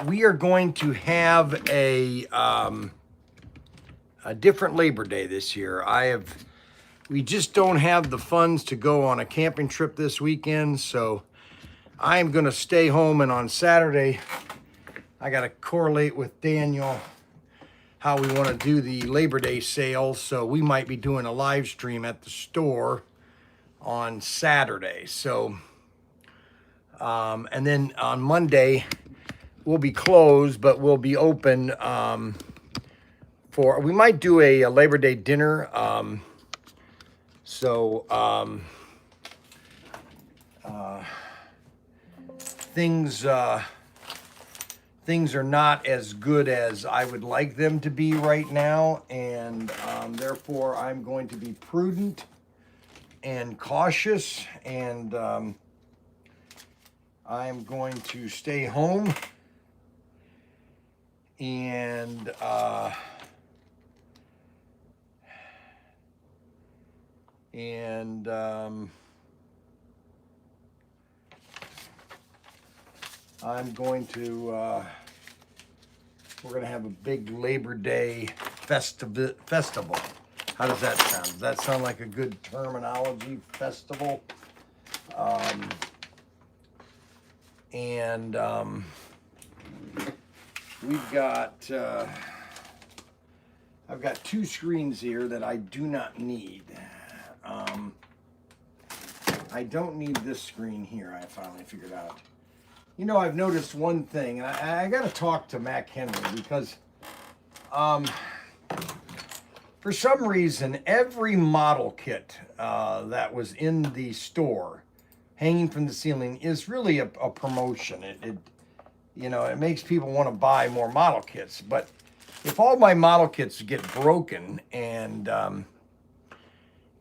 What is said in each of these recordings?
We are going to have a different Labor Day this year. We just don't have the funds to go on a camping trip this weekend, so I am going to stay home, and on Saturday, I got to correlate with Daniel how we want to do the Labor Day sales, so we might be doing a live stream at the store on Saturday. So, and then on Monday, we'll be closed, but we'll be open we might do a Labor Day dinner. Things are not as good as I would like them to be right now, and therefore I'm going to be prudent and cautious, and I'm going to stay home and I'm going to, we're going to have a big Labor Day festival. How does that sound? Does that sound like a good terminology? Festival? We've got, I've got two screens here that I do not need. I don't need this screen here, I finally figured out. You know, I've noticed one thing, and I got to talk to Mac Henry, because for some reason, every model kit that was in the store, hanging from the ceiling, is really a promotion. It makes people want to buy more model kits. But if all my model kits get broken and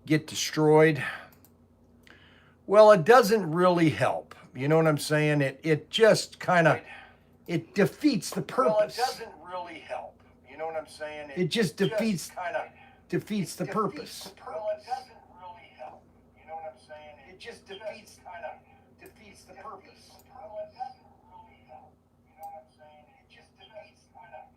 get destroyed, well, it doesn't really help. You know what I'm saying? It just kind of, it defeats the purpose. Well, it doesn't really help. You know what I'm saying? It just defeats the purpose. Well, it doesn't really help. You know what I'm saying? It just defeats the purpose. Well, it doesn't really help. You know what I'm saying? It just defeats the purpose.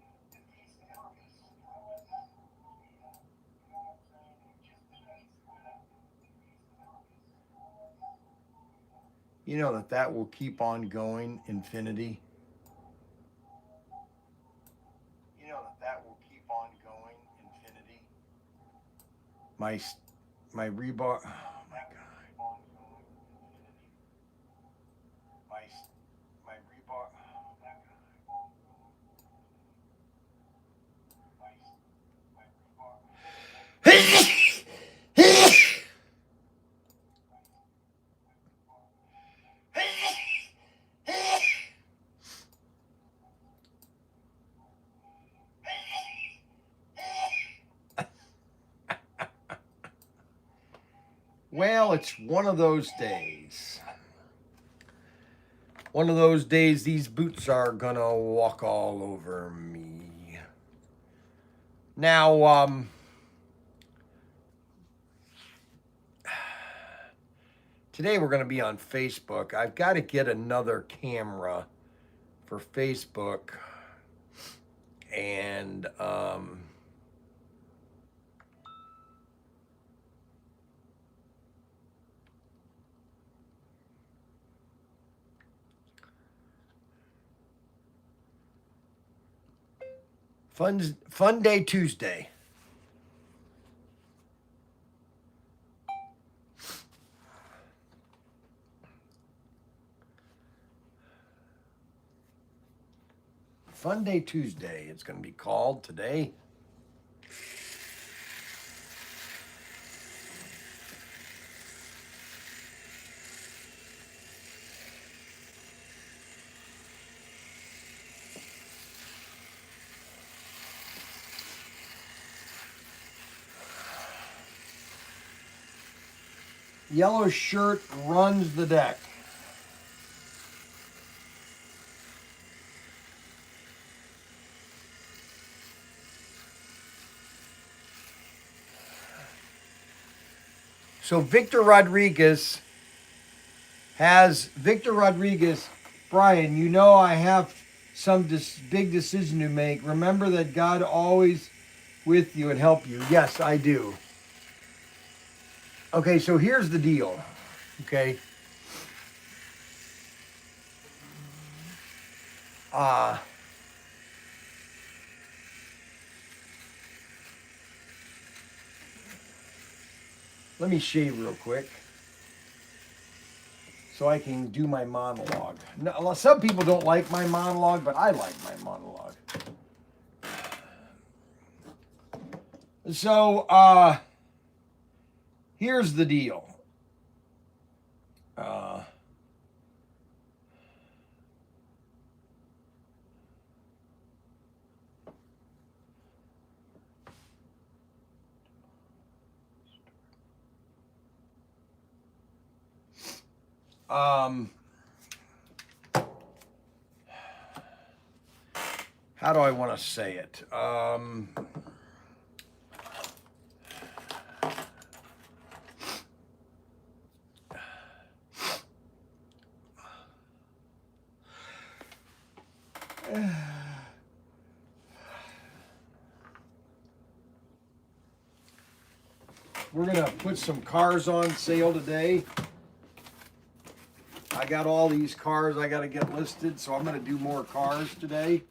You know that will keep on going infinity. You know that will keep on going infinity. My rebar. Oh my God. My rebar. Oh my God. My rebar. Well, it's one of those days. One of those days these boots are gonna walk all over me. Now, today we're gonna be on Facebook. I've got to get another camera for Facebook, and Fun Day Tuesday. Fun Day Tuesday, it's going to be called today. Yellow shirt runs the deck. So Victor Rodriguez Bryan, you know I have some big decision to make. Remember that God always with you and help you. Yes, I do. Okay, so here's the deal. Okay. Uh, Let me shave real quick so I can do my monologue. Now, some people don't like my monologue, but I like my monologue. So, here's the deal. How do I want to say it? We're going to put some cars on sale today. I got all these cars I got to get listed, so I'm going to do more cars today.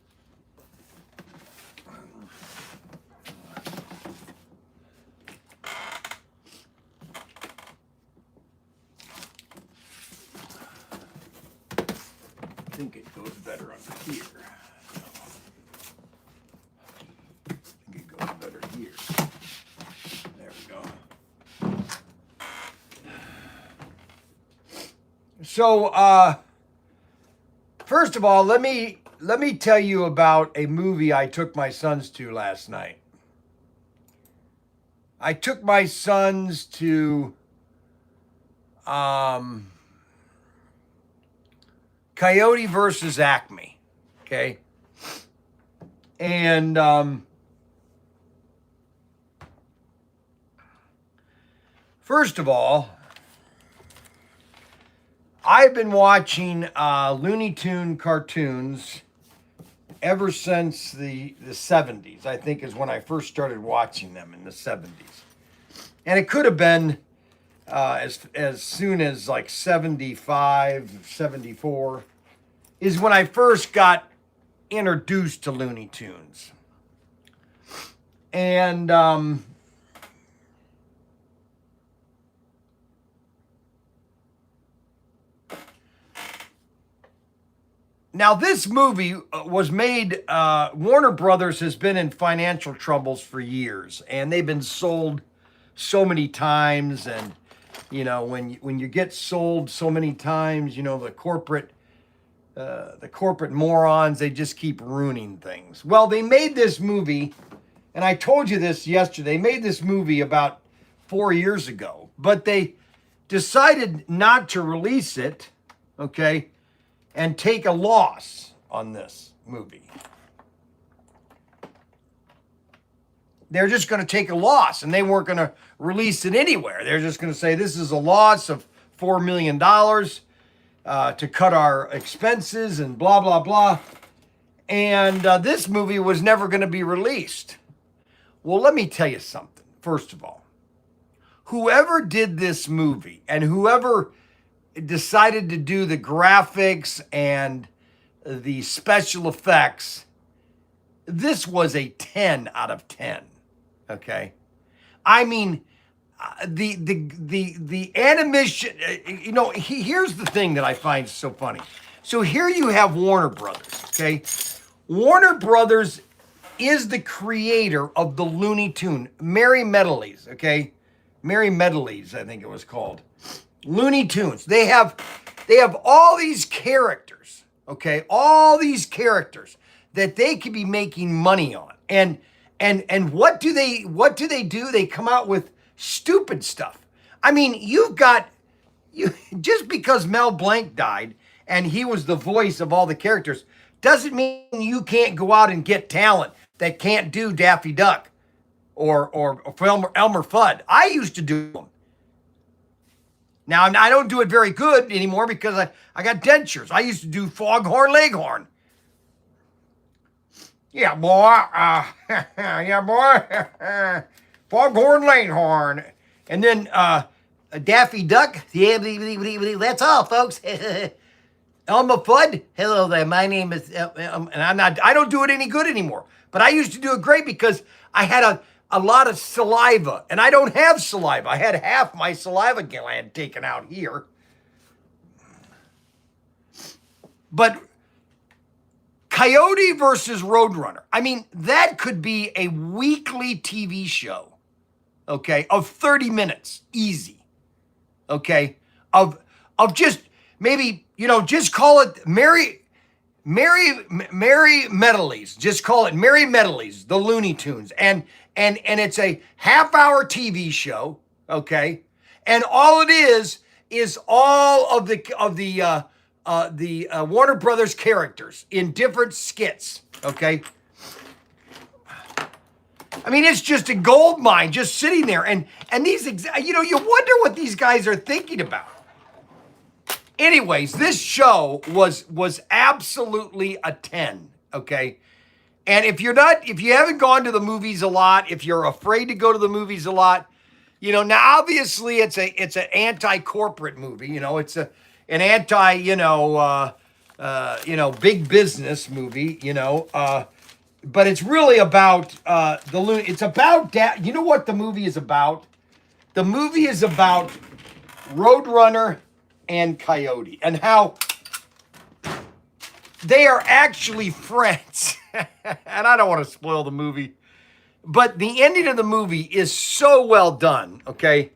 I think it goes better under here. I think it goes better here. There we go. So, first of all, let me tell you about a movie I took my sons to last night. I took my sons to Coyote versus Acme, okay? And first of all, I've been watching Looney Tune cartoons ever since the 70s, I think is when I first started watching them, in the 70s. And it could have been as soon as like 75, 74, is when I first got introduced to Looney Tunes. And now this movie was made, Warner Brothers has been in financial troubles for years, and they've been sold so many times. And you know, when you get sold so many times, you know, the corporate morons, they just keep ruining things. Well, they made this movie, and I told you this yesterday. They made this movie about 4 years ago, but they decided not to release it, okay, and take a loss on this movie. They're just going to take a loss, and they weren't going to release it anywhere. They're just going to say, this is a loss of $4 million to cut our expenses and blah, blah, blah. And this movie was never going to be released. Well, let me tell you something. First of all, whoever did this movie and whoever decided to do the graphics and the special effects, this was a 10 out of 10. Okay, I mean, the animation. You know, here's the thing that I find so funny. So here you have Warner Brothers. Okay, Warner Brothers is the creator of the Looney Tune, Merry Melodies. Okay, Merry Melodies, I think it was called. Looney Tunes. They have all these characters. Okay, all these characters that they could be making money on. And what do they do? They come out with stupid stuff. I mean, you just because Mel Blanc died and he was the voice of all the characters doesn't mean you can't go out and get talent that can't do Daffy Duck or Elmer Fudd. I used to do them. Now, I don't do it very good anymore because I got dentures. I used to do foghorn leghorn. Yeah, boy. Yeah, boy. Foghorn leghorn. And then Daffy Duck. Yeah, that's all, folks. Elma Fudd. Hello there. My name is, and I don't do it any good anymore. But I used to do it great because I had a lot of saliva, and I don't have saliva. I had half my saliva gland taken out here. But Coyote versus Roadrunner. I mean, that could be a weekly TV show, okay, of 30 minutes, easy, okay, of just maybe, just call it Merry Medleys. Just call it Merry Medleys, the Looney Tunes, and it's a half-hour TV show, okay, and all it is all of the Warner Brothers characters in different skits, okay? I mean, it's just a gold mine just sitting there. And these, you wonder what these guys are thinking about. Anyways, this show was absolutely a 10, okay? And if you haven't gone to the movies a lot, if you're afraid to go to the movies a lot, now obviously it's an anti-corporate movie, it's an anti, big business movie, but it's really about it's about that. You know what the movie is about? The movie is about Roadrunner and Coyote and how they are actually friends. And I don't want to spoil the movie, but the ending of the movie is so well done, okay?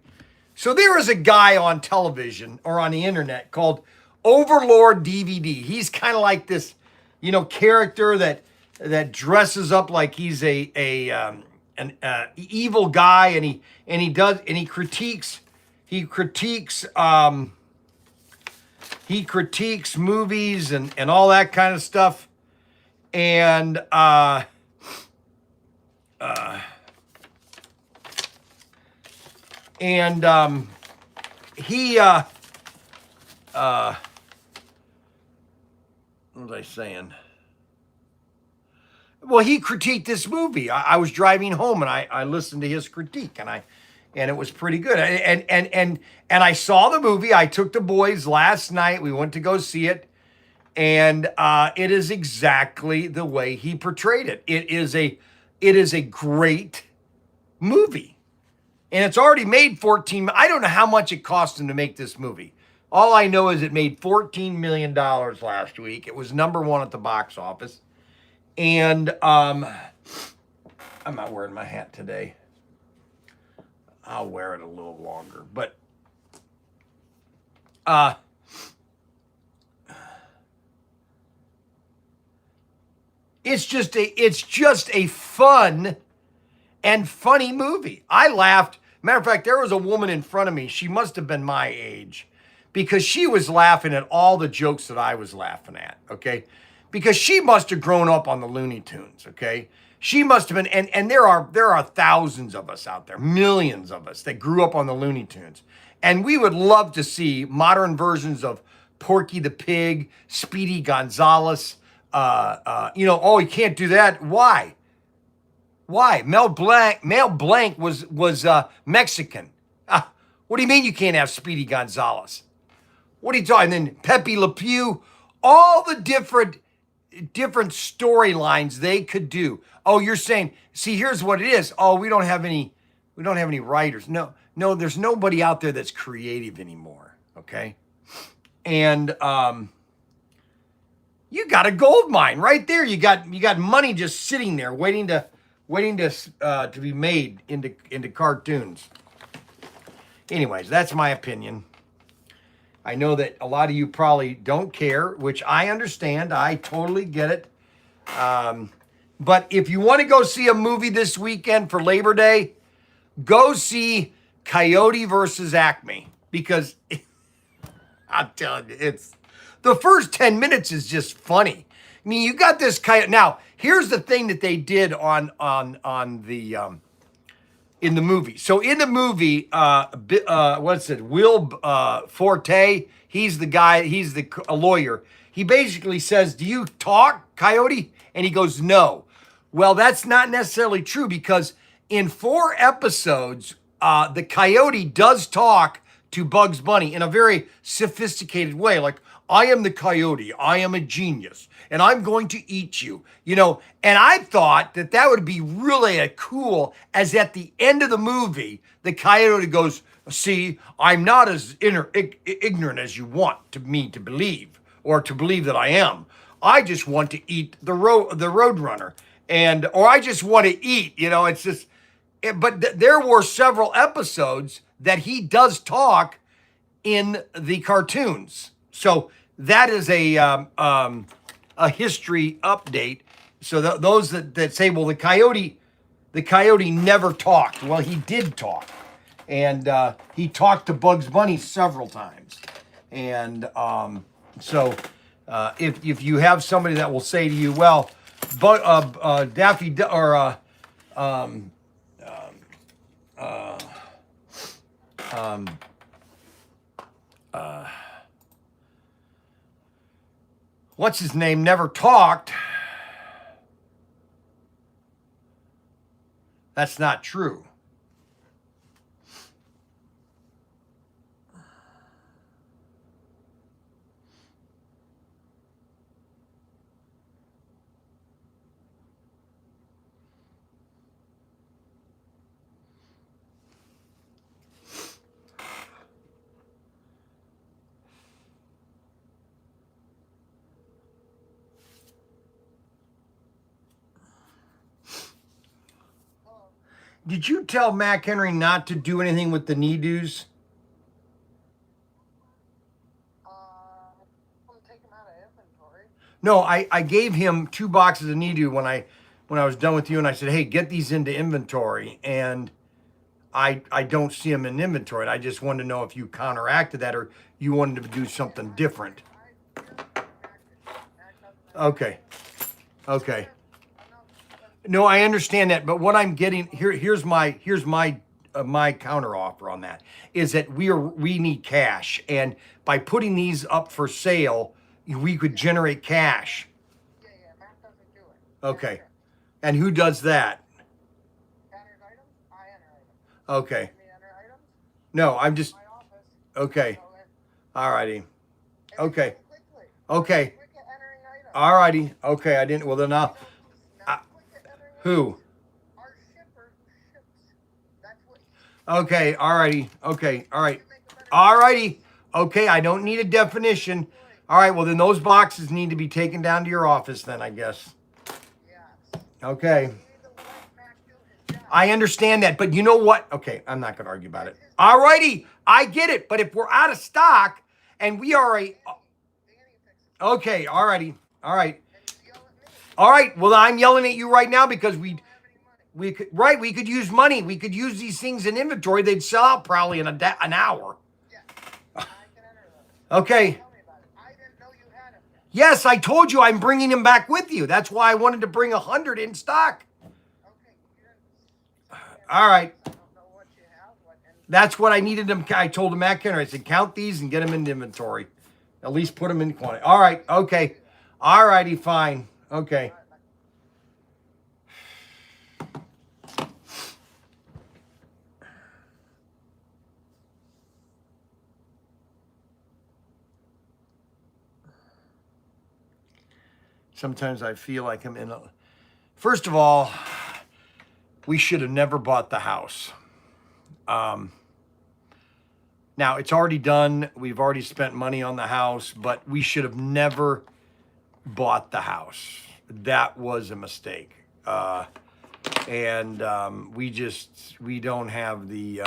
So there is a guy on television or on the internet called Overlord DVD. He's kind of like this, character that dresses up like he's an evil guy, and he critiques movies and all that kind of stuff, and he what was I saying? Well, he critiqued this movie. I was driving home and I listened to his critique, and it was pretty good. And I saw the movie. I took the boys last night. We went to go see it, and it is exactly the way he portrayed it. It is a great movie, and it's already made 14. I don't know how much it cost him to make this movie. All I know is it made $14 million last week. It was #1 at the box office. And I'm not wearing my hat today. I'll wear it a little longer. But it's just a fun and funny movie. I laughed. Matter of fact, there was a woman in front of me. She must have been my age, because she was laughing at all the jokes that I was laughing at, okay? Because she must have grown up on the Looney Tunes, okay? She must have been, and there are thousands of us out there, millions of us that grew up on the Looney Tunes. And we would love to see modern versions of Porky the Pig, Speedy Gonzales. You can't do that. Why? Mel Blanc was Mexican. What do you mean you can't have Speedy Gonzales? What are you talking? And then Pepe Le Pew, all the different storylines they could do. Oh, you're saying, see, here's what it is. Oh, we don't have any writers. No, there's nobody out there that's creative anymore. Okay. And you got a gold mine right there. You got money just sitting there waiting to be made into cartoons. Anyways, that's my opinion. I know that a lot of you probably don't care, which I understand. I totally get it. But if you want to go see a movie this weekend for Labor Day, go see Coyote versus Acme, because I'm telling you, it's the first 10 minutes is just funny. I mean, you got this coyote. Now, here's the thing that they did on the in the movie. So in the movie, what's it? Will Forte, he's the guy, he's a lawyer. He basically says, "Do you talk, Coyote?" And he goes, "No." Well, that's not necessarily true, because in 4 episodes, the Coyote does talk to Bugs Bunny in a very sophisticated way. Like, "I am the Coyote. I am a genius, and I'm going to eat you." You know, and I thought that that would be really cool, as at the end of the movie, the Coyote goes, "See, I'm not as ignorant as you want me to believe, or to believe that I am. I just want to eat the Roadrunner, or I just want to eat." You know, it's just. But there were several episodes that he does talk in the cartoons. So that is a history update. So those that say, "Well, the Coyote never talked." Well, he did talk, and he talked to Bugs Bunny several times. And so if you have somebody that will say to you, "Well, Daffy or what's his name never talked," that's not true. Did you tell Mac Henry not to do anything with the knee-doos? Take them out of inventory. No, I gave him 2 boxes of knee-doo when I was done with you, and I said, "Hey, get these into inventory." And I don't see them in inventory. And I just wanted to know if you counteracted that, or you wanted to do something different. Okay. Okay. No, I understand that, but what I'm getting here's my my counter offer on that is that we need cash, and by putting these up for sale, we could generate cash. Yeah, Matt doesn't do it. Okay. And who does that? Enters items, I enter items. Okay. Me enter items, No, I'm just my office. okay. All righty. Okay. Quickly. Okay. Quick at entering items. All righty. Okay, I didn't. Well, then I'll. Not quick at entering Who? items. Our shipper who ships. That's what. Okay. All righty. Okay. All right. All righty. Okay. I don't need a definition. All right. Well, then those boxes need to be taken down to your office, then, I guess. Yes. Okay. You need to let Mac do his job. I understand that, but you know what? Okay, I'm not going to argue about it. All righty. I get it. But if we're out of stock and we are a. Okay. All righty. All right. All right. Well, I'm yelling at you right now because we could use money. We could use these things in inventory. They'd sell out probably in an hour. Yeah. I can enter those. Okay. Tell me about it. I didn't know you had them yet. Yes, I told you I'm bringing him back with you. That's why I wanted to bring 100 in stock. Okay. You didn't. All right. I don't know what you have. That's what I needed him. I told him Matt Kenner. I said, count these and get them in inventory. At least put them in quantity. All right. Okay. All righty. Fine. Okay. Sometimes I feel like I'm in a. First of all, we should have never bought the house. Now, it's already done. We've already spent money on the house, but we should have never bought the house. That was a mistake. We don't have the.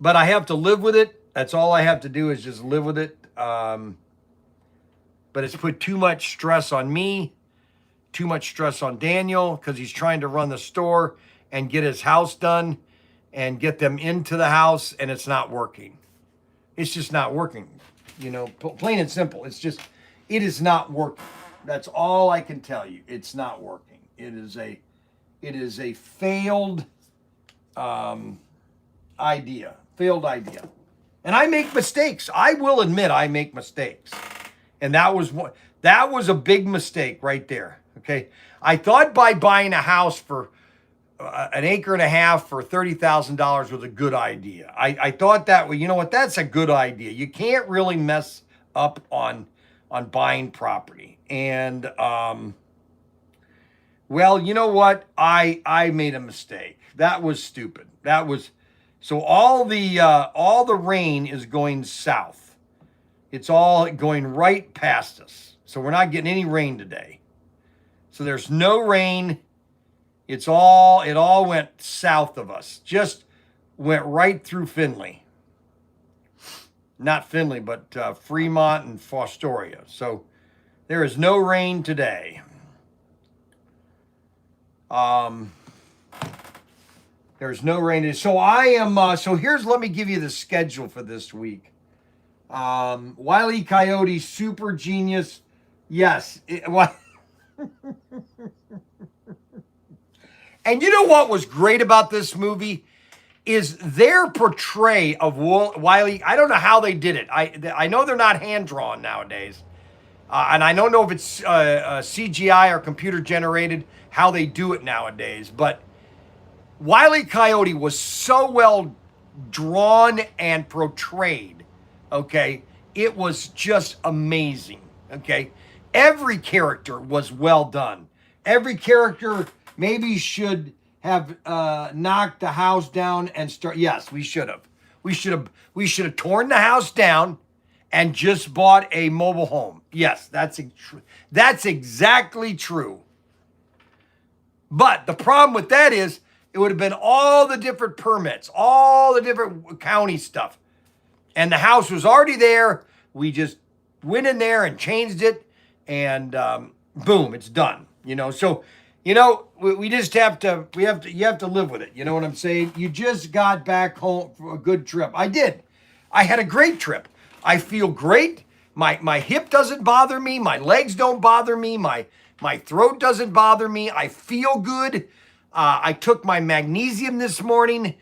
But I have to live with it. That's all I have to do is just live with it. But it's put too much stress on me, too much stress on Daniel, because he's trying to run the store and get his house done and get them into the house, and it's not working. It's just not working. You know, plain and simple. It is not working. That's all I can tell you. It's not working. It is a failed idea, failed idea. And I make mistakes. I will admit I make mistakes. And that was a big mistake right there. Okay. I thought by buying a house for an acre and a half for $30,000 was a good idea. I thought that, well, you know what? That's a good idea. You can't really mess up on buying property. And, well, you know what? I made a mistake. That was stupid. So all the rain is going south. It's all going right past us. So we're not getting any rain today. So there's no rain. It all went south of us. Just went right through Findlay. Not Findlay, but Fremont and Fostoria. So there is no rain today. There's no rain. So I am, let me give you the schedule for this week. Wile E. Coyote, super genius. Yes. And you know what was great about this movie is their portray of Wile E. I don't know how they did it. I know they're not hand-drawn nowadays. And I don't know if it's CGI or computer generated, how they do it nowadays. But Wile E. Coyote was so well drawn and portrayed, okay? It was just amazing, okay? Every character was well done. Every character maybe should have knocked the house down and start. Yes, we should have. We should have torn the house down and just bought a mobile home. Yes, that's exactly true. But the problem with that is it would have been all the different permits, all the different county stuff. And the house was already there. We just went in there and changed it, and boom, it's done. So, we just you have to live with it. You know what I'm saying? You just got back home for a good trip. I did. I had a great trip. I feel great. My hip doesn't bother me. My legs don't bother me. My throat doesn't bother me. I feel good. I took my magnesium this morning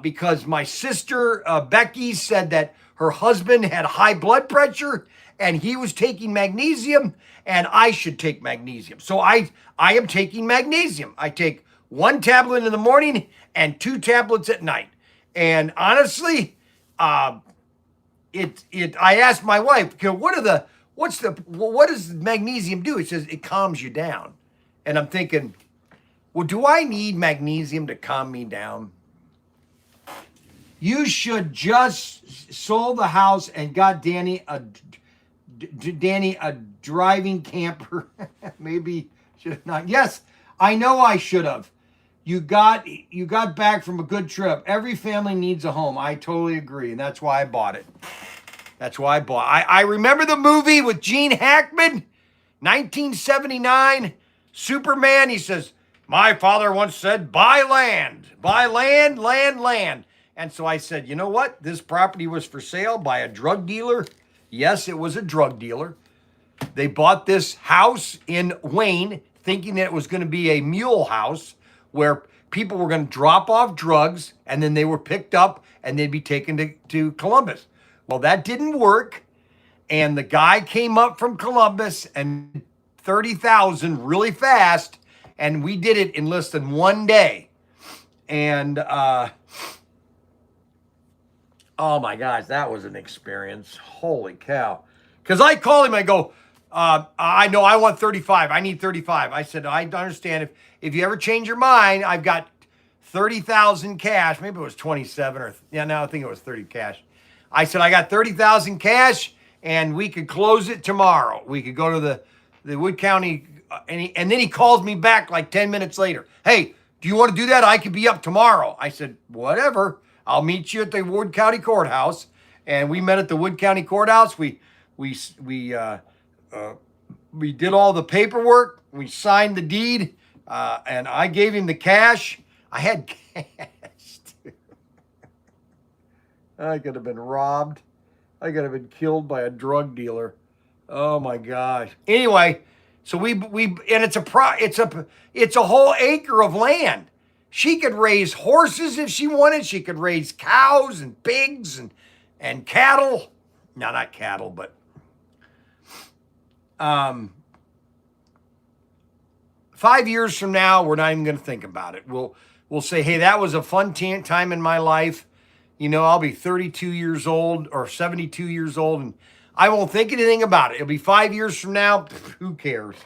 because my sister, Becky, said that her husband had high blood pressure and he was taking magnesium and I should take magnesium. So I am taking magnesium. I take 1 tablet in the morning and 2 tablets at night. And honestly, I asked my wife, what does magnesium do? It says it calms you down. And I'm thinking, well, do I need magnesium to calm me down? You should just sold the house and got Danny a driving camper. Maybe should have not. Yes, I know I should have. You got back from a good trip. Every family needs a home. I totally agree, and that's why I bought it. I remember the movie with Gene Hackman, 1979, Superman. He says, my father once said, buy land, land. And so I said, you know what? This property was for sale by a drug dealer. Yes, it was a drug dealer. They bought this house in Wayne thinking that it was going to be a mule house where people were going to drop off drugs and then they were picked up and they'd be taken to Columbus. Well, that didn't work. And the guy came up from Columbus and 30,000 really fast. And we did it in less than 1 day. And, oh my gosh, that was an experience. Holy cow. Because I call him, I go, I know I want 35. I need 35. I said, I understand. If you ever change your mind, I've got 30,000 cash. Maybe it was 27 or, no, I think it was 30 cash. I said, I got 30,000 cash and we could close it tomorrow. We could go to the Wood County, and then he calls me back like 10 minutes later. Hey, do you want to do that? I could be up tomorrow. I said, whatever. I'll meet you at the Wood County Courthouse. And we met at the Wood County Courthouse. We did all the paperwork. We signed the deed, and I gave him the cash. I had cash. I could have been robbed. I could have been killed by a drug dealer. Oh my gosh. Anyway, so we and it's a whole acre of land. She could raise horses if she wanted. She could raise cows and pigs and cattle. No, not cattle, but 5 years from now, we're not even going to think about it. We'll say, hey, that was a fun time in my life. You know, I'll be 32 years old or 72 years old, and I won't think anything about it. It'll be 5 years from now. Who cares?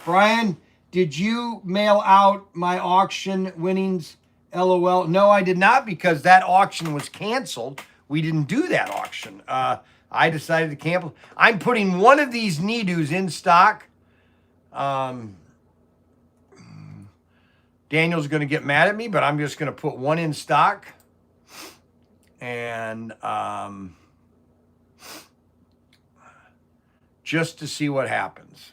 Bryan, did you mail out my auction winnings? LOL. No, I did not, because that auction was canceled. We didn't do that auction. I decided to cancel. I'm putting one of these Need-Oos in stock. Daniel's going to get mad at me, but I'm just going to put one in stock. And just to see what happens.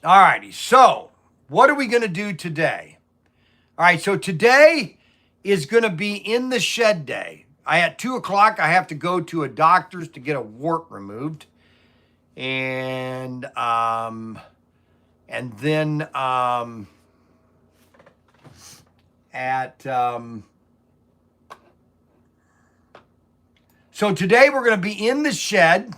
All righty, so what are we going to do today? All right, so today is going to be in the shed day. At 2 o'clock, I have to go to a doctor's to get a wart removed. And then so today we're going to be in the shed.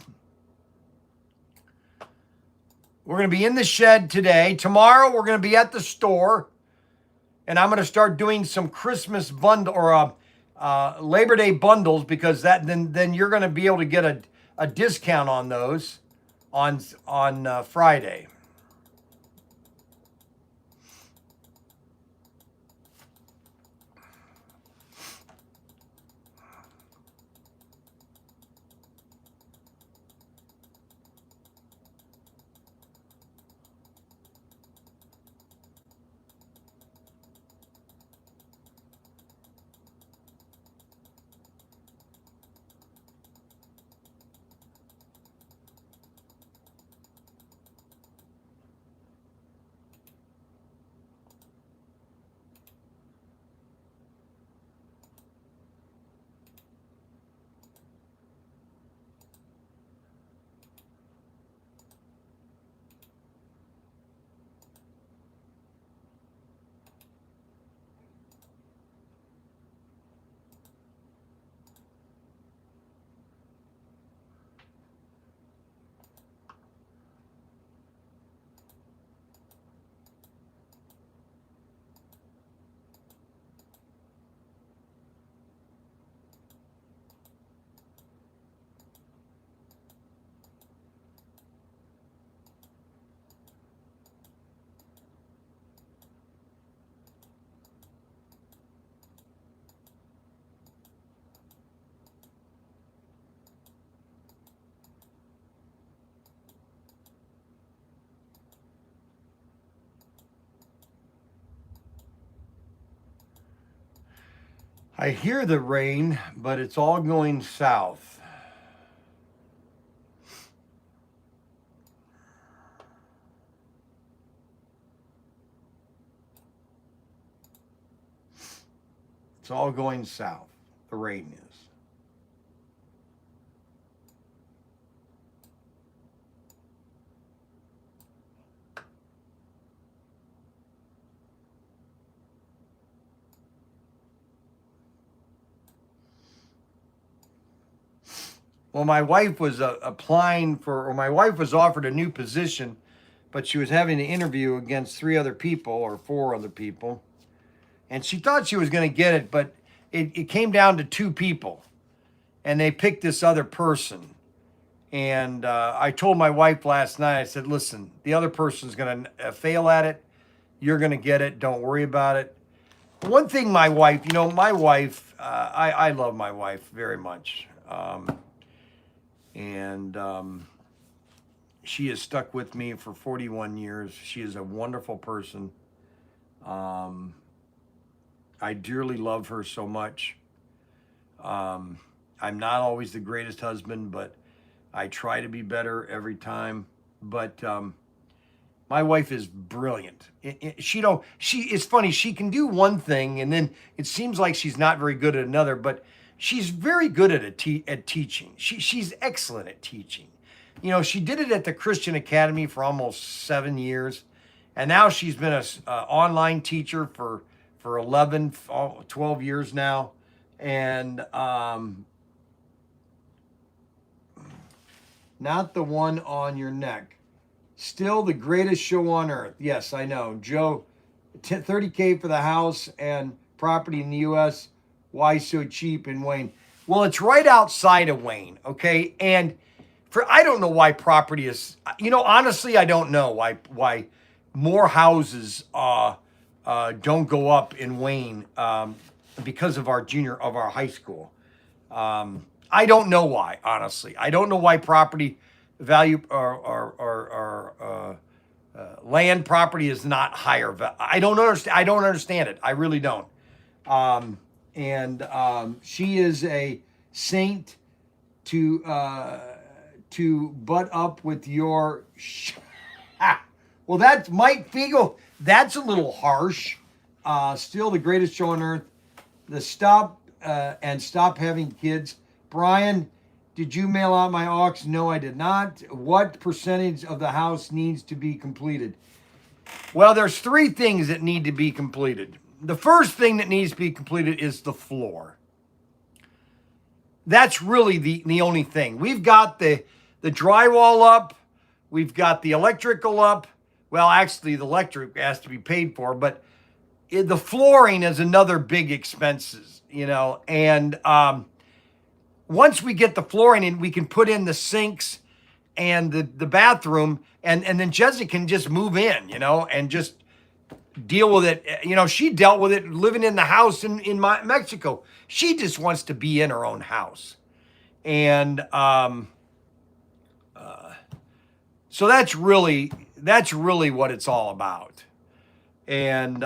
We're going to be in the shed today. Tomorrow we're going to be at the store, and I'm going to start doing some Christmas bundle or Labor Day bundles, because then you're going to be able to get a discount on those on Friday. I hear the rain, but it's all going south. It's all going south. The rain is. Well, my wife was my wife was offered a new position, but she was having an interview against 3 other people or 4 other people. And she thought she was going to get it, but it came down to 2 people. And they picked this other person. And I told my wife last night, I said, listen, the other person's going to fail at it. You're going to get it. Don't worry about it. One thing my wife, I love my wife very much. She has stuck with me for 41 years. She is a wonderful person. I dearly love her so much. I'm not always the greatest husband, but I try to be better every time. But my wife is brilliant. It's funny. She can do one thing, and then it seems like she's not very good at another. But she's very good at teaching. She's excellent at teaching. you know, she did it at the Christian Academy for almost 7 years. And now she's been an online teacher for 11, 12 years now. And not the one on your neck. Still the greatest show on earth. Yes, I know. Joe, $30K for the house and property in the U.S. Why so cheap in Wayne? Well, it's right outside of Wayne, okay? And I don't know why property is, you know, honestly, I don't know why more houses don't go up in Wayne because of our high school. I don't know why, honestly. I don't know why property value or land property is not higher. I don't understand. I don't understand it. I really don't. She is a saint to butt up with your. Well, that's Mike Fiegel. That's a little harsh. Still the greatest show on earth. Stop having kids. Bryan, did you mail out my aux? No, I did not. What percentage of the house needs to be completed? Well, there's 3 things that need to be completed. The first thing that needs to be completed is the floor. That's really the only thing. We've got the drywall up. We've got the electrical up. Well, actually, the electric has to be paid for, but the flooring is another big expenses, you know, and once we get the flooring in, we can put in the sinks and the bathroom, and then Jessica can just move in, you know, and just deal with it. You know, she dealt with it living in the house in Mexico. She just wants to be in her own house. And so that's really what it's all about. And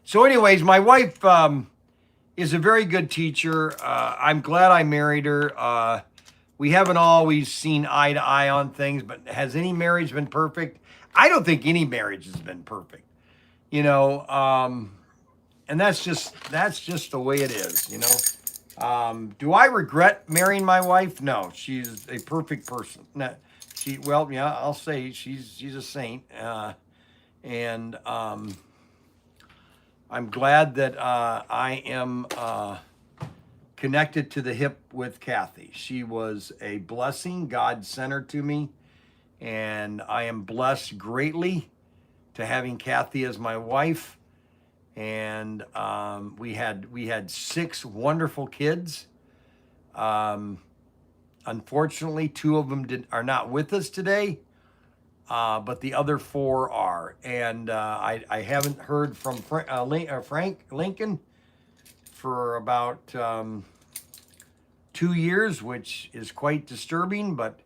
so anyways, my wife is a very good teacher. I'm glad I married her. We haven't always seen eye to eye on things, but has any marriage been perfect? I don't think any marriage has been perfect, you know. And that's just the way it is, you know. Do I regret marrying my wife? No, she's a perfect person. No, I'll say she's a saint. And I'm glad that I am connected to the hip with Kathy. She was a blessing. God sent her to me, and I am blessed greatly to having Kathy as my wife. And we had 6 wonderful kids. Unfortunately, 2 of them are not with us today. But the other 4 are. And I haven't heard from Frank Lincoln for about 2 years, which is quite disturbing, but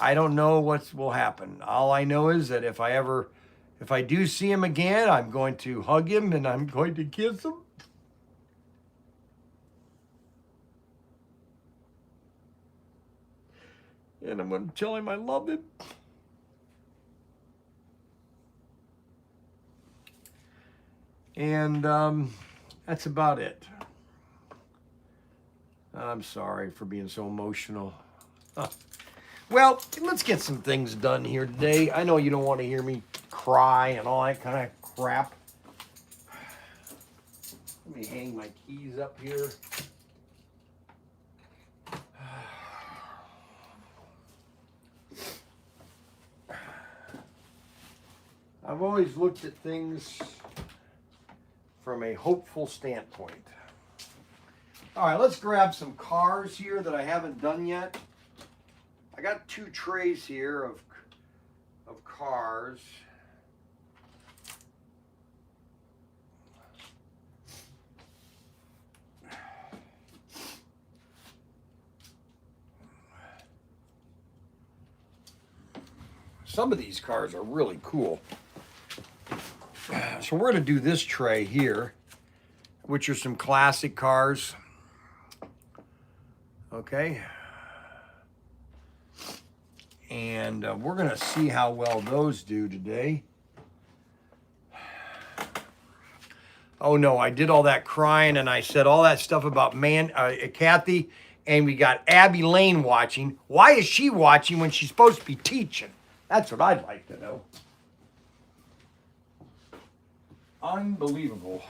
I don't know what will happen. All I know is that if I do see him again, I'm going to hug him and I'm going to kiss him. And I'm going to tell him I love him. And that's about it. I'm sorry for being so emotional. Well, let's get some things done here today. I know you don't want to hear me cry and all that kind of crap. Let me hang my keys up here. I've always looked at things from a hopeful standpoint. All right, let's grab some cars here that I haven't done yet. I got 2 trays here of cars. Some of these cars are really cool. So we're going to do this tray here, which are some classic cars. Okay. And we're going to see how well those do today. Oh no, I did all that crying and I said all that stuff about Kathy, and we got Abby Lane watching. Why is she watching when she's supposed to be teaching? That's what I'd like to know. Unbelievable.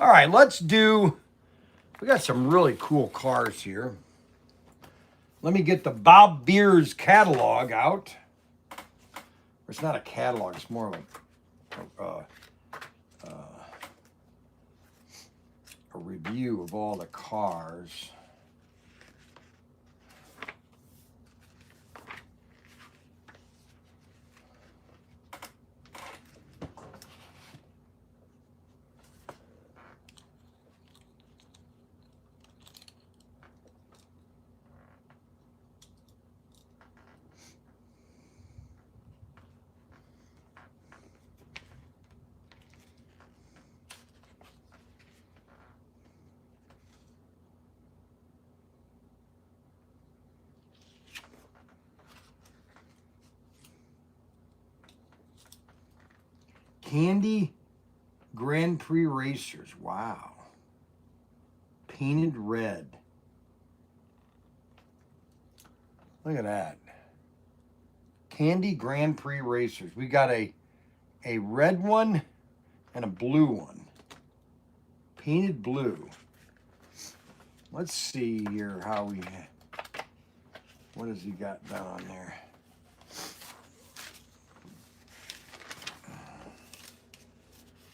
All right, we got some really cool cars here. Let me get the Bob Beers catalog out. It's not a catalog, it's more like a review of all the cars. Candy Grand Prix Racers. Wow. Painted red. Look at that. Candy Grand Prix Racers. We got a red one and a blue one. Painted blue. Let's see here how we... What has he got down there?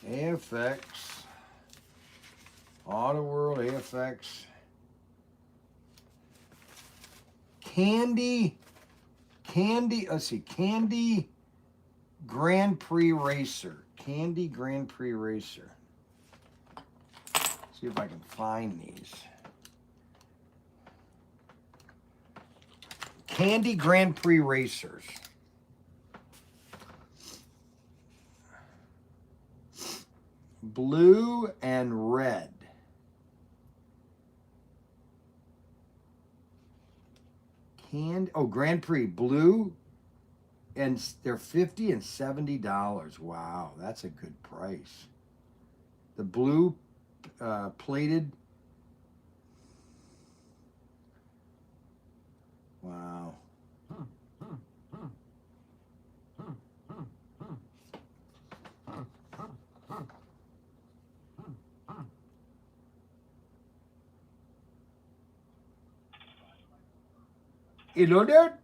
AFX, Auto World, AFX, Candy, let's see, Candy Grand Prix Racer, Candy Grand Prix Racer. See if I can find these. Candy Grand Prix Racers. Blue and red. Grand Prix blue, and they're $50 and $70. Wow, that's a good price. The blue plated. Wow. Hello there.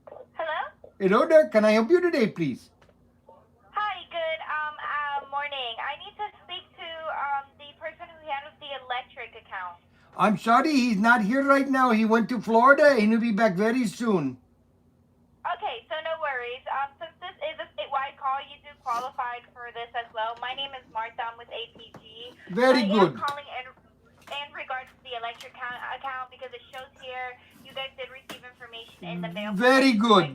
Hello? Hello there. Can I help you today, please? Hi, good morning. I need to speak to the person who handles the electric account. I'm sorry, he's not here right now. He went to Florida and he'll be back very soon. Okay, so no worries. Since this is a statewide call, you do qualify for this as well. My name is Martha. I'm with APG. Very good. I am calling in regards to the electric account because it shows here you guys did receive information in the mail. Very good.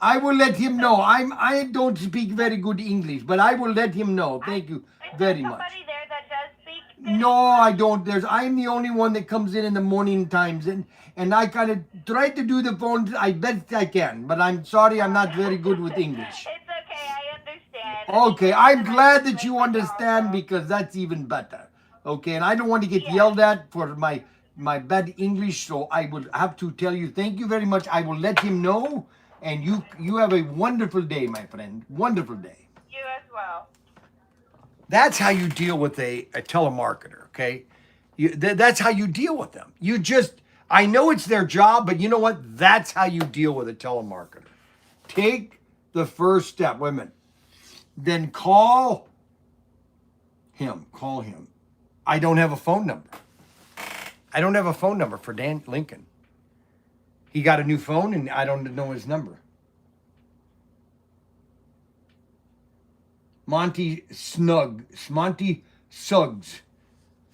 I will let him know. I don't speak very good English, but I will let him know. Thank you very much. Is there somebody there that does speak good No, English? I don't. I'm the only one that comes in the morning times, and I kind of try to do the phone. I bet I can, but I'm sorry, I'm not very good with English. It's okay, I understand. Okay, I'm glad that you understand because that's even better. Okay, and I don't want to get yelled at for my bad English, so I will have to tell you thank you very much. I will let him know, and you have a wonderful day, my friend. Wonderful day. You as well. That's how you deal with a telemarketer, okay? That's how you deal with them. I know it's their job, but you know what? That's how you deal with a telemarketer. Take the first step. Wait a minute. Then call him. Call him. I don't have a phone number. I don't have a phone number for Dan Lincoln. He got a new phone and I don't know his number. Monty Suggs.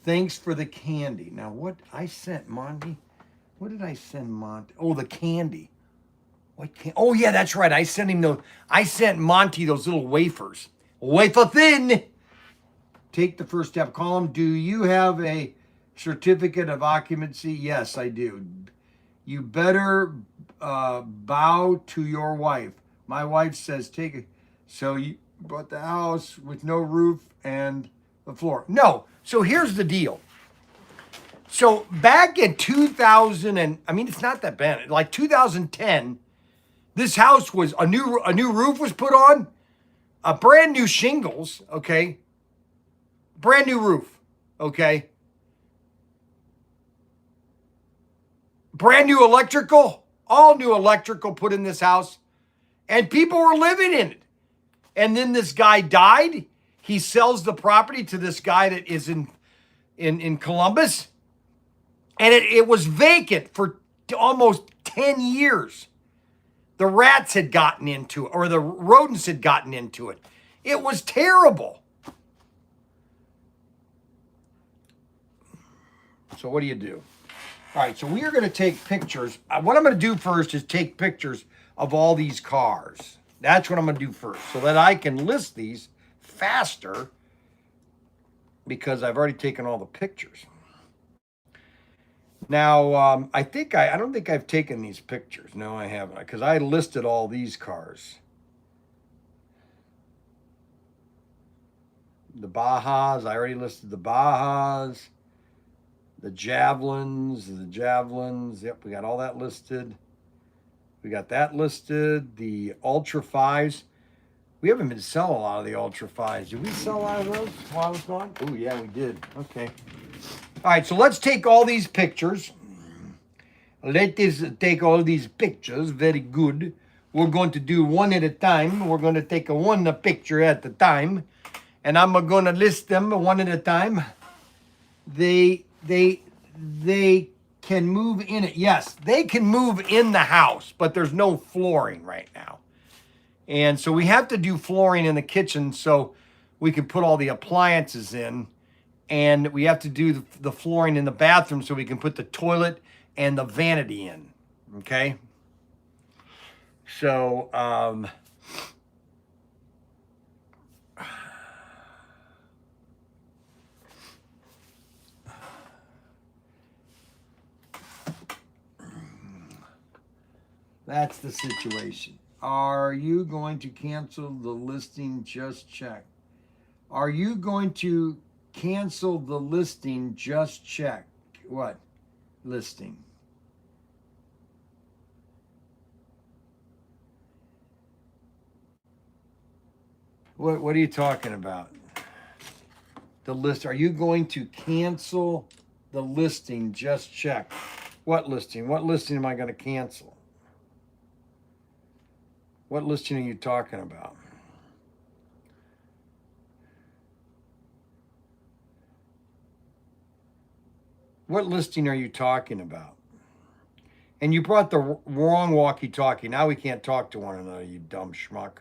Thanks for the candy. Now what I sent Monty, What did I send Monty? Oh, the candy. What can? Oh yeah, that's right. I sent him those. I sent Monty those little wafers. Wafer thin. Take the first step. Call him. Do you have a certificate of occupancy? Yes, I do. You better bow to your wife. My wife says take it. So you bought the house with no roof and the floor. No. So here's the deal. So back in 2000, and I mean it's not that bad. Like 2010, this house was a new roof was put on, a brand new shingles. Okay, brand new roof. Okay, brand new electrical, all new electrical put in this house, and people were living in it. And then this guy died. He sells the property to this guy that is in Columbus. And it was vacant for almost 10 years. The rats had gotten into it, or the rodents had gotten into it. It was terrible. So what do you do? All right, so we are going to take pictures. What I'm going to do first is take pictures of all these cars. That's what I'm going to do first, so that I can list these faster because I've already taken all the pictures. Now, I don't think I've taken these pictures. No, I haven't, because I listed all these cars. The Bajas, I already listed the Bajas. The Javelins. Yep, we got all that listed. We got that listed. The Ultra 5s. We haven't been selling a lot of the Ultra 5s. Did we sell a lot of those while I was gone? Oh, yeah, we did. Okay. All right, so let's take all these pictures. Let us take all these pictures. Very good. We're going to do one at a time. We're going to take one picture at a time. And I'm going to list them one at a time. They can move in it. Yes, they can move in the house, but there's no flooring right now. And so we have to do flooring in the kitchen so we can put all the appliances in. And we have to do the flooring in the bathroom so we can put the toilet and the vanity in. Okay? So, that's the situation. Are you going to cancel the listing? Just check. Are you going to cancel the listing? Just check. What listing? What are you talking about? The list. Are you going to cancel the listing? Just check. What listing? What listing am I going to cancel? What listing are you talking about? What listing are you talking about? And you brought the wrong walkie-talkie. Now we can't talk to one another, you dumb schmuck.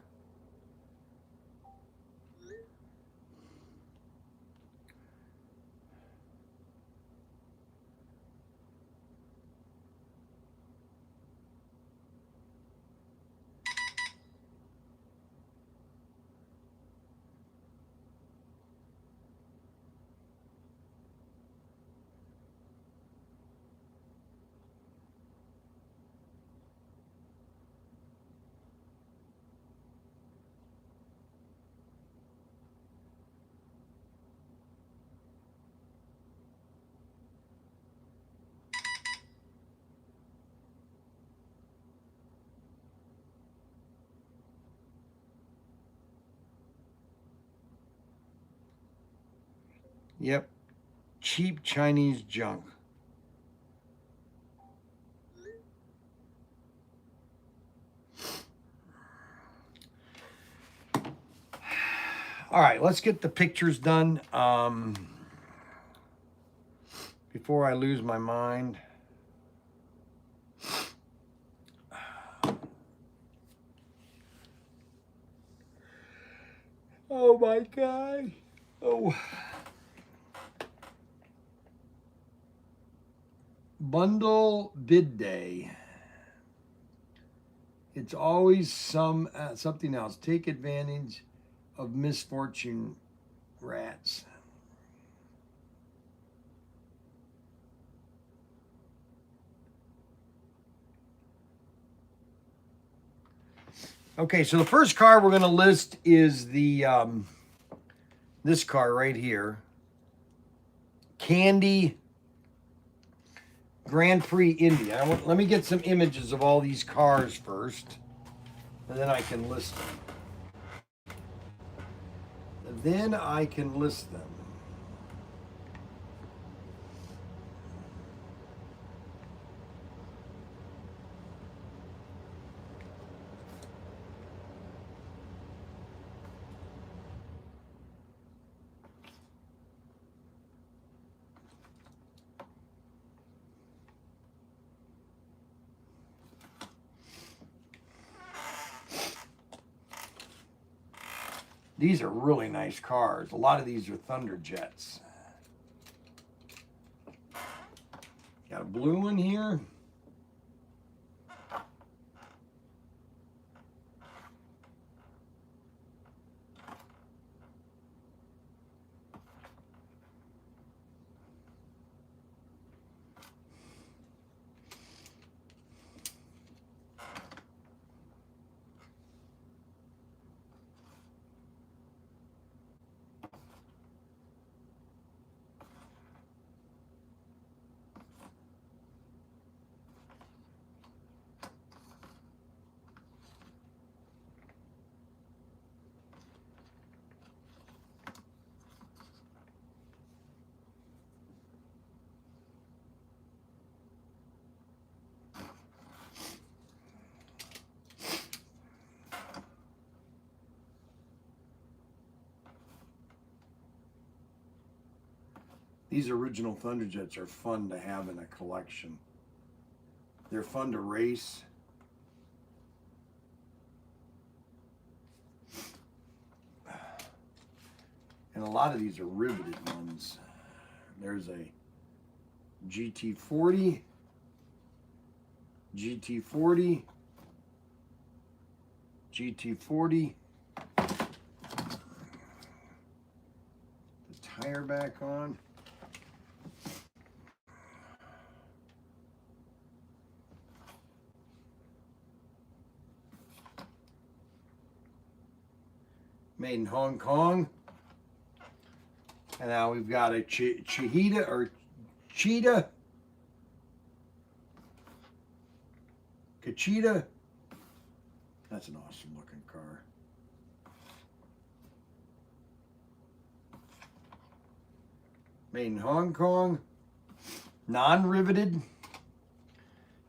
Yep. Cheap Chinese junk. All right, let's get the pictures done before I lose my mind. Oh my God. Oh. bundle bid day. It's always something else. Take advantage of misfortune rats. Okay, so the first car we're going to list is the this car right here. Candy Grand Prix India. Let me get some images of all these cars first, and then I can list them. Then I can list them. These are really nice cars. A lot of these are Thunderjets. Got a blue one here. These original Thunderjets are fun to have in a collection. They're fun to race. And a lot of these are riveted ones. There's a GT40, GT40, GT40. The tire back on. Made in Hong Kong. And now we've got a Cheetah or Cheetah. Kachita. That's an awesome looking car. Made in Hong Kong. Non-riveted.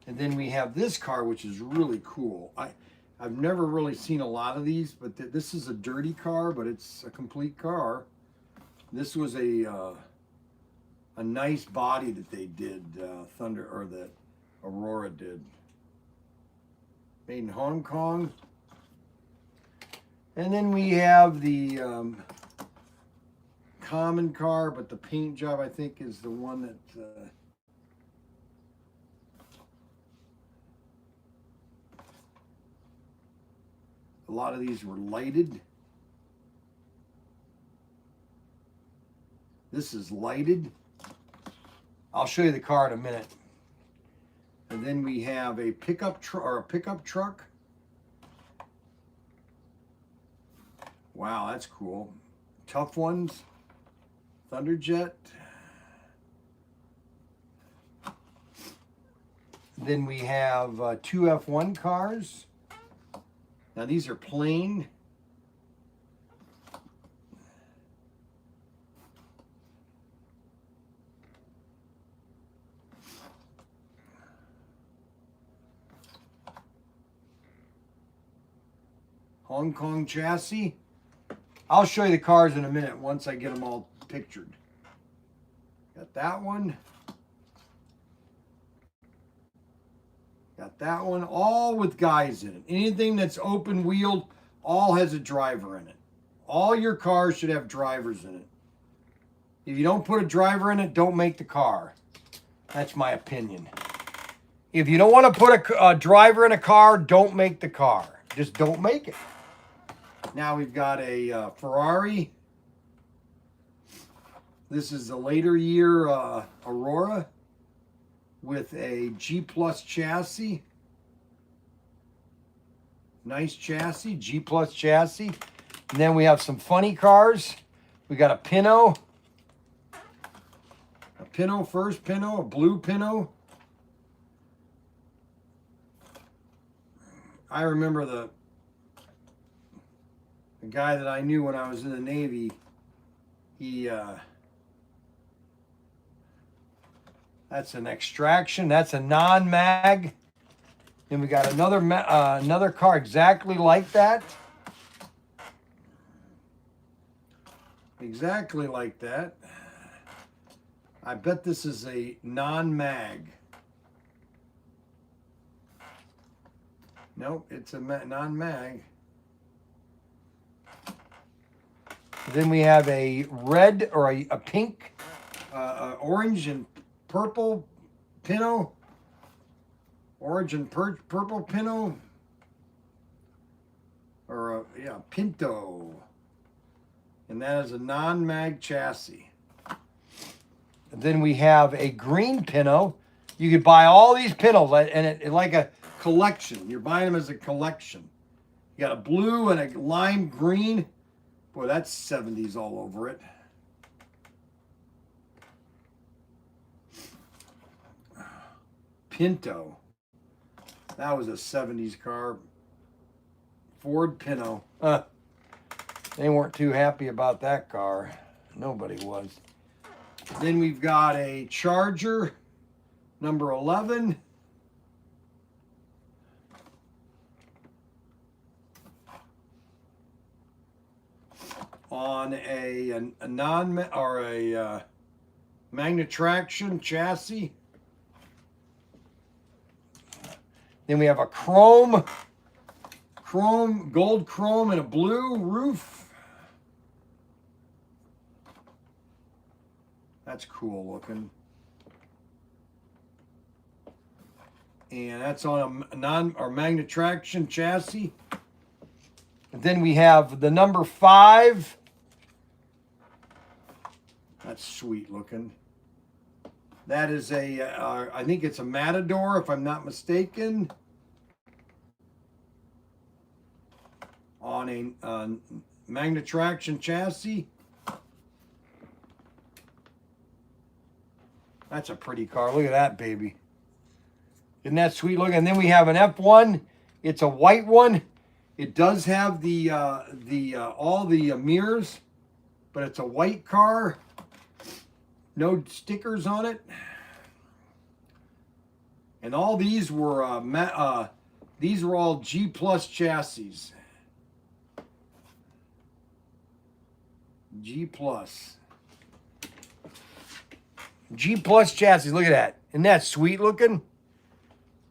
And then we have this car, which is really cool. I've never really seen a lot of these, but this is a dirty car, but it's a complete car. This was a nice body that they did, that Aurora did. Made in Hong Kong. And then we have the common car, but the paint job, I think, is the one that... a lot of these were lighted. This is lighted. I'll show you the car in a minute. And then we have a pickup truck. Wow, that's cool. Tough ones. Thunderjet. Then we have two F1 cars. Now these are plain. Hong Kong chassis. I'll show you the cars in a minute once I get them all pictured. Got that one. Got that one, all with guys in it. Anything that's open wheeled, all has a driver in it. All your cars should have drivers in it. If you don't put a driver in it, don't make the car. That's my opinion. If you don't want to put a driver in a car, don't make the car. Just don't make it. Now we've got a Ferrari. This is the later year Aurora with a G Plus chassis. Nice chassis, G Plus chassis. And then we have some funny cars. We got a Pinto. A Pinto, first Pinto, a blue Pinto. I remember the guy that I knew when I was in the Navy. He, that's an extraction. That's a non-mag. Then we got another car exactly like that. Exactly like that. I bet this is a non-mag. Nope, it's a non-mag. Then we have a red or a pink, orange and purple Pinto. Orange and purple Pinto. Or yeah, Pinto. And that is a non-mag chassis. And then we have a green Pinto. You could buy all these Pintos and it like a collection. You're buying them as a collection. You got a blue and a lime green. Boy, that's 70s all over it. Pinto. That was a 70s car. Ford Pinto. They weren't too happy about that car. Nobody was. Then we've got a Charger, number 11. On a non or a Magna Traction chassis. Then we have a gold chrome and a blue roof. That's cool looking. And that's on a Magna Traction chassis. And then we have the number 5. That's sweet looking. That is I think it's a Matador, if I'm not mistaken. On a Magna Traction chassis. That's a pretty car. Look at that, baby. Isn't that sweet looking? And then we have an F1. It's a white one. It does have the all the mirrors, but it's a white car. No stickers on it. And all these were all G Plus chassis. G Plus. G Plus chassis. Look at that. Isn't that sweet looking?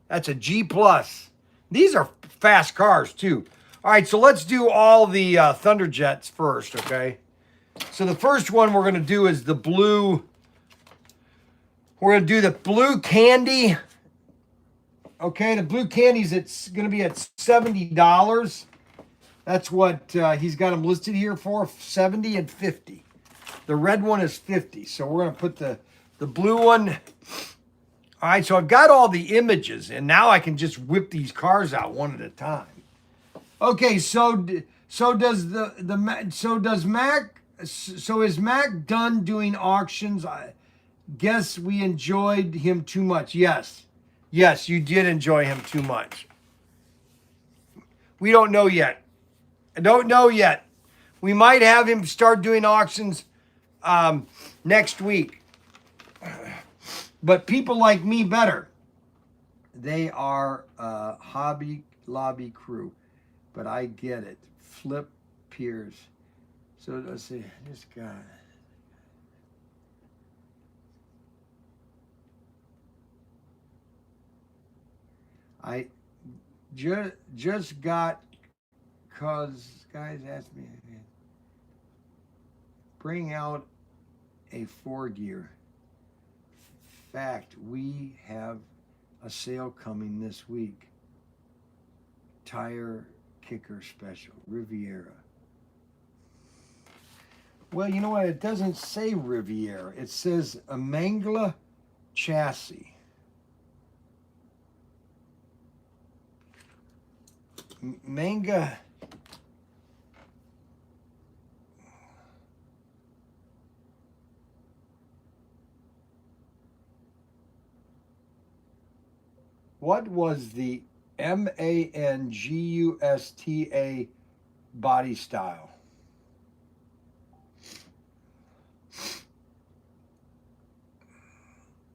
That's a G Plus. These are fast cars too. All right, so let's do all the Thunderjets first, okay? So the first one we're going to do is the blue. We're going to do the blue candy. Okay, the blue candy's going to be at $70. That's what he's got them listed here for, 70 and 50. The red one is 50. So we're going to put the blue one. All right, so I've got all the images, and now I can just whip these cars out one at a time. Okay, so is Mac done doing auctions? I guess we enjoyed him too much. Yes, you did enjoy him too much. We don't know yet. I don't know yet. We might have him start doing auctions next week. But people like me better. They are a Hobby Lobby crew. But I get it. Flip Piers. So let's see. This guy. I just got, cause guys asked me, bring out a 4 gear. fact, we have a sale coming this week. Tire kicker special, Riviera. Well, you know what? It doesn't say Riviera. It says a Mangla chassis. Manga. What was the Mangusta body style?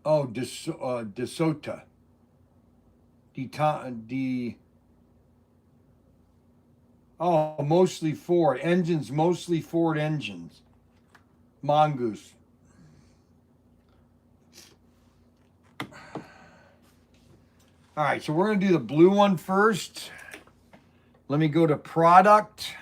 Oh, DeSota. Oh, mostly Ford. Engines, mostly Ford engines. Mongoose. All right, so we're going to do the blue one first. Let me go to product.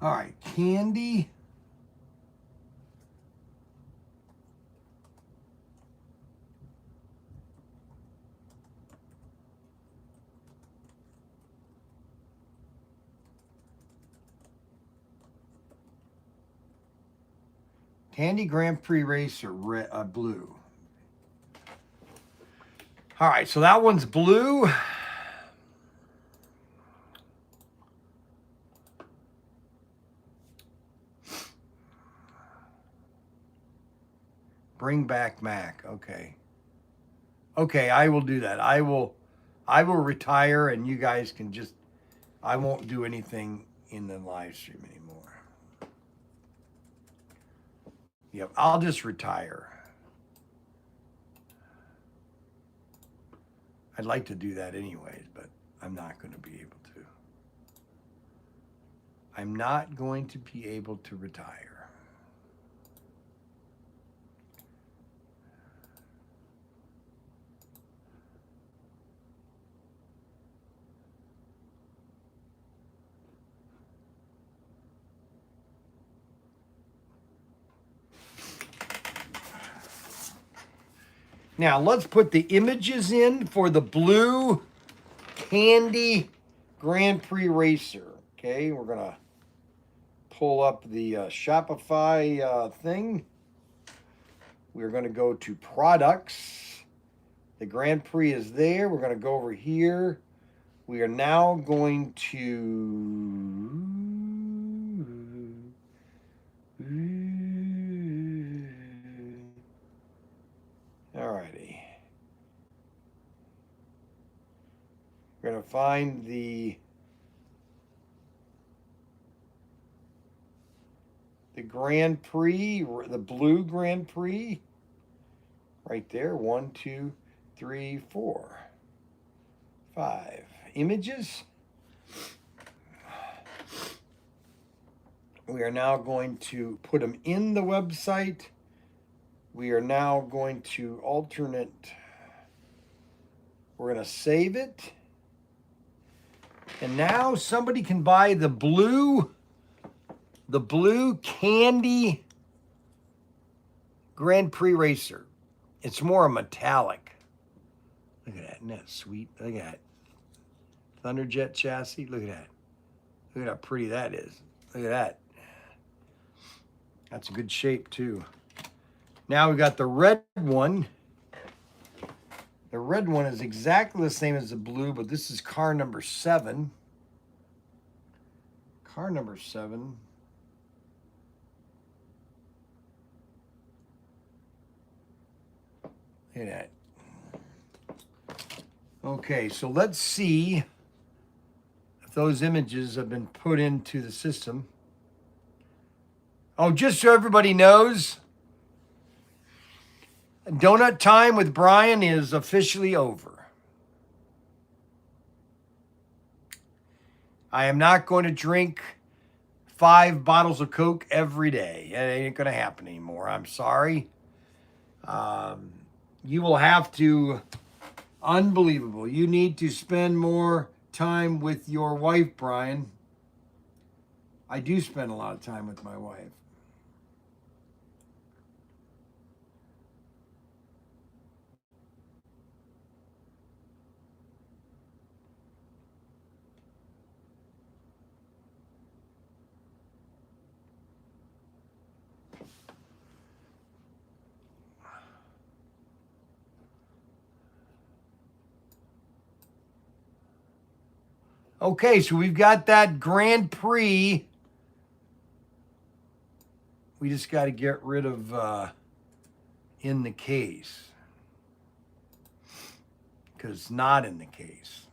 All right, Candy. Candy Grand Prix Racer, blue. All right, so that one's blue. Bring back Mac. Okay. Okay, I will do that. I will retire and you guys can just, I won't do anything in the live stream anymore. Yep, I'll just retire. I'd like to do that anyways, but I'm not going to be able to. I'm not going to be able to retire. Now let's put the images in for the blue Candy Grand Prix Racer. Okay, we're gonna pull up the Shopify thing. We're gonna go to products. The Grand Prix is there. We're gonna go over here. We are now going to alrighty. We're going to find the Grand Prix, the blue Grand Prix. Right there. 1, 2, 3, 4, 5 images. We are now going to put them in the website. We are now going to alternate. We're going to save it. And now somebody can buy the blue Candy Grand Prix Racer. It's more a metallic. Look at that. Isn't that sweet? Look at that. Thunderjet chassis. Look at that. Look at how pretty that is. Look at that. That's a good shape too. Now we got the red one. The red one is exactly the same as the blue, but this is car number 7. Car number 7. Look at that. Okay, so let's see if those images have been put into the system. Oh, just so everybody knows, donut time with Bryan is officially over. I am not going to drink 5 bottles of Coke every day. It ain't going to happen anymore. I'm sorry. You will have to, unbelievable. You need to spend more time with your wife, Bryan. I do spend a lot of time with my wife. Okay, so we've got that Grand Prix. We just got to get rid of in the case. Because it's not in the case.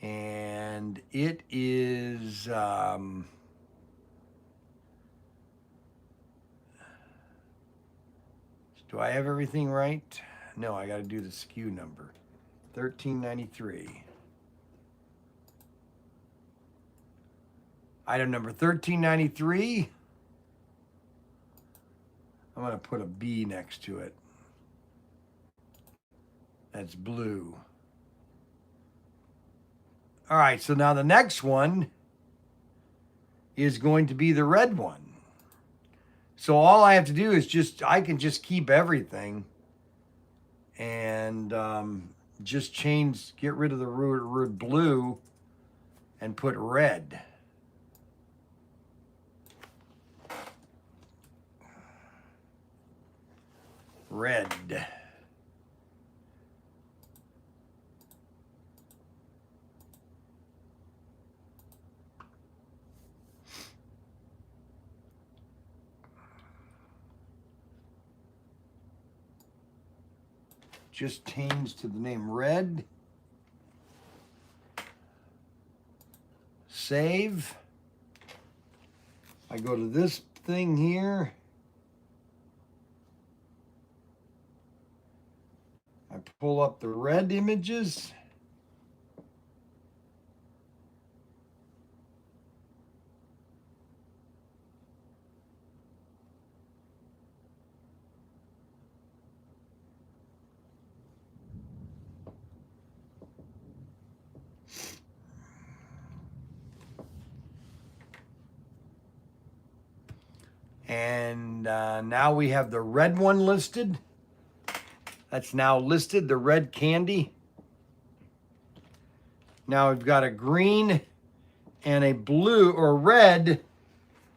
And it is... do I have everything right? No, I got to do the SKU number. 1393. Item number 1393. I'm going to put a B next to it. That's blue. All right, so now the next one is going to be the red one. So all I have to do is I can just keep everything and just get rid of the word blue and put red. Red. Just change to the name red. Save. I go to this thing here. I pull up the red images. And now we have the red one listed. That's now listed, the red candy. Now we've got a green and a blue or red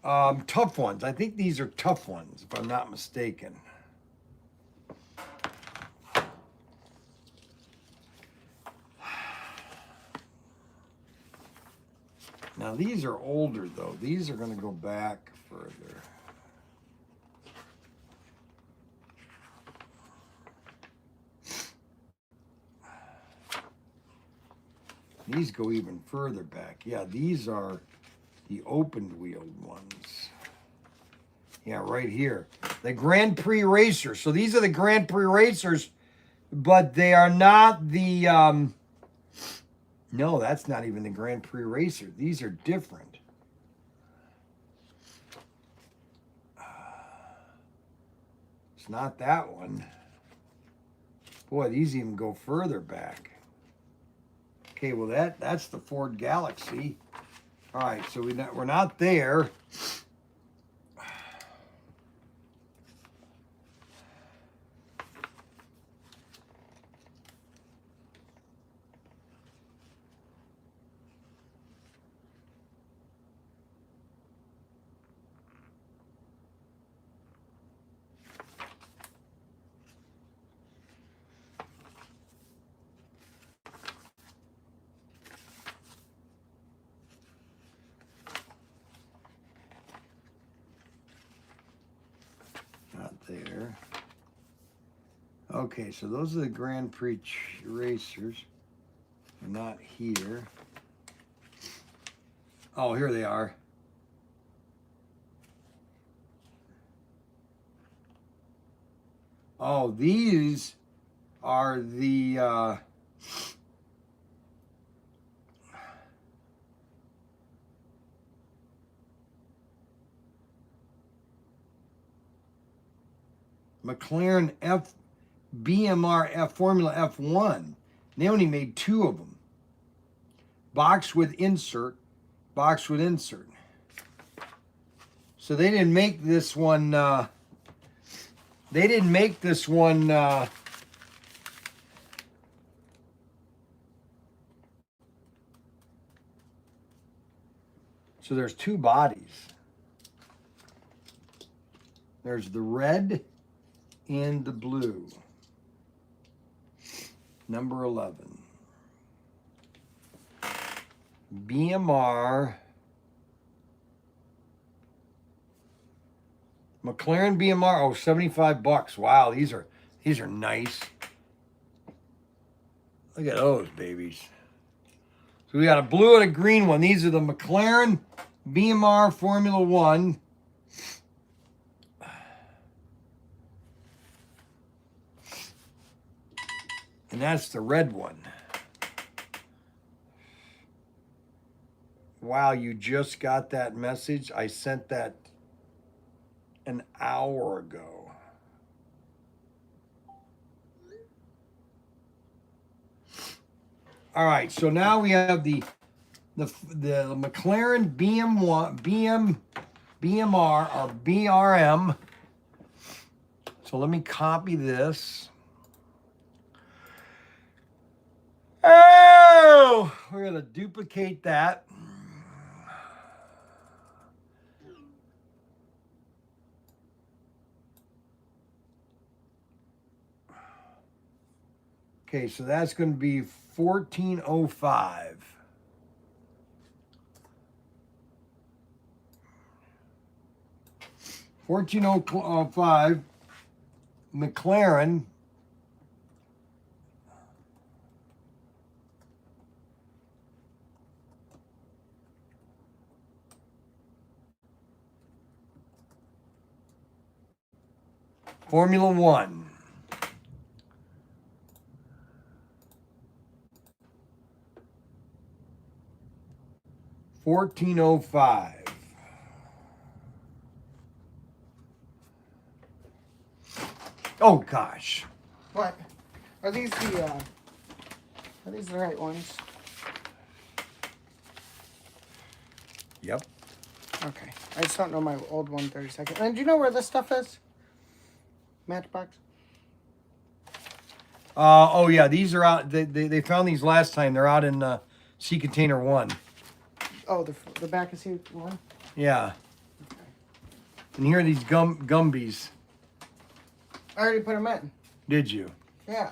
tough ones. I think these are tough ones, if I'm not mistaken. Now these are older though. These are going to go back further. These go even further back. Yeah, these are the opened wheeled ones. Yeah, right here. The Grand Prix racers. So these are the Grand Prix racers, but they are not the, no, that's not even the Grand Prix racer. These are different. It's not that one. Boy, these even go further back. Okay, well that's the Ford Galaxy. All right, so we're not there. Not there. Okay, so those are the Grand Prix racers. They're not here. Oh, here they are. Oh, these are the McLaren BMR F Formula F1. They only made 2 of them. Box with insert, box with insert. So they didn't make this one. They didn't make this one. So there's 2 bodies. There's the red and the blue. Number 11. BMR. McLaren BMR, oh, $75. Wow, these are nice. Look at those babies. So we got a blue and a green one. These are the McLaren BMR Formula 1. And that's the red one. Wow, you just got that message? I sent that an hour ago. All right, so now we have the McLaren BMR or BRM. So let me copy this. Oh, we're gonna duplicate that. Okay, so that's going to be 1405. $14.05 McLaren Formula 1. $14.05. Oh gosh. What? Are these the right ones? Yep. Okay. I just don't know my old 132nd. And do you know where this stuff is? Matchbox? Oh yeah, these are out. They found these last time. They're out in Sea Container 1. Oh, the back is here one? Yeah. And here are these Gumbies. I already put them in. Did you? Yeah.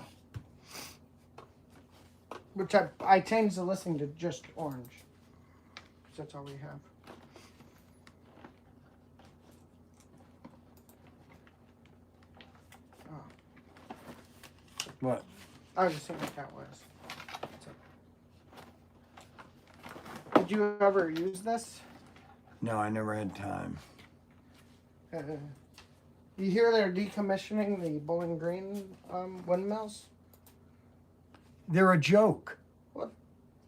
Which I changed the listing to just orange. Because that's all we have. Oh. What? I was just seeing what that was. Did you ever use this? No, I never had time. You hear they're decommissioning the Bowling Green windmills? They're a joke. Well,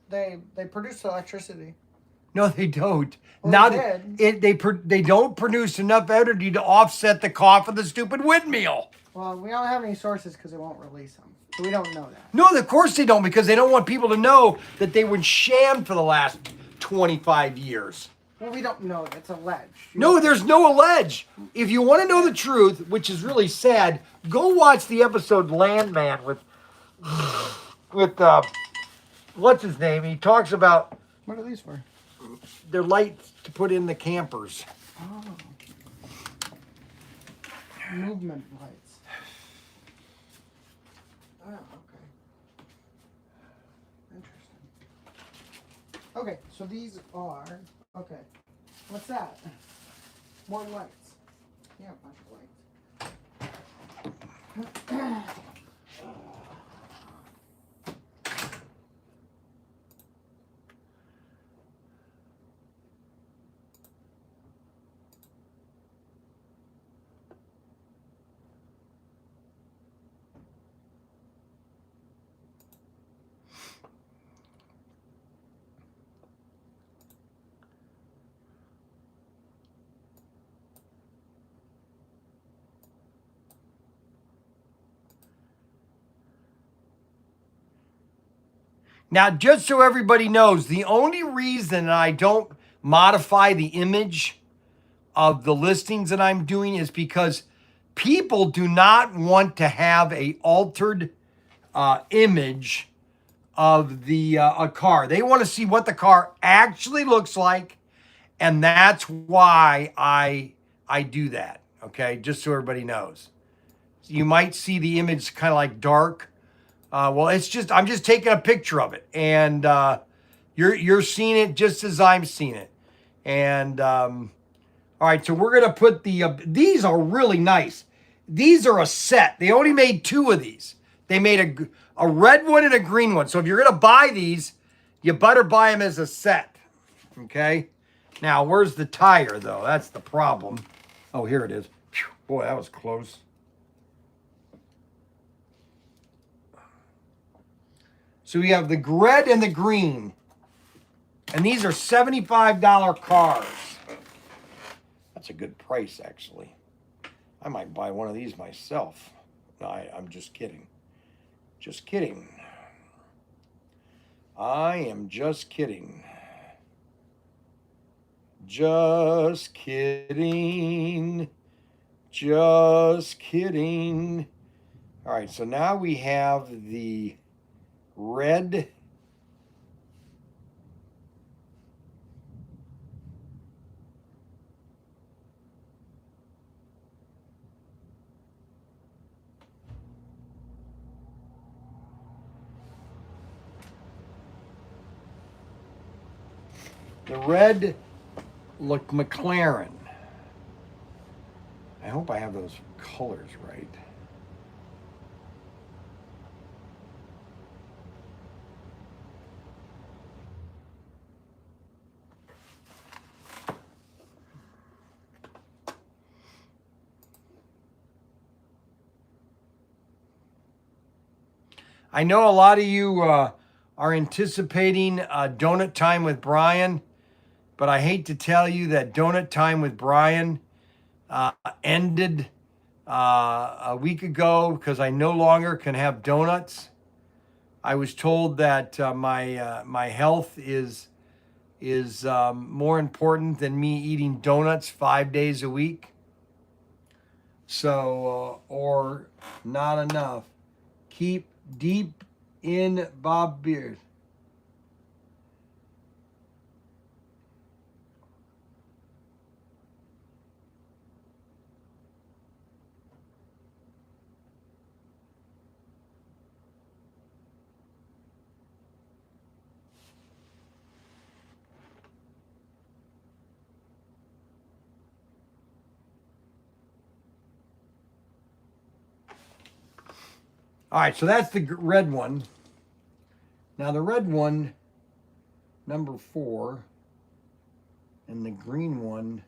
they produce electricity. No, they don't. Well, Not they did. they don't produce enough energy to offset the cost of the stupid windmill. Well, we don't have any sources because they won't release them. So we don't know that. No, of course they don't, because they don't want people to know that they were shammed for the last 25 years. Well, we don't know. It's alleged. No, there's no allege. If you want to know the truth, which is really sad, go watch the episode Landman with what's his name? He talks about What are these for? their lights to put in the campers. Oh. Movement lights. Oh, okay. Interesting. Okay, so these are... Okay. What's that? More lights. Yeah, a bunch of lights. Now, just so everybody knows, the only reason I don't modify the image of the listings that I'm doing is because people do not want to have a altered image of the a car. They want to see what the car actually looks like, and that's why I do that. Okay, just so everybody knows. You might see the image kind of like dark. Well, it's just I'm just taking a picture of it, and you're seeing it just as I'm seeing it. And all right, so we're gonna put the these are really nice. These are a set. They only made 2 of these. They made a red one and a green one. So if you're gonna buy these, you better buy them as a set. Okay. Now where's the tire though? That's the problem. Oh, here it is. Phew, boy, that was close. So we have the red and the green. And these are $75 cars. That's a good price, actually. I might buy one of these myself. No, I'm just kidding. Just kidding. I am just kidding. Just kidding. Just kidding. All right, so now we have the red. The red look McLaren. I hope I have those colors right. I know a lot of you are anticipating Donut Time with Bryan. but I hate to tell you that donut time with Bryan ended a week ago because I no longer can have donuts. I was told that my health is more important than me eating donuts 5 days a week. So, or not enough. Keep deep in Bob Beard. All right, so that's the red one. Now the red one, number 4, and the green one,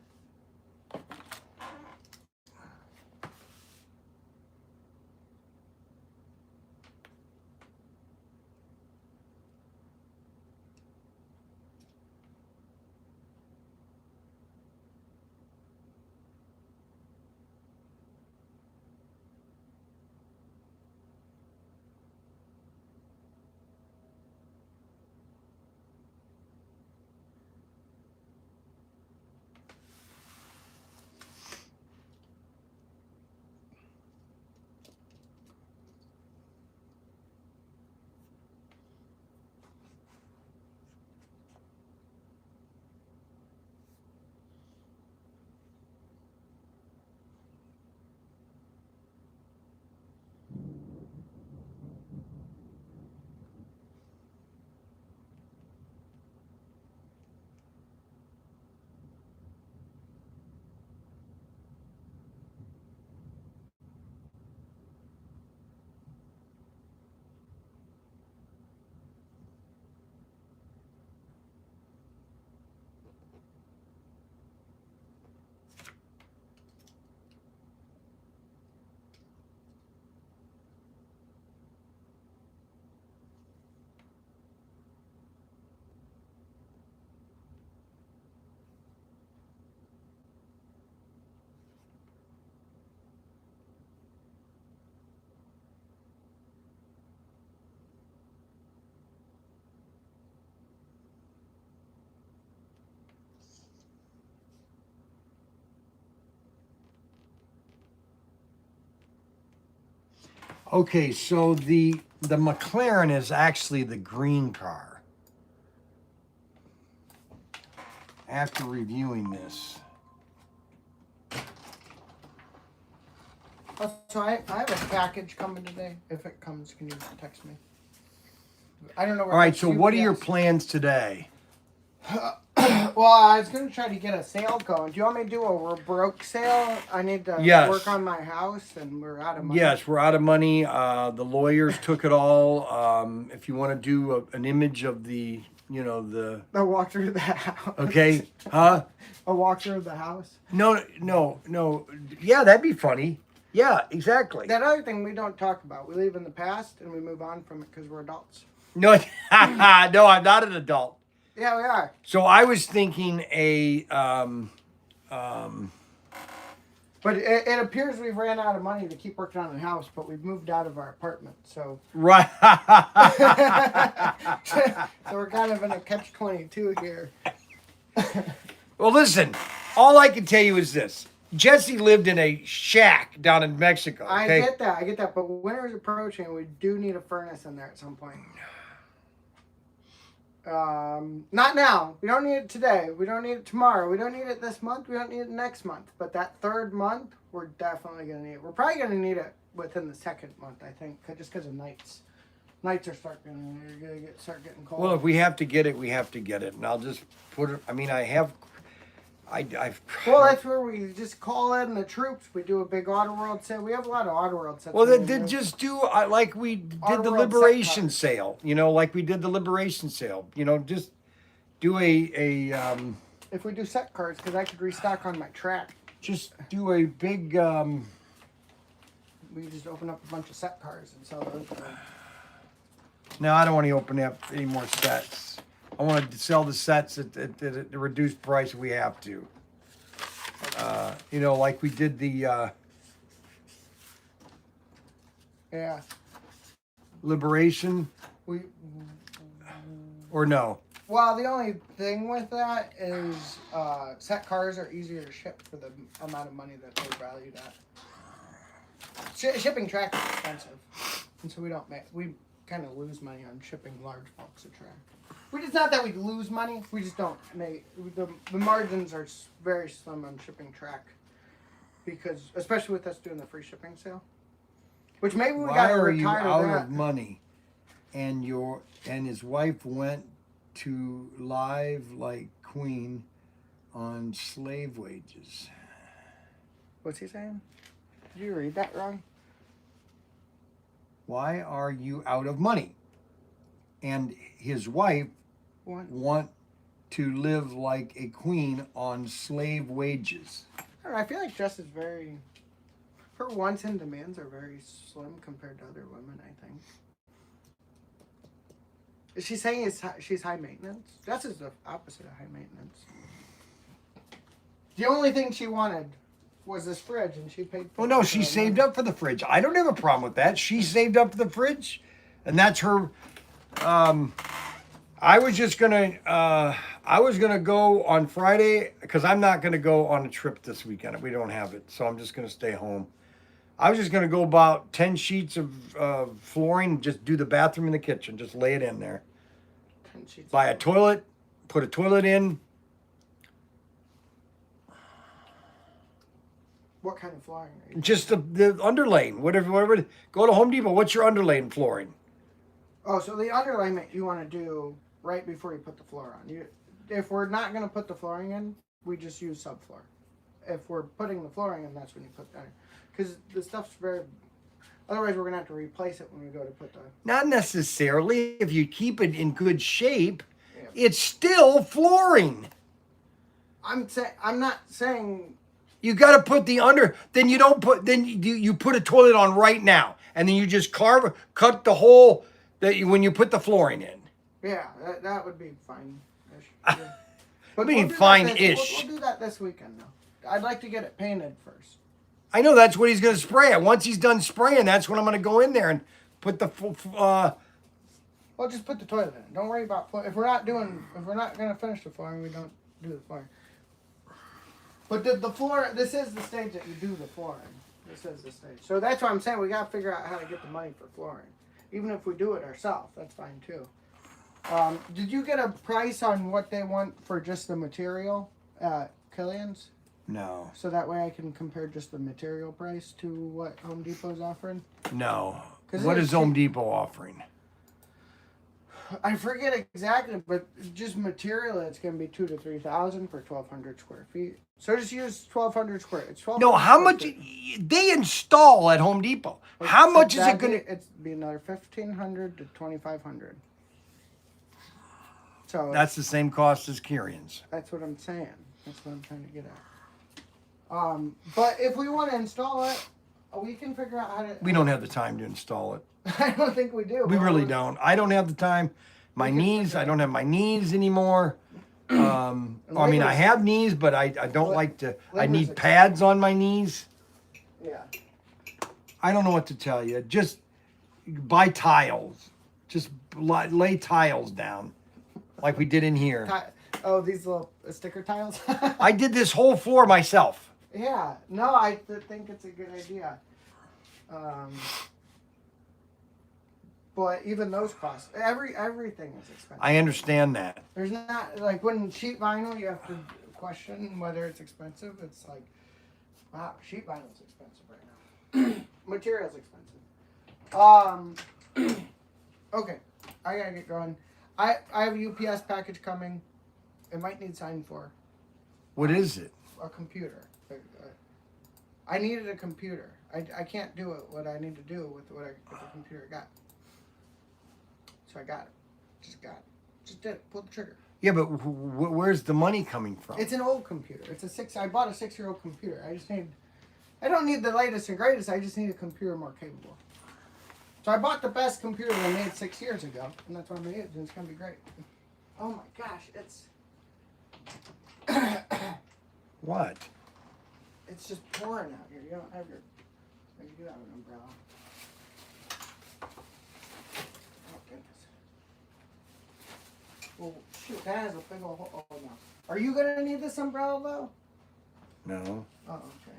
okay, so the McLaren is actually the green car. After reviewing this, So I have a package coming today. If it comes, can you text me? I don't know where. all right. So what are your plans today? Well, I was going to try to get a sale going. Do you want me to do a broke sale? I need to Yes. work on my house, and we're out of money. Yes, we're out of money. The lawyers took it all. If you want to do an image of the, the. A walk through the house. Okay, huh? A walk through the house. No. Yeah, that'd be funny. Yeah, exactly. That other thing we don't talk about. We live in the past and we move on from it because we're adults. No, no, I'm not an adult. Yeah, we are. So I was thinking But it appears we've ran out of money to keep working on the house, but we've moved out of our apartment, so. Right. So we're kind of in a catch-22 here. Well, listen, all I can tell you is this. Jesse lived in a shack down in Mexico. Okay? I get that, but winter is approaching, and we do need a furnace in there at some point. Not now. We don't need it today. We don't need it tomorrow. We don't need it this month. We don't need it next month. But that third month, we're definitely going to need it. We're probably going to need it within the second month, I think, just because of nights. Nights are start getting cold. Well, if we have to get it, we have to get it. And I'll just put it, I've. Well, that's where we just call in the troops. We do a big Auto World sale. We have a lot of Auto World sets. Well, then just do like we did Auto the World Liberation set sale. Like we did the Liberation sale. Just do a if we do set cards, because I could restock on my track. just do a big. We just open up a bunch of set cards and sell those. No, I don't want to open up any more sets. I want to sell the sets at a reduced price if we have to. You know, like we did the Yeah. Liberation, We. or no? Well, the only thing with that is set cars are easier to ship for the amount of money that they're valued at. Shipping track is expensive, and so we kind of lose money on shipping large bulks of track. It's not that we lose money, we just don't make the margins are very slim on shipping track, because especially with us doing the free shipping sale, which maybe we Why got to are you retire out that. of money? And his wife went to live like queen on slave wages. What's he saying? Did you read that wrong? Why are you out of money? And his wife want to live like a queen on slave wages. I don't know, I feel like Jess is very, her wants and demands are very slim compared to other women, I think. Is she saying she's high maintenance? Jess is the opposite of high maintenance. The only thing she wanted was this fridge, and she paid for Oh it. no, she saved up for the fridge. I don't have a problem with that. She saved up for the fridge, and that's her. I was gonna go on Friday because I'm not gonna go on a trip this weekend. We don't have it, so I'm just gonna stay home. I was just gonna go about 10 sheets of flooring, just do the bathroom and the kitchen, just lay it in there. 10 sheets. Buy a toilet, put a toilet in. What kind of flooring are you? Just the underlaying, whatever. Go to Home Depot. What's your underlaying flooring? Oh, so the underlayment you want to do right before you put the floor on. If we're not going to put the flooring in, we just use subfloor. If we're putting the flooring in, that's when you put that in. Because the stuff's very... Otherwise, we're going to have to replace it when we go to put the... Not necessarily. If you keep it in good shape, it's still flooring. I'm not saying... You got to put the under. Then you don't put. Then you put a toilet on right now, and then you just cut the hole when you put the flooring in. Yeah, that would be fine-ish. Yeah. I mean, fine-ish. We'll do that this weekend, though. I'd like to get it painted first. I know that's what he's going to spray it. Once he's done spraying, that's when I'm going to go in there and put the. Well, just put the toilet in. Don't worry about if we're not going to finish the flooring, we don't do the flooring. But the floor, this is the stage that you do the flooring. This is the stage. So that's why I'm saying we got to figure out how to get the money for flooring. Even if we do it ourselves, that's fine too. Did you get a price on what they want for just the material at Killian's? No. So that way I can compare just the material price to what Home Depot's offering? No. What is Home Depot offering? I forget exactly, but just material, it's going to be 2,000 to 3,000 for 1,200 square feet. So just use 1,200 square. It's 1,200. No, how much they install at Home Depot? How much is it going to? It's be another 1,500 to 2,500. So That's the same cost as Kirian's. that's what I'm saying. That's what I'm trying to get at. But if we want to install it, we can figure out how to. We don't have the time to install it. I don't think we do. We really don't. I don't have the time. My knees, I don't have my knees anymore. I mean, I have knees, but I don't like to. I need pads on my knees. Yeah. I don't know what to tell you. Just buy tiles. Just lay tiles down, like we did in here. Oh, these little sticker tiles. I did this whole floor myself. Yeah. No, I think it's a good idea. But even those costs, everything is expensive. I understand that. There's not, like, when sheet vinyl, you have to question whether it's expensive. It's like, wow, sheet vinyl's expensive right now. Material's expensive. Okay, I gotta get going. I have a UPS package coming. It might need signed for. What is it? A computer. I needed a computer. I can't do what I need to do with the computer I got. So I got it. Just got it. Just did it. Pulled the trigger. Yeah, but where's the money coming from? It's an old computer. I bought a 6-year-old computer. I don't need the latest and greatest. I just need a computer more capable. So I bought the best computer they made 6 years ago, and that's what I made, and it's gonna be great. Oh my gosh, it's What? it's just pouring out here. You don't have your. Oh, you do have an umbrella. Oh goodness. Well, shoot, that has a big old hole. Oh no. Are you gonna need this umbrella though? No. Oh, okay.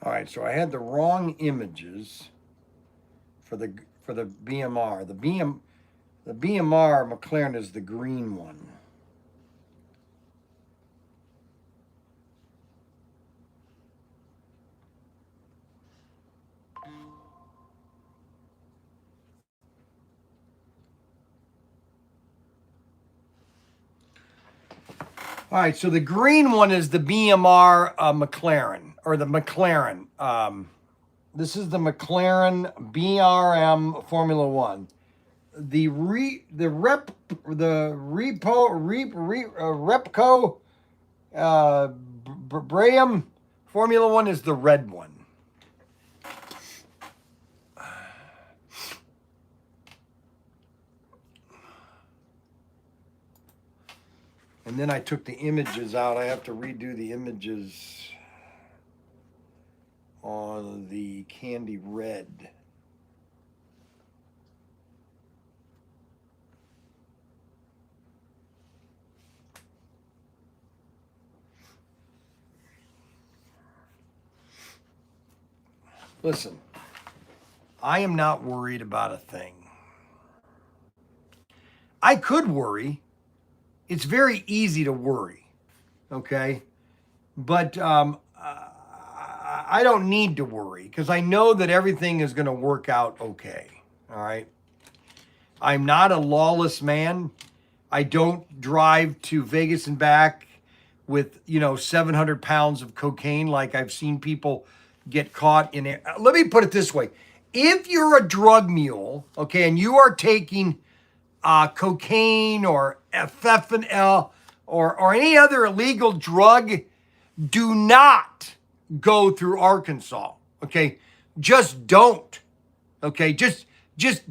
All right, so I had the wrong images for the BMR. The BMR McLaren is the green one. All right, so the green one is the BMR McLaren, or the McLaren. This is the McLaren BRM Formula One. Repco Bryan Formula One is the red one. And then I took the images out. I have to redo the images on the candy red. Listen, I am not worried about a thing. I could worry. It's very easy to worry, okay? But I don't need to worry because I know that everything is going to work out okay, all right? I'm not a lawless man. I don't drive to Vegas and back with, 700 pounds of cocaine like I've seen people get caught in it. Let me put it this way. If you're a drug mule, okay, and you are taking cocaine or fentanyl or any other illegal drug, do not go through Arkansas, okay? Just don't, okay? Just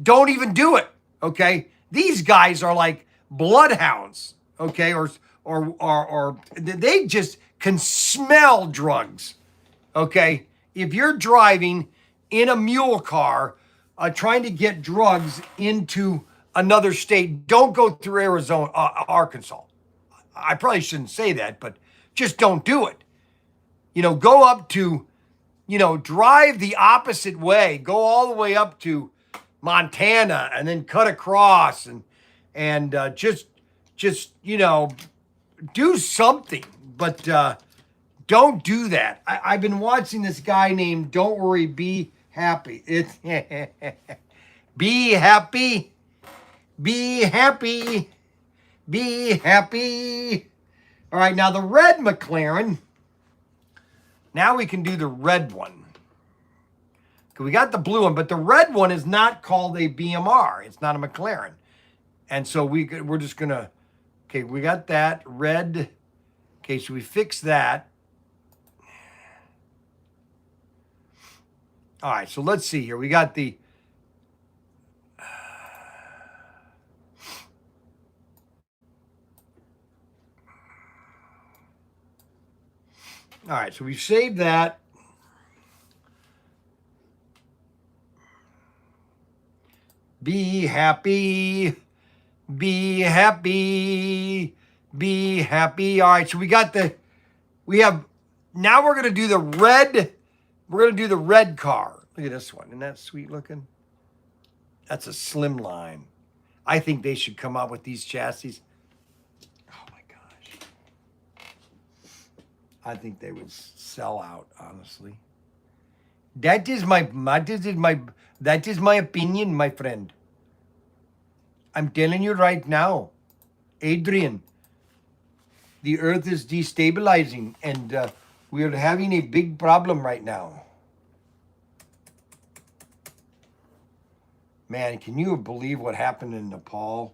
don't even do it, okay? These guys are like bloodhounds, okay? Or they just can smell drugs, okay? If you're driving in a mule car trying to get drugs into another state, don't go through Arkansas. I probably shouldn't say that, but just don't do it. Go up to, drive the opposite way, go all the way up to Montana and then cut across and just do something, but don't do that. I've been watching this guy named Don't Worry, Be Happy. It's Be Happy. Be happy. Be happy. All right, now the red McLaren. Now we can do the red one. We got the blue one, but the red one is not called a BMR. It's not a McLaren. And so we're just going to, okay, we got that red. Okay, so we fix that. All right, so let's see here. We got the, all right, so we've saved that. Be happy. Be happy. Be happy. All right, so now we're going to do the red. We're going to do the red car. Look at this one. Isn't that sweet looking? That's a slim line. I think they should come up with these chassis. Oh my gosh. I think they would sell out, honestly. That is my opinion, my friend. I'm telling you right now, Adrian, the earth is destabilizing and we are having a big problem right now. Man, can you believe what happened in Nepal?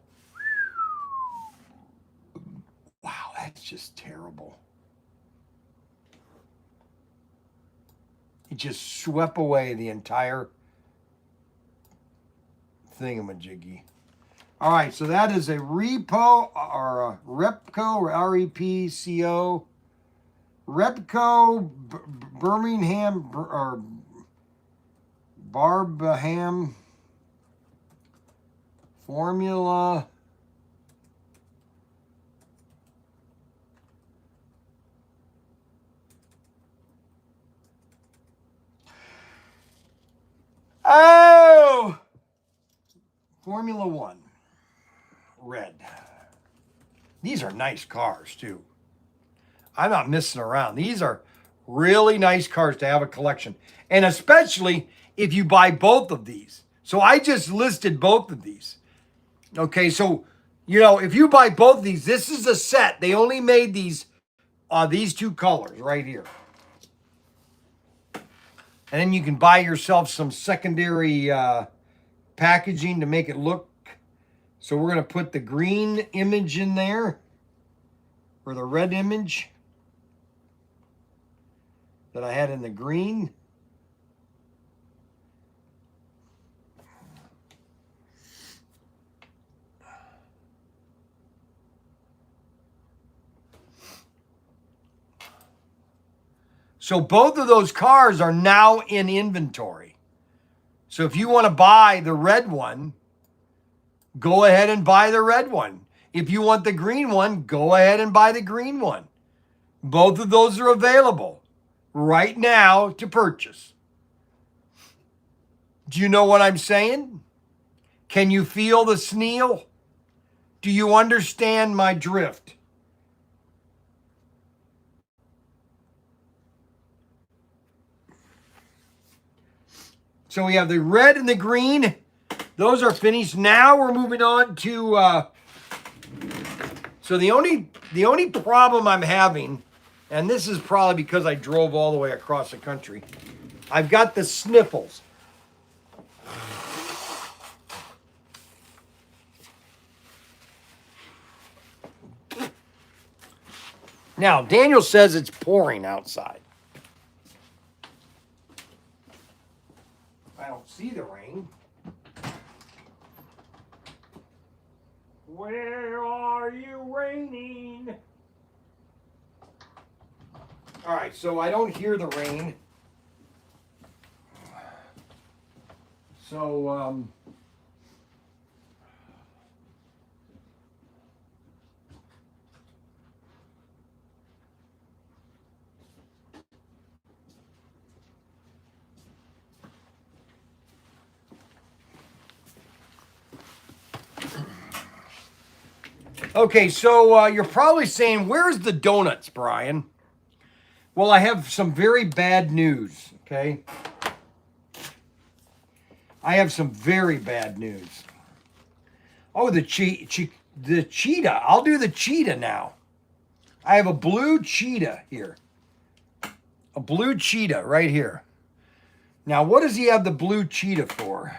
Wow, that's just terrible. It just swept away the entire thingamajiggy. All right, so that is a repo or a Repco, R-E-P-C-O. Repco Birmingham or Barbaham formula. Oh! Formula One. Red. These are nice cars, too. I'm not messing around. These are really nice cars to have a collection. And especially if you buy both of these. So I just listed both of these. Okay, so, you know, if you buy both of these, this is a set. They only made these two colors right here. And then you can buy yourself some secondary packaging to make it look. So we're going to put the green image in there, or the red image that I had in the green. So both of those cars are now in inventory. So if you want to buy the red one, go ahead and buy the red one. If you want the green one, go ahead and buy the green one. Both of those are available right now to purchase. Do you know what I'm saying? Can you feel the sneal? Do you understand my drift? So we have the red and the green. Those are finished. Now we're moving on to, so the only problem I'm having, and this is probably because I drove all the way across the country, I've got the sniffles. Now, Daniel says it's pouring outside. I don't see the rain. Where are you raining? All right, so I don't hear the rain. So, okay, so you're probably saying, where's the donuts, Brian? Well, I have some very bad news, okay? I have some very bad news. Oh, the cheetah. I'll do the cheetah now. I have a blue cheetah here. A blue cheetah right here. Now, what does he have the blue cheetah for?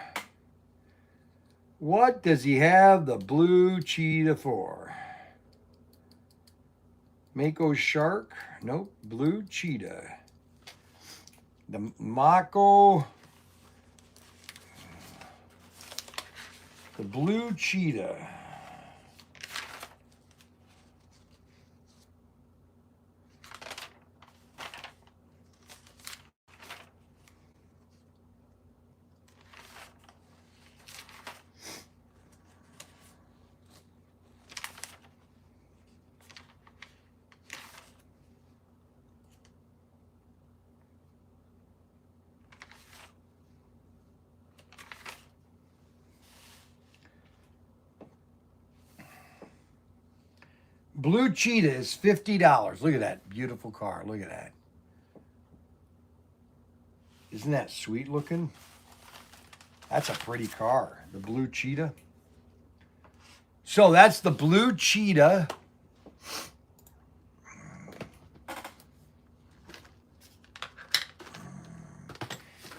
What does he have the blue cheetah for? Mako shark? Nope. Blue cheetah. The Mako. The blue cheetah. Blue cheetah is $50. Look at that beautiful car. Look at that. Isn't that sweet looking? That's a pretty car, the blue cheetah. So that's the blue cheetah.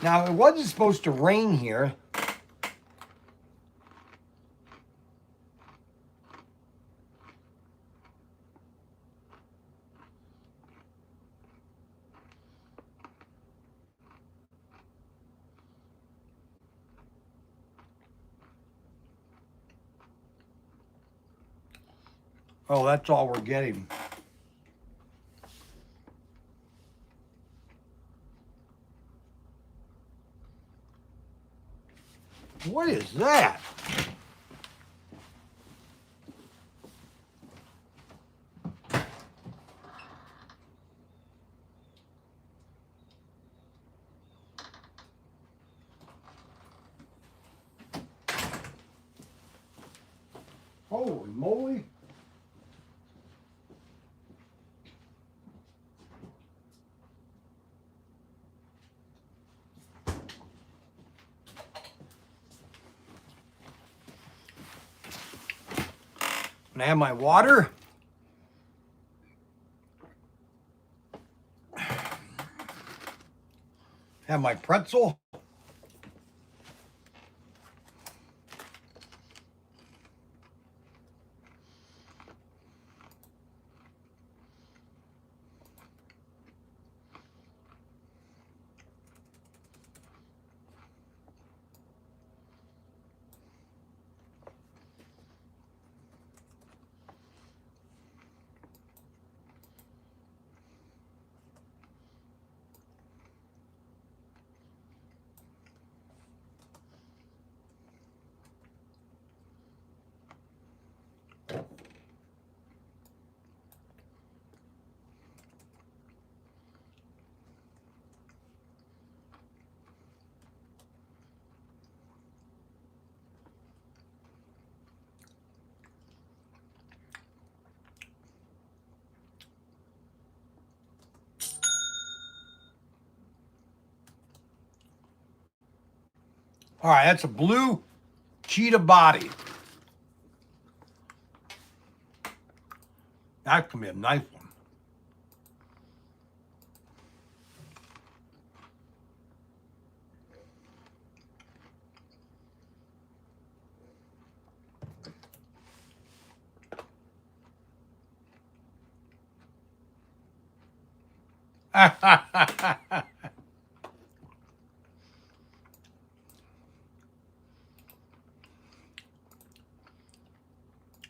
Now, it wasn't supposed to rain here. Oh, that's all we're getting. What is that? Holy moly. And I have my water. Have my pretzel. All right, that's a blue cheetah body. That can be a nice one.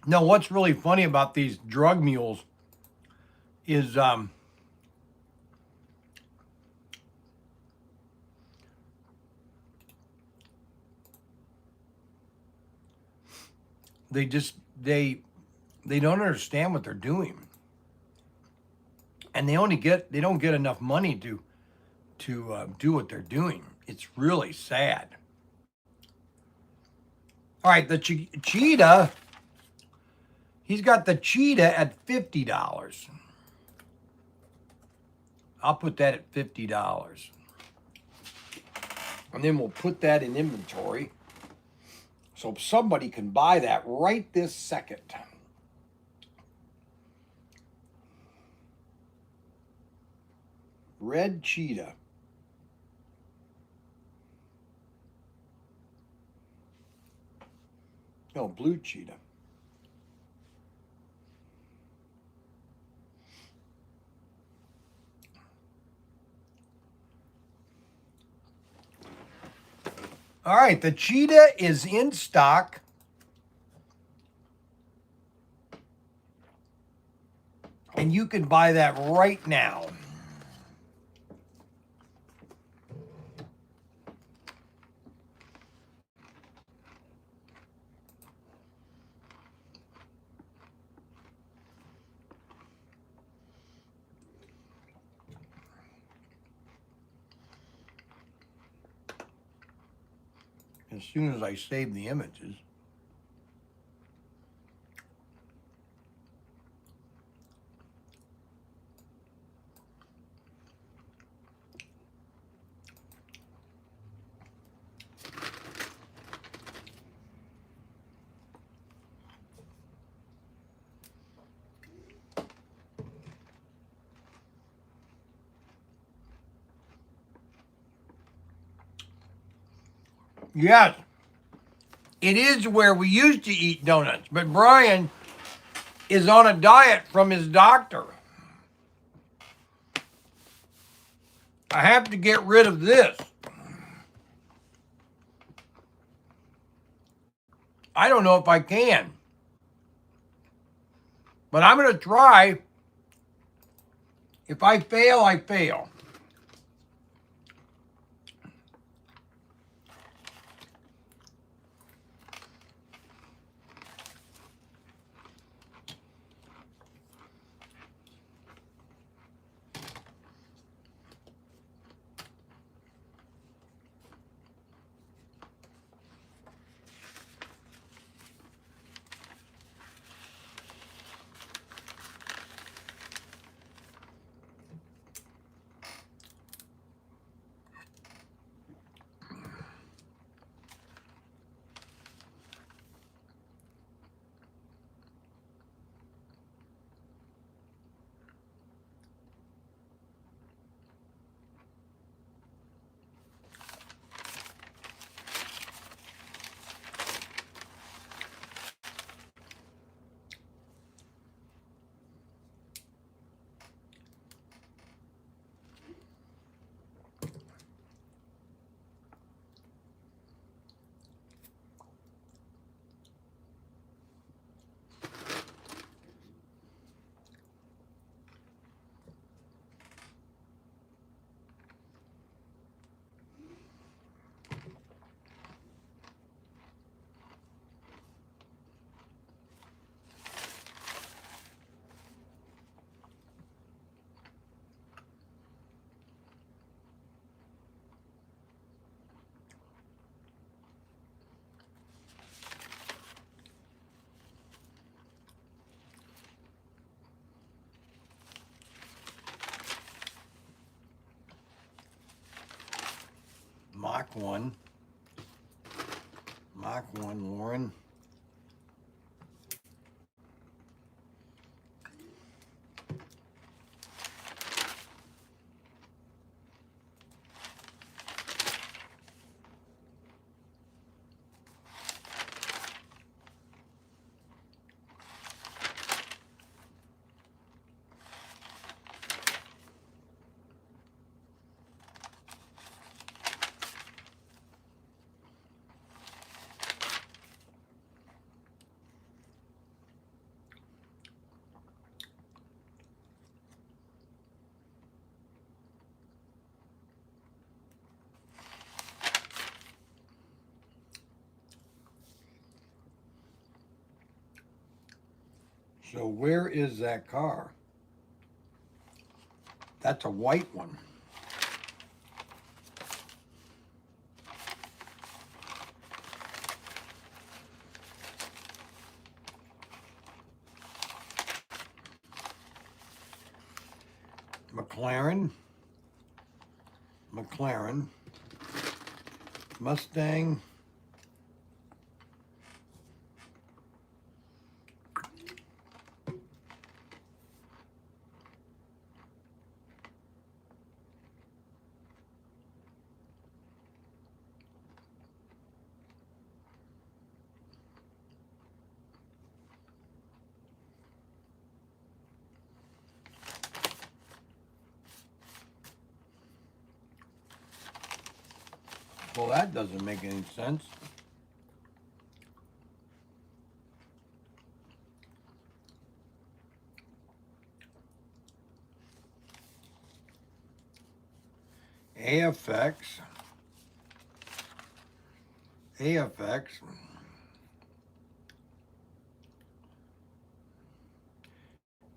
No, what's really funny about these drug mules is they just they don't understand what they're doing, and they don't get enough money to do what they're doing. It's really sad. All right, the cheetah. He's got the cheetah at $50. I'll put that at $50. And then we'll put that in inventory so somebody can buy that right this second. Red cheetah. No, blue cheetah. All right, the cheetah is in stock. And you can buy that right now. As soon as I save the images. Yes, it is where we used to eat donuts, but Bryan is on a diet from his doctor. I have to get rid of this. I don't know if I can, but I'm going to try. If I fail, I fail. Mach 1. Mach 1, Warren. So where is that car? That's a white one. McLaren, Mustang, well, that doesn't make any sense. AFX.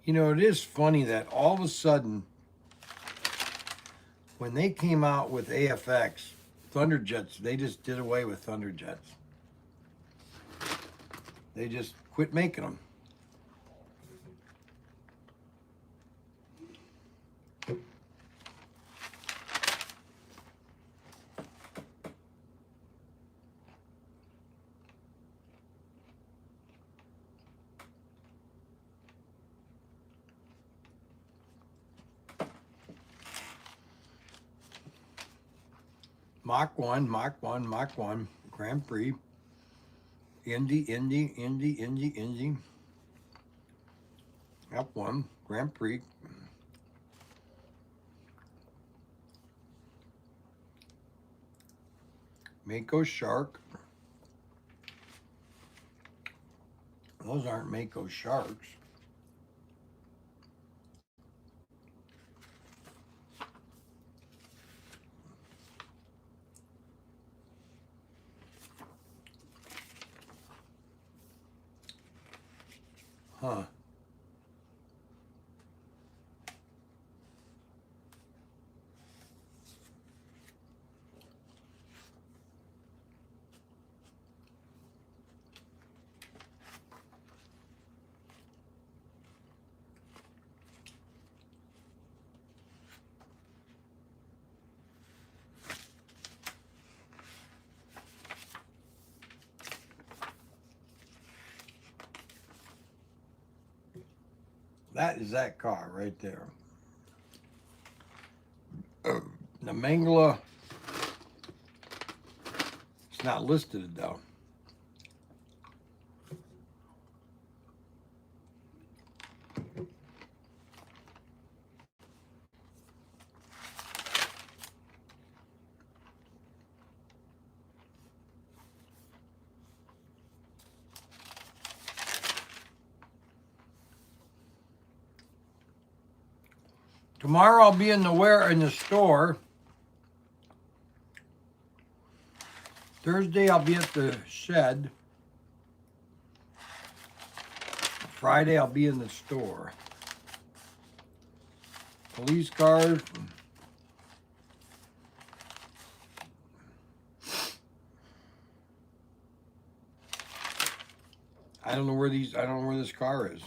You know, it is funny that all of a sudden, when they came out with AFX, Thunderjets, they just did away with Thunderjets. They just quit making them. Mach 1, Mach 1, Mach 1. Grand Prix. Indy. F1, Grand Prix. Mako Shark. Those aren't Mako Sharks. Huh. That is that car right there. The Mangala, it's not listed though. Tomorrow I'll be in the store. Thursday I'll be at the shed. Friday I'll be in the store. Police cars. I don't know where this car is.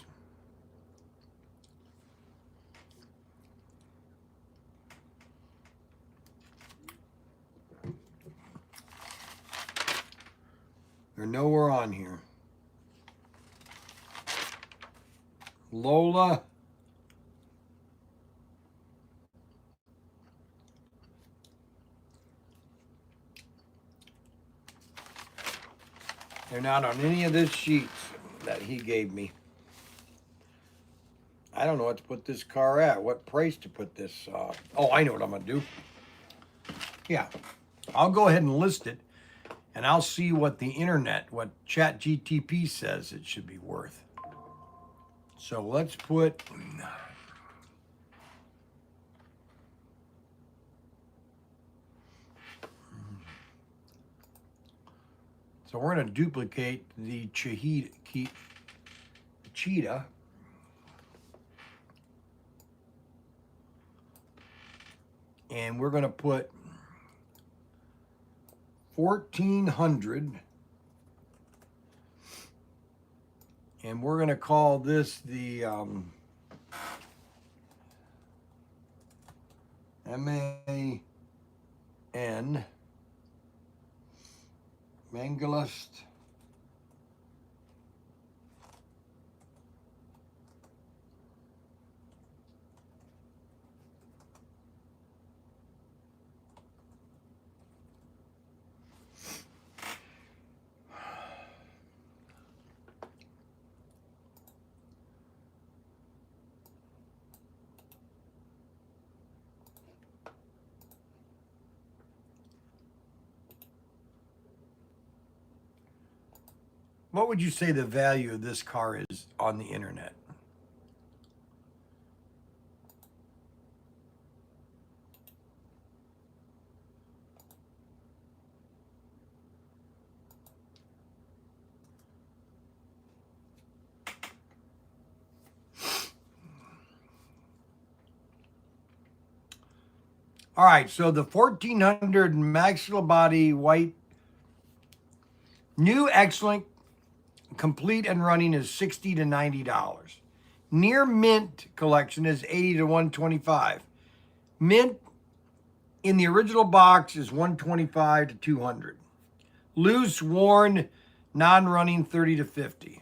They're nowhere on here. Lola. They're not on any of this sheets that he gave me. I don't know what to put this car at. What price to put this? Oh, I know what I'm going to do. Yeah. I'll go ahead and list it. And I'll see what the internet, what ChatGTP says it should be worth. So let's put, so we're going to duplicate the cheetah. And we're going to put 1,400, and we're going to call this the MAN Mangalist What would you say the value of this car is on the internet? All right, so the 1,400 maxilla body white, new, excellent, complete and running is $60 to $90. Near mint collection is $80 to $125. Mint in the original box is $125 to $200. Loose, worn, non-running $30 to $50.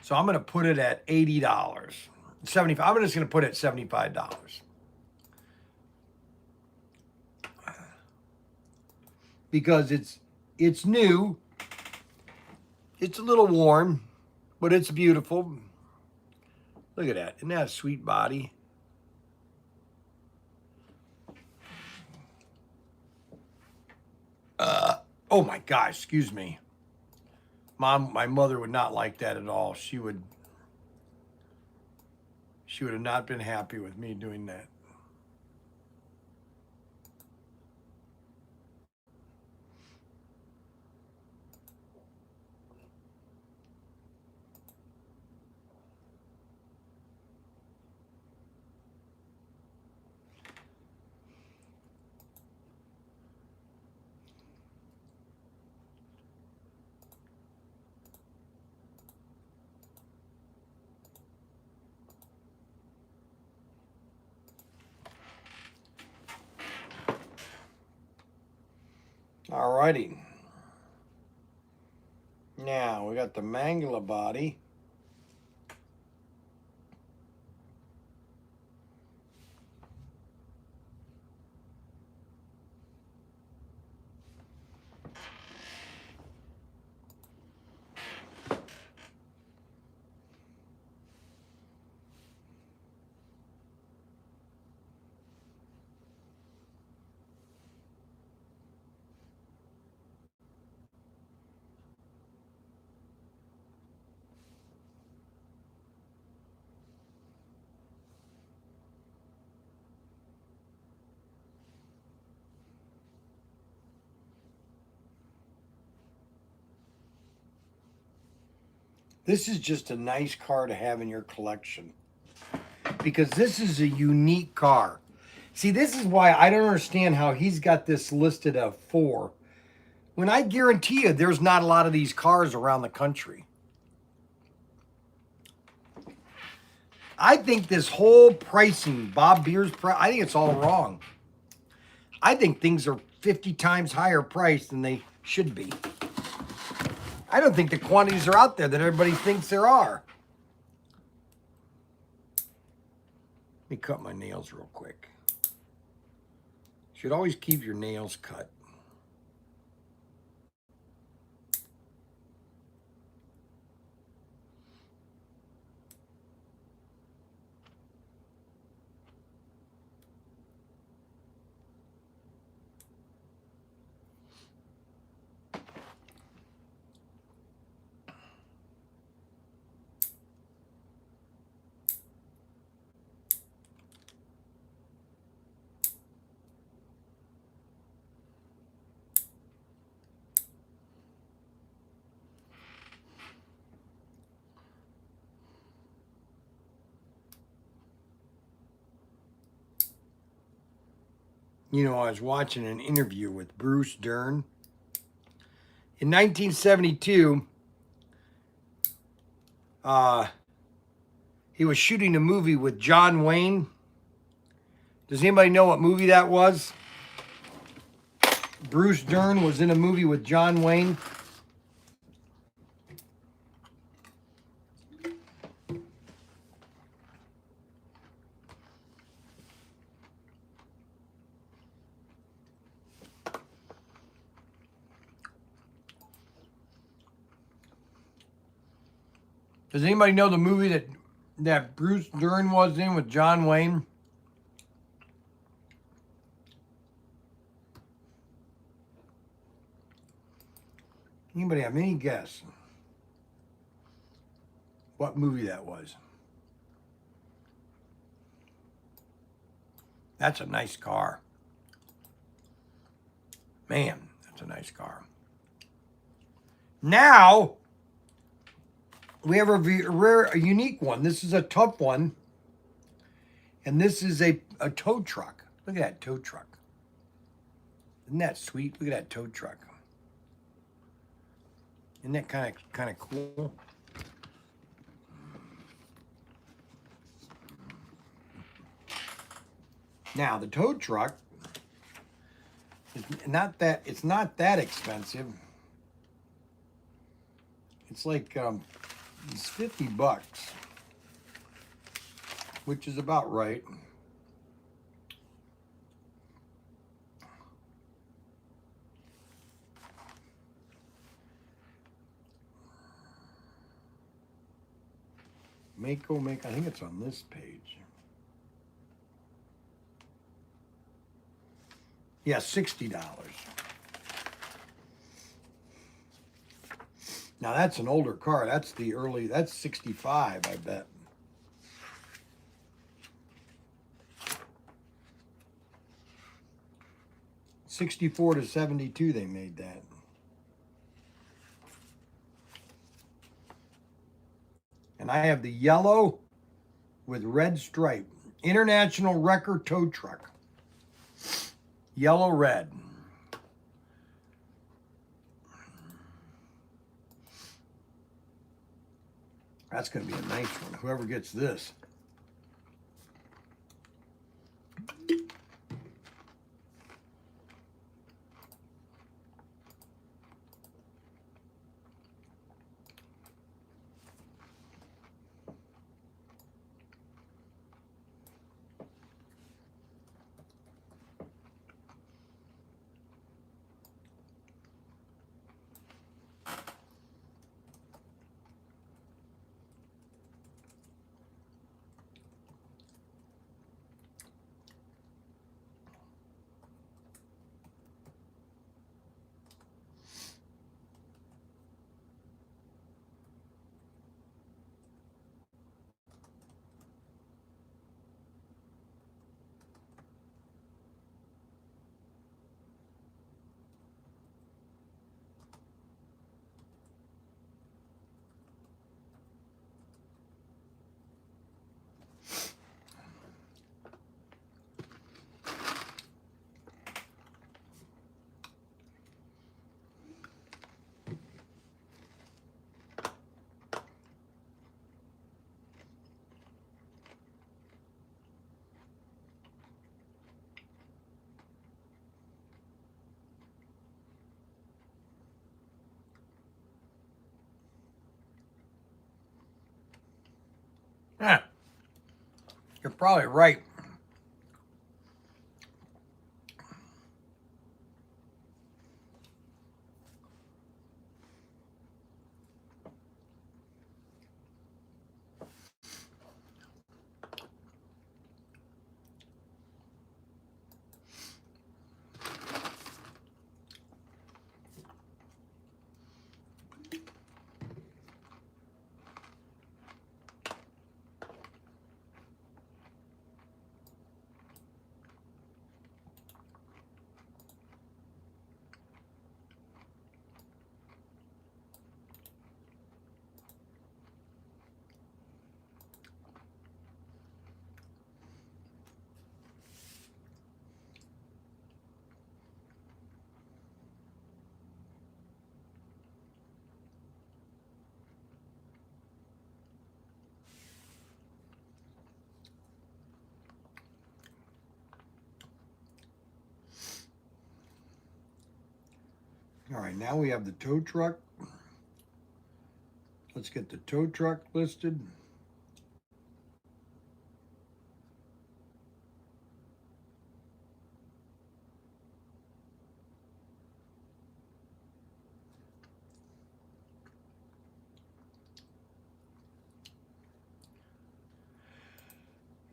So I'm going to put it at $80. $75. I'm just going to put it at $75. Because it's It's new. It's a little worn, but it's beautiful. Look at that. Isn't that a sweet body? Oh my gosh, excuse me. Mom, my mother would not like that at all. She would have not been happy with me doing that. Alrighty. Now we got the Mangala body. This is just a nice car to have in your collection because this is a unique car. See, this is why I don't understand how he's got this listed at 4 when I guarantee you there's not a lot of these cars around the country. I think this whole pricing, Bob Beer's price, I think it's all wrong. I think things are 50 times higher priced than they should be. I don't think the quantities are out there that everybody thinks there are. Let me cut my nails real quick. Should always keep your nails cut. You know, I was watching an interview with Bruce Dern. In 1972, he was shooting a movie with John Wayne. Does anybody know what movie that was? Bruce Dern was in a movie with John Wayne. Does anybody know the movie that Bruce Dern was in with John Wayne? Anybody have any guess what movie that was? That's a nice car. Man, that's a nice car. Now, we have a unique one. This is a tough one. And this is a tow truck. Look at that tow truck. Isn't that sweet? Look at that tow truck. Isn't that kind of cool? Now, the tow truck it's not that expensive. It's like it's $50, which is about right. Mako, I think it's on this page. Yeah, $60. Now that's an older car. That's the early, that's 65, I bet. '64 to '72 they made that. And I have the yellow with red stripe. International Wrecker tow truck. Yellow red. That's going to be a nice one. Whoever gets this. Huh. You're probably right. All right, now we have the tow truck. Let's get the tow truck listed.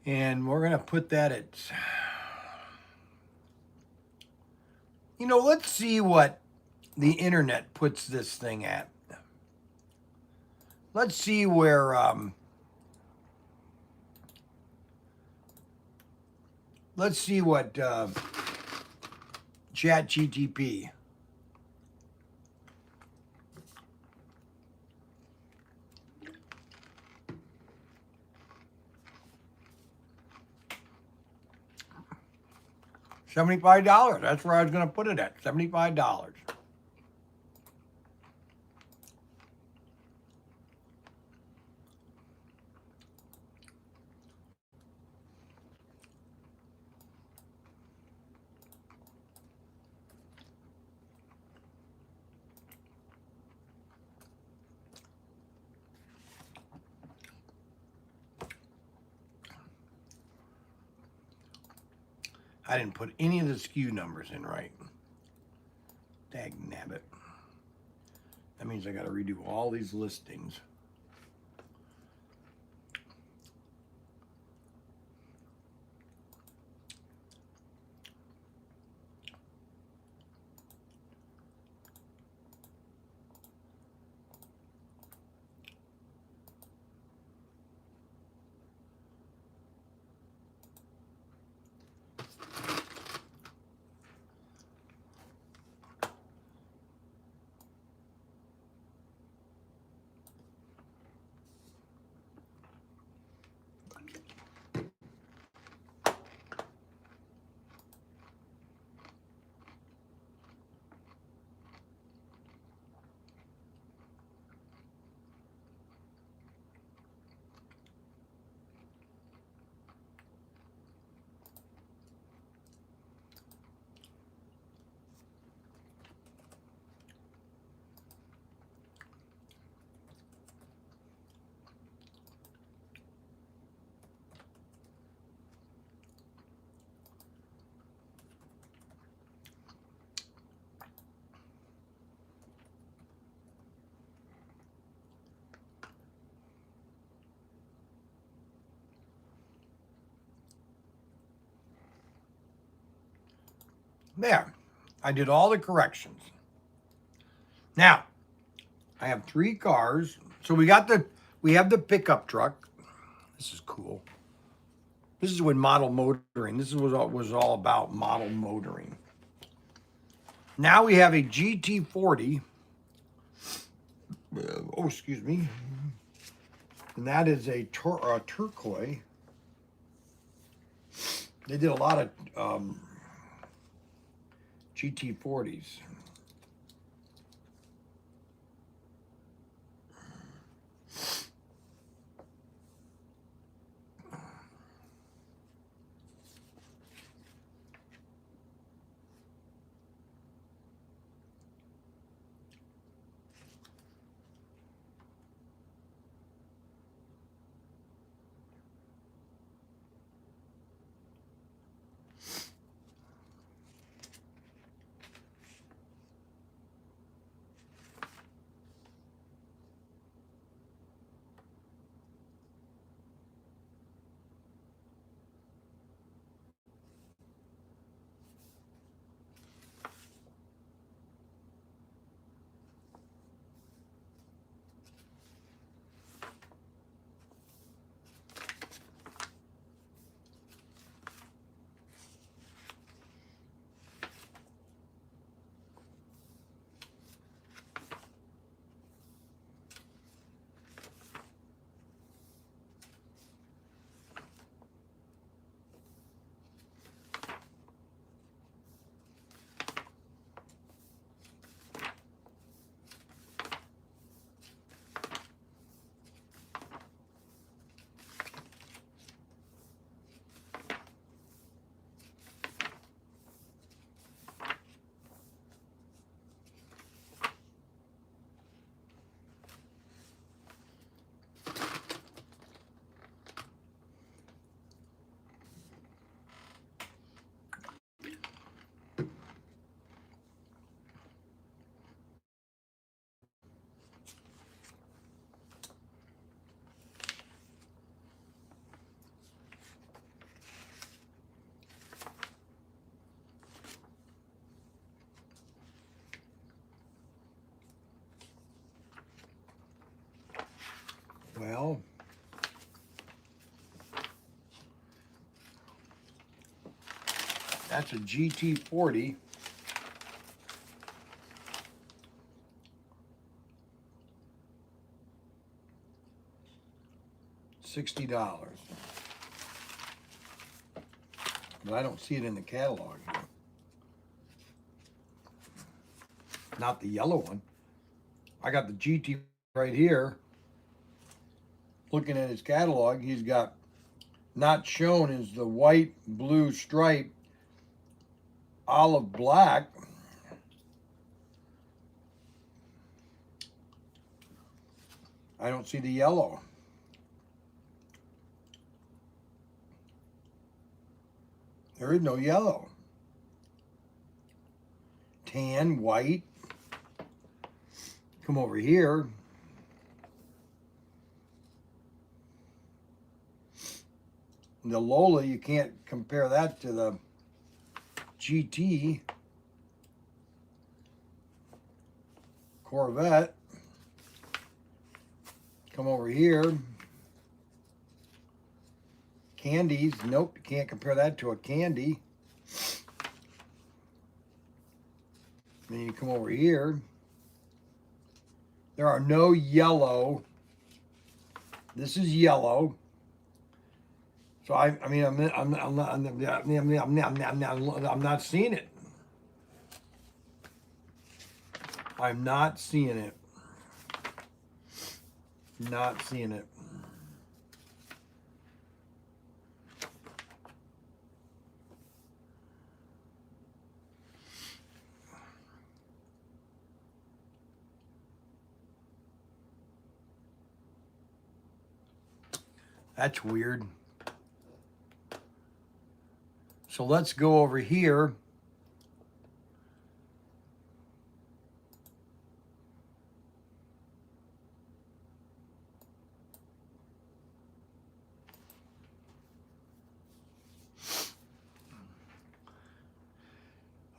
And we're going to put that at, you know, let's see what the internet puts this thing at. Let's see where, let's see what ChatGTP. $75. That's where I was going to put it at. $75. I didn't put any of the SKU numbers in right. Dag nabbit. That means I got to redo all these listings. There. I did all the corrections. Now, I have 3 cars. So we have the pickup truck. This is cool. This is with model motoring. This was all about model motoring. Now we have a GT40. Oh, excuse me. And that is a turquoise. They did a lot of GT40s. Well, that's a GT40. $60. But I don't see it in the catalog here. Not the yellow one. I got the GT right here. Looking at his catalog, he's got not shown is the white, blue stripe, olive black. I don't see the yellow. There is no yellow. Tan, white. Come over here. The Lola, you can't compare that to the GT. Corvette. Come over here. Candies. Nope, you can't compare that to a candy. Then you come over here. There are no yellow. This is yellow. So I'm not seeing it. I'm not seeing it. Not seeing it. That's weird. So let's go over here.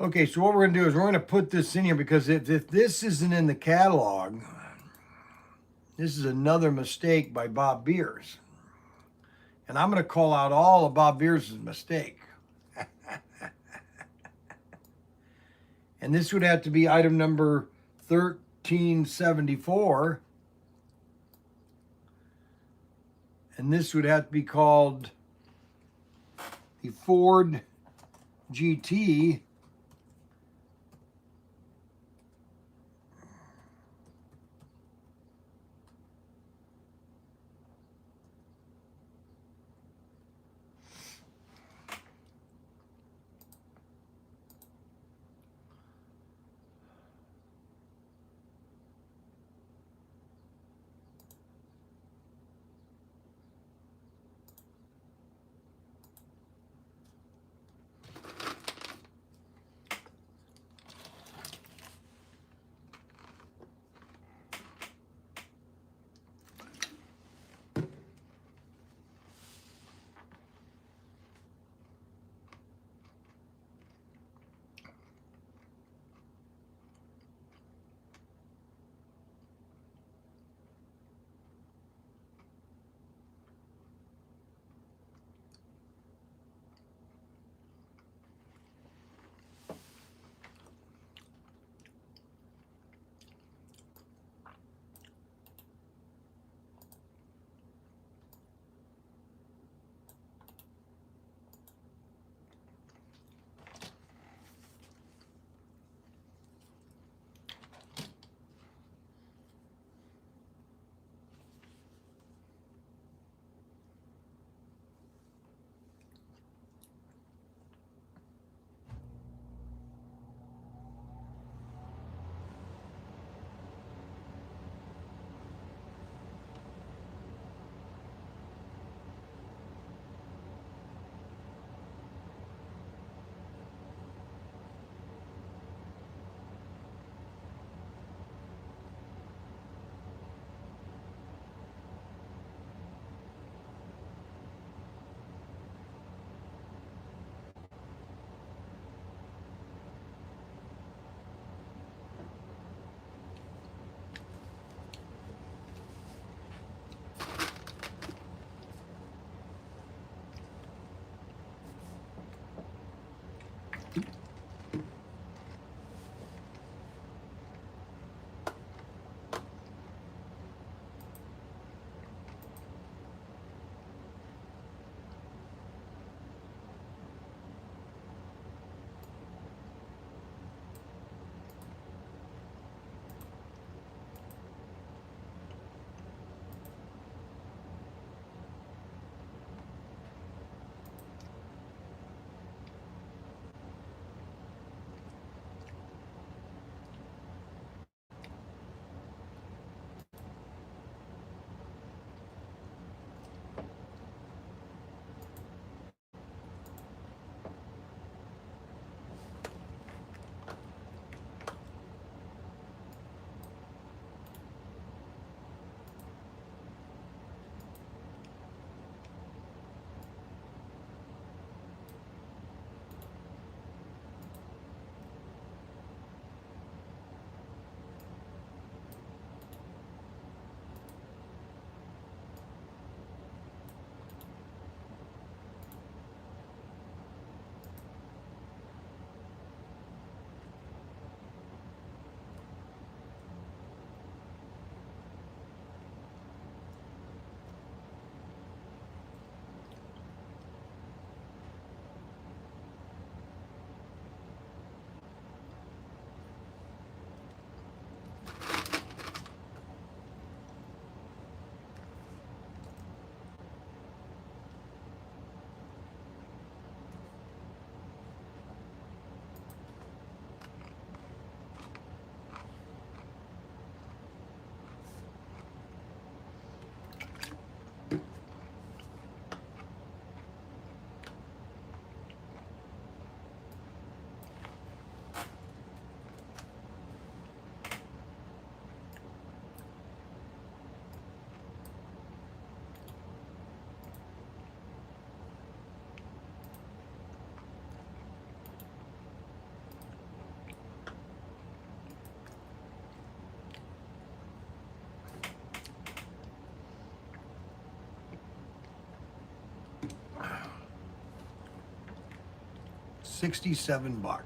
Okay, so what we're going to do is we're going to put this in here because if this isn't in the catalog, this is another mistake by Bob Beers. And I'm going to call out all of Bob Beers' mistake. And this would have to be item number 1374. And this would have to be called the Ford GT $67.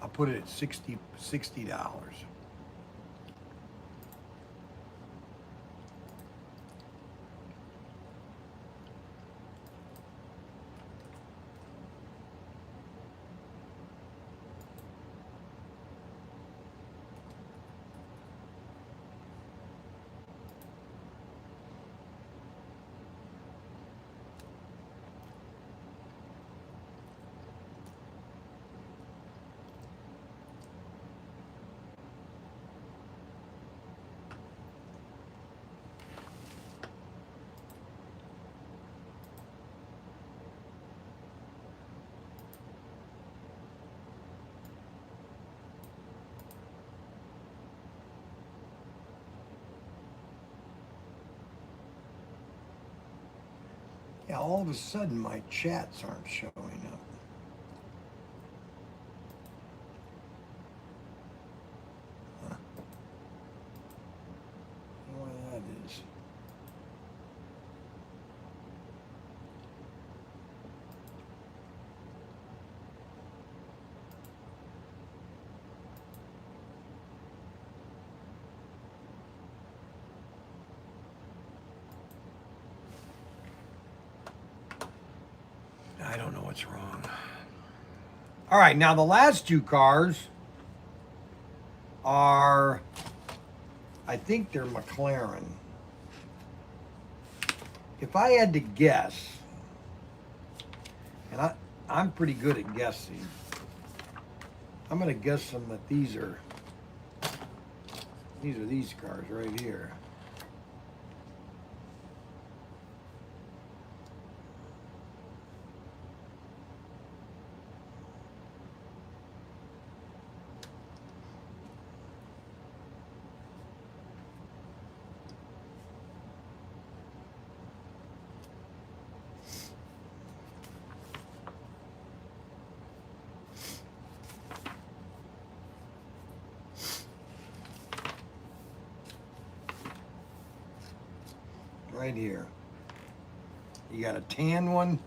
I'll put it at $60. Yeah, all of a sudden my chats aren't showing up. Huh. I don't know why that is. I don't know what's wrong. All right, now the last two cars are, I think they're McLaren. If I had to guess, and I'm pretty good at guessing, I'm gonna guess them that these are these cars right here. Right here. You got a tan one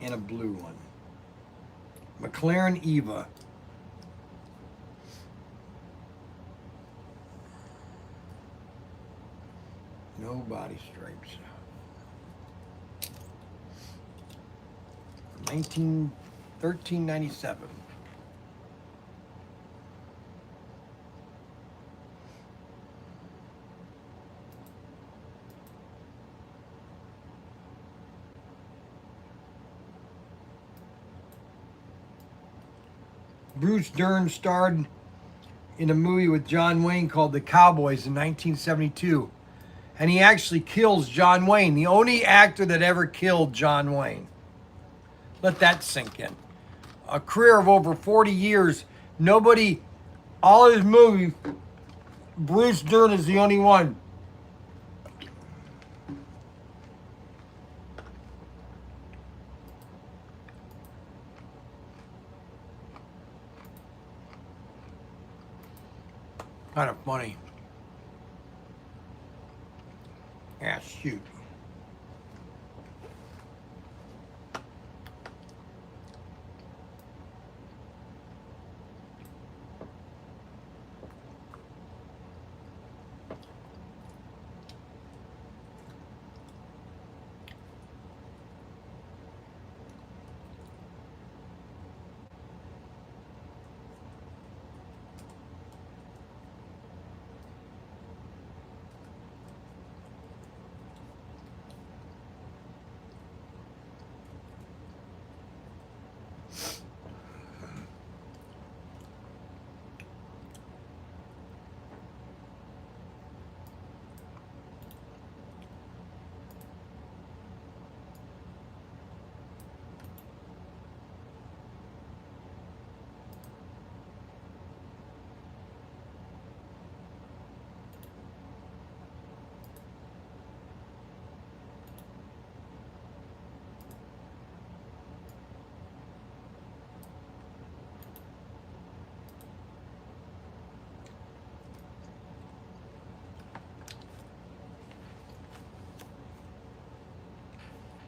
and a blue one. McLaren Eva. No body stripes. 1397. Bruce Dern starred in a movie with John Wayne called The Cowboys in 1972. And he actually kills John Wayne, the only actor that ever killed John Wayne. Let that sink in. A career of over 40 years. Nobody, all his movies, Bruce Dern is the only one. Kind of funny. Yeah, shoot.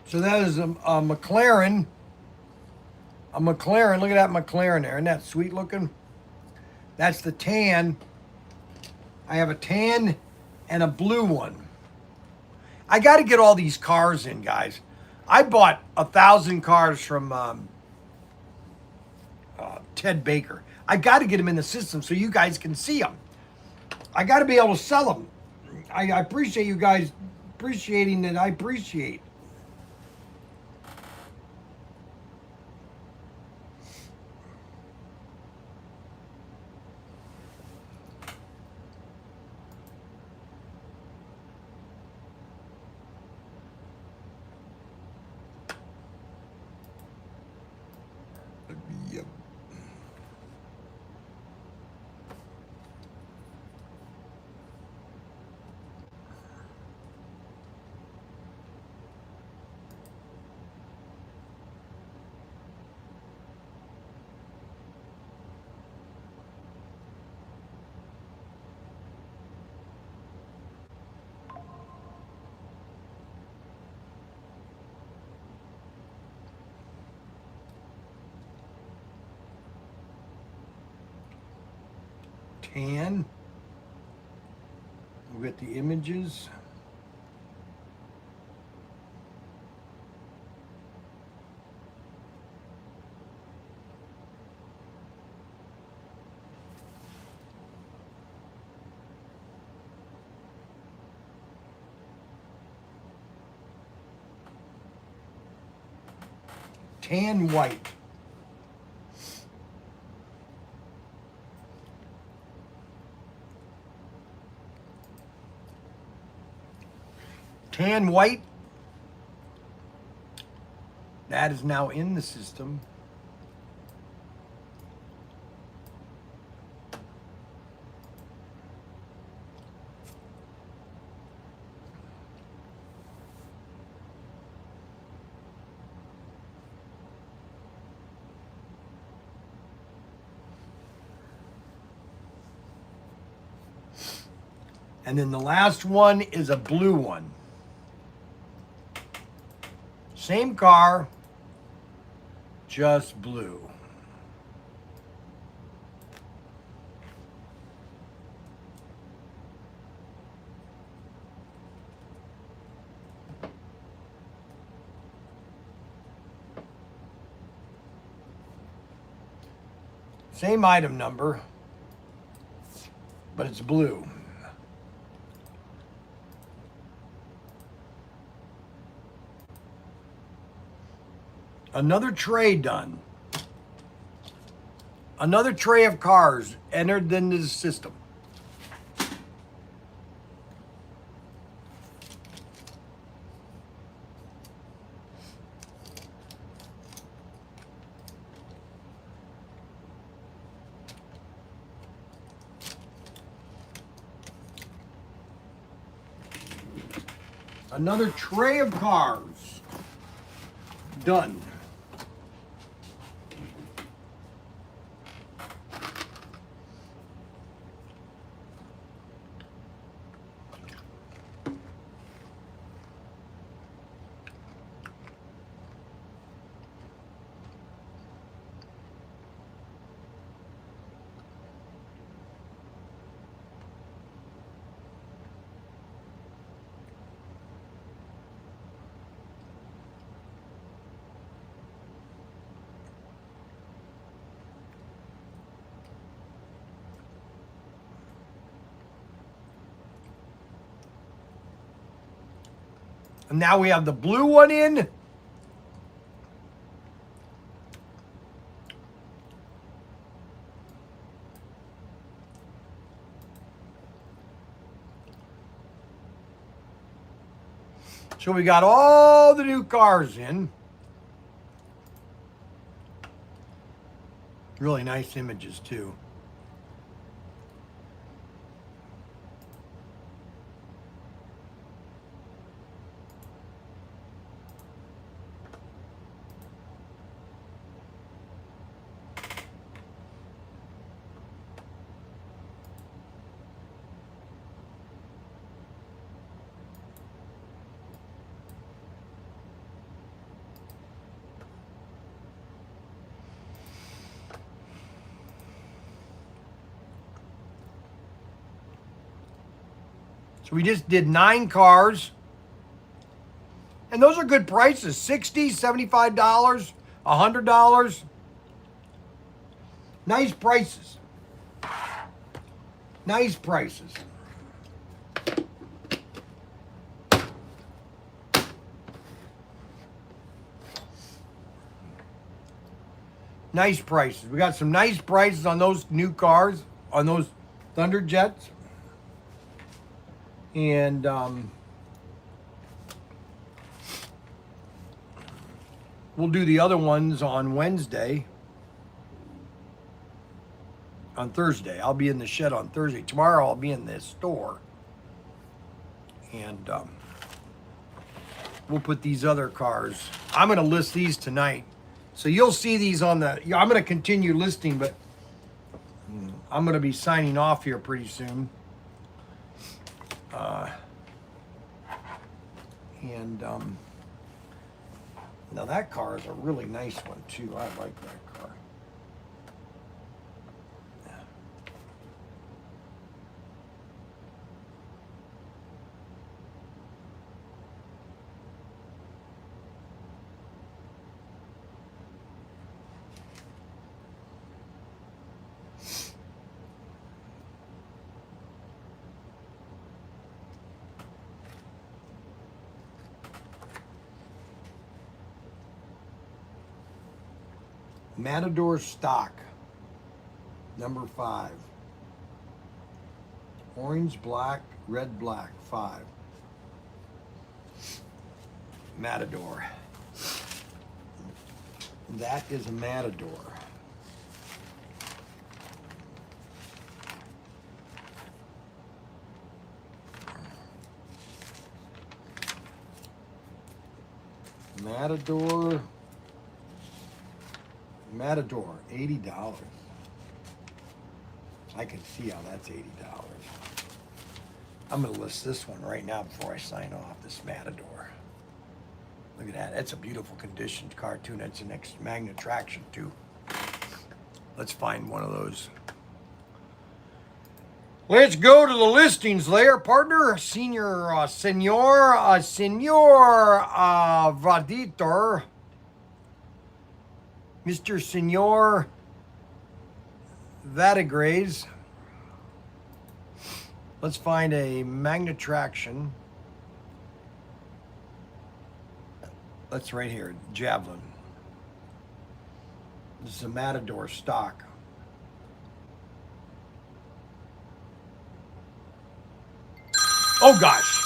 So that is a McLaren A McLaren. Look at that McLaren there. Isn't that sweet looking? That's the tan. I have a tan and a blue one. I got to get all these cars in, guys. I bought 1,000 cars from Ted Baker. I got to get them in the system so you guys can see them. I got to be able to sell them. I appreciate you guys appreciating that. I appreciate. Yep. Tan. We'll get the images. Tan white. Tan white. That is now in the system. And then the last one is a blue one. Same car, just blue. Same item number, but it's blue. Another tray done. Another tray of cars entered into the system. Another tray of cars done. And now we have the blue one in. So we got all the new cars in. Really nice images too. So we just did 9 cars. And those are good prices. $60, $75, $100. Nice prices. Nice prices. Nice prices. We got some nice prices on those new cars, on those Thunderjets. And we'll do the other ones on Wednesday. On Thursday. I'll be in the shed on Thursday. Tomorrow I'll be in the store. And we'll put these other cars. I'm going to list these tonight. So you'll see these on the, I'm going to continue listing, but I'm going to be signing off here pretty soon. Now that car is a really nice one too. I like that car. Matador stock, number 5. Orange, black, red, black, 5. Matador. That is a Matador. Matador, $80. I can see how that's $80. I'm going to list this one right now before I sign off, this Matador. Look at that. That's a beautiful conditioned car, too. That's an Magna traction, too. Let's find one of those. Let's go to the listings layer, partner. Senor Vaditor. Mr. Senor Vadigrays. Let's find a Magna traction. That's right here, Javelin. This is a Matador stock. Oh gosh.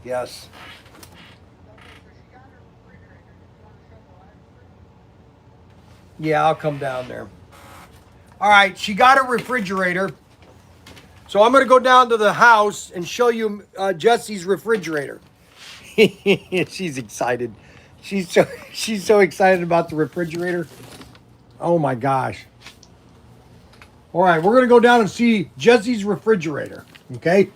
Yes. Yeah, I'll come down there. All right, she got a refrigerator. So I'm going to go down to the house and show you Jesse's refrigerator. She's excited. She's so excited about the refrigerator. Oh my gosh. All right, we're going to go down and see Jesse's refrigerator, okay?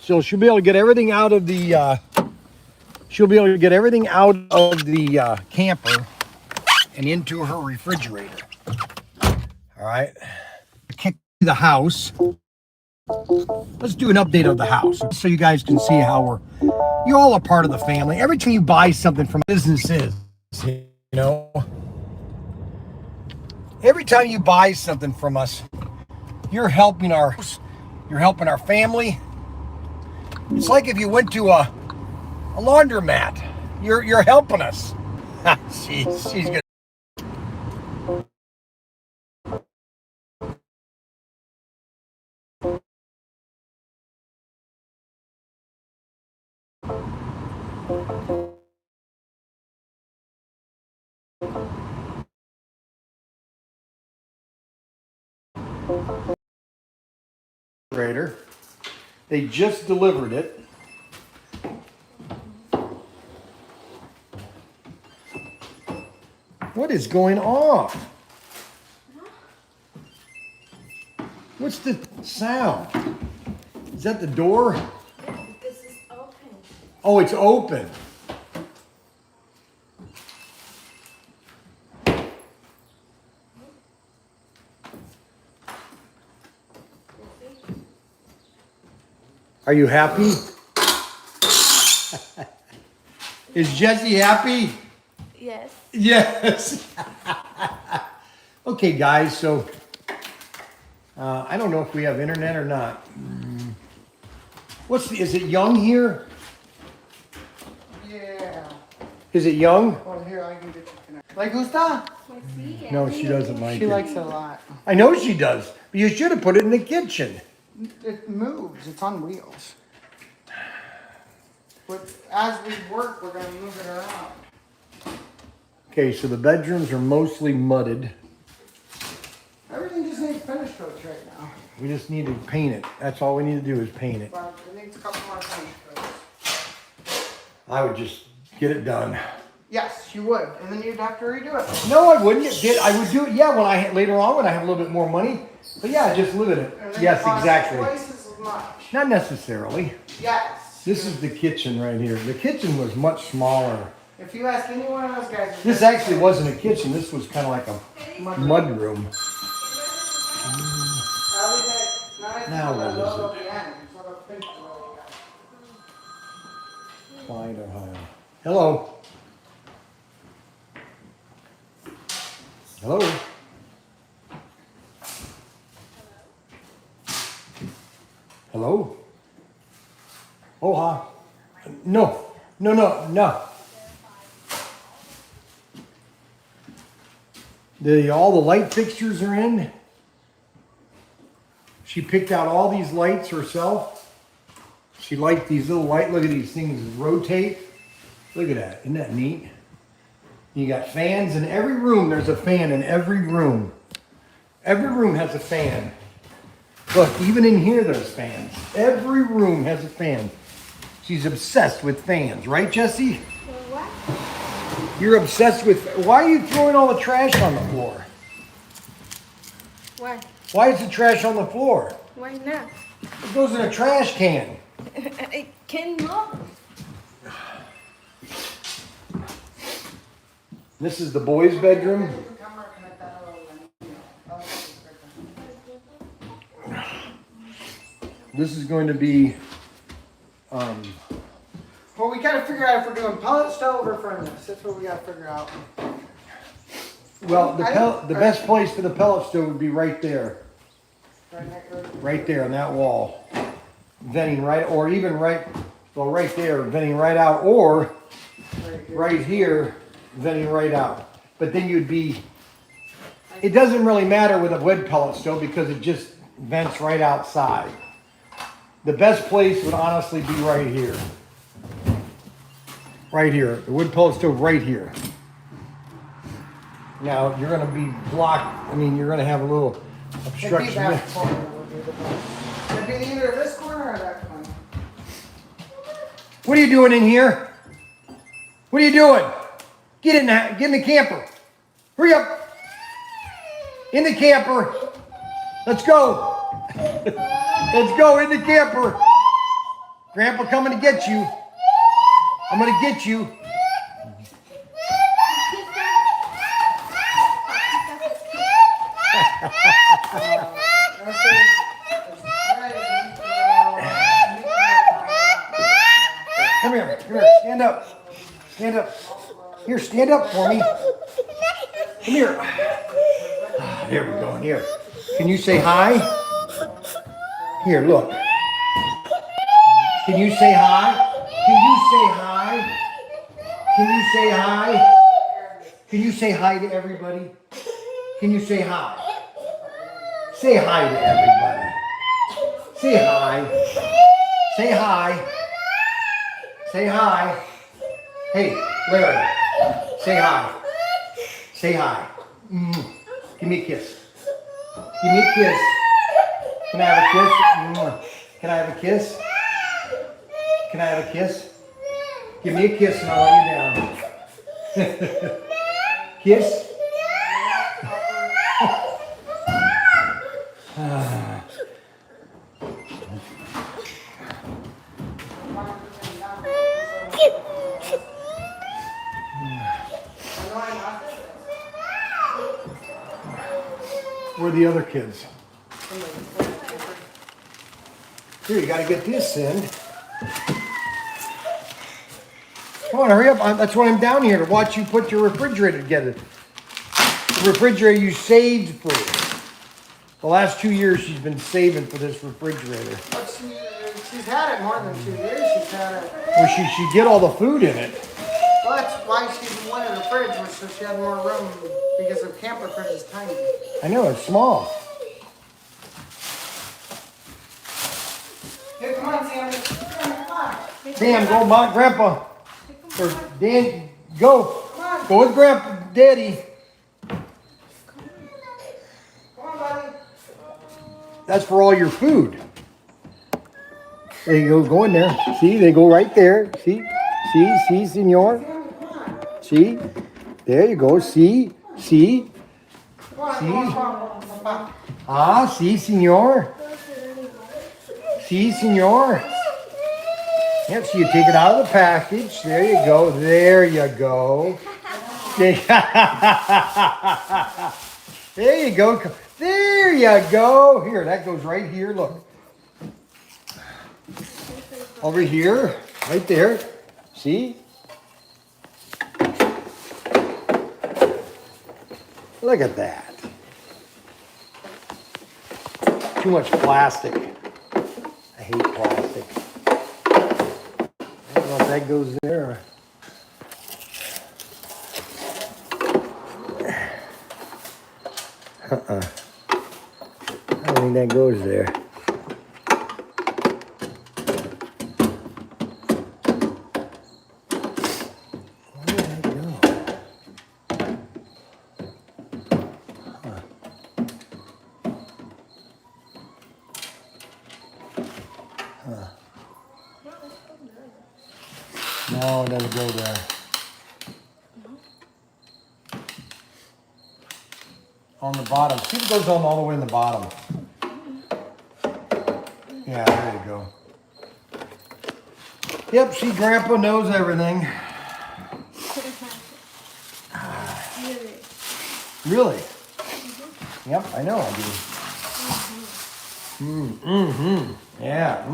So she'll be able to get everything out of the camper and into her refrigerator. All right. Kick the house. Let's do an update of the house so you guys can see how you're all a part of the family. Every time you buy something from businesses, you know, every time you buy something from us, you're helping our family. It's like if you went to a laundromat, you're helping us. she's good. They just delivered it. What is going on? What's the sound? Is that the door? Yeah, because it's open. Oh, it's open. Are you happy? Is Jesse happy? Yes. Yes. Okay, guys, so I don't know if we have internet or not. Is it Young here? Yeah. Is it Young? Well, here, I can get you connected. ¿Le gusta? No, she doesn't like She it. likes it a lot. I know she does, but you should have put it in the kitchen. It moves. It's on wheels. But as we work, we're going to move it around. Okay, so the bedrooms are mostly mudded. Everything just needs finish coats right now. We just need to paint it. That's all we need to do is paint it. But it needs a couple more finish coats. I would just get it done. Yes, you would. And then you'd have to redo it. No, I wouldn't. I would do it, yeah, later on when I have a little bit more money. But yeah, just live in it. And then Yes, it costs exactly. twice as much. Not necessarily. Yes. This is the kitchen right here. The kitchen was much smaller. If you ask any one of those guys. This actually wasn't a kitchen. This was kind of like a mud room. Now what is it? Clyde, Ohio. Hello. Hello. Hello. Oha. No. No, no, no. All the light fixtures are in. She picked out all these lights herself. She liked these little light. Look at these things rotate. Look at that. Isn't that neat? You got fans in every room. There's a fan in every room. Every room has a fan. Look, even in here there's fans. Every room has a fan. She's obsessed with fans, right, Jesse? What? You're obsessed with... Why are you throwing all the trash on the floor? Why? Why is the trash on the floor? Why not? It goes in a trash can. I cannot. This is the boys' bedroom. This is going to be... Well, we gotta figure out if we're doing pellet stove or furnace. That's what we gotta figure out. Well, the best place for the pellet stove would be right there. Right there on that wall. Venting right, or even right there, venting right out, or right here, venting right out. But then you'd be, it doesn't really matter with a wood pellet stove because it just vents right outside. The best place would honestly be right here. Right here, the wood pellet stove right here. Now, you're gonna be blocked, you're gonna have a little obstruction. It'd be either this corner or that corner. What are you doing in here? What are you doing? Get in the camper. Hurry up. In the camper. Let's go. Let's go in the camper. Grandpa coming to get you. I'm gonna get you. Come here, stand up. Stand up. Here, stand up for me. Come here. There we go, here. Can you say hi? Here, look. Can you say hi? Can you say hi? Can you say hi? Can you say hi to everybody? Can you say hi? Say hi to everybody. Say hi. Say hi. Say hi. Hey, Larry. Say hi. Say hi. Give me a kiss. Give me a kiss. Can I have a kiss? Can I have a kiss? Can I have a kiss? Give me a kiss and I'll let you down. Kiss? Where are the other kids? Here, you gotta get this in. Come on, hurry up. That's why I'm down here, to watch you put your refrigerator together. The refrigerator you saved for. The last 2 years she's been saving for this refrigerator. But she's had it more than 2 years. She's had it. Where she should get all the food in it. Well, that's why she wanted a fridge, was so she had more room, because her camper fridge is tiny. I know, it's small. Here, come on, Sam. Come on. Sam, go by Grandpa. Or Dan, go. Come on. Go with Grandpa, Daddy. Come on, buddy. That's for all your food. There you go, go in there. See, they go right there. See, senor. See, there you go. See. Come on, See? come on. Ah, see, senor. See, senor. Yep, so you take it out of the package. There you go. There you go. There you go. There you go. Here, that goes right here. Look. Over here. Right there. See? Look at that. Too much plastic. I hate plastic. I don't know if that goes there. I don't think that goes there. Where did that go? No, it doesn't go there. On the bottom. See if it goes on all the way in the bottom. Yeah, there you go. Yep, see, Grandpa knows everything. Really? Yep, I know I do. Yeah,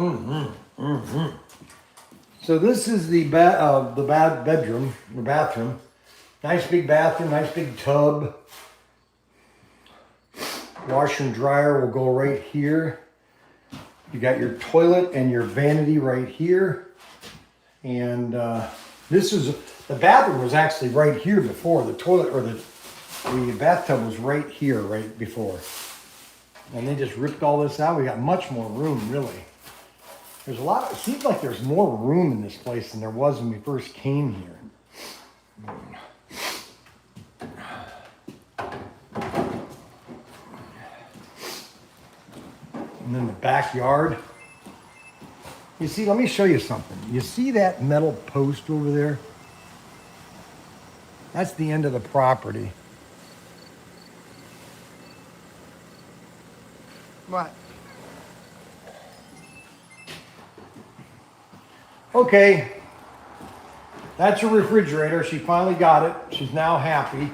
So this is the bedroom, the bathroom. Nice big bathroom, nice big tub. Washer and dryer will go right here. You got your toilet and your vanity right here. And this is, the bathroom was actually right here before. The toilet, or the bathtub was right here, right before. And they just ripped all this out. We got much more room, really. There's a lot, it seems like there's more room in this place than there was when we first came here. And then the backyard. You see, let me show you something. You see that metal post over there? That's the end of the property. What? Okay, that's your refrigerator. She finally got it. She's now happy.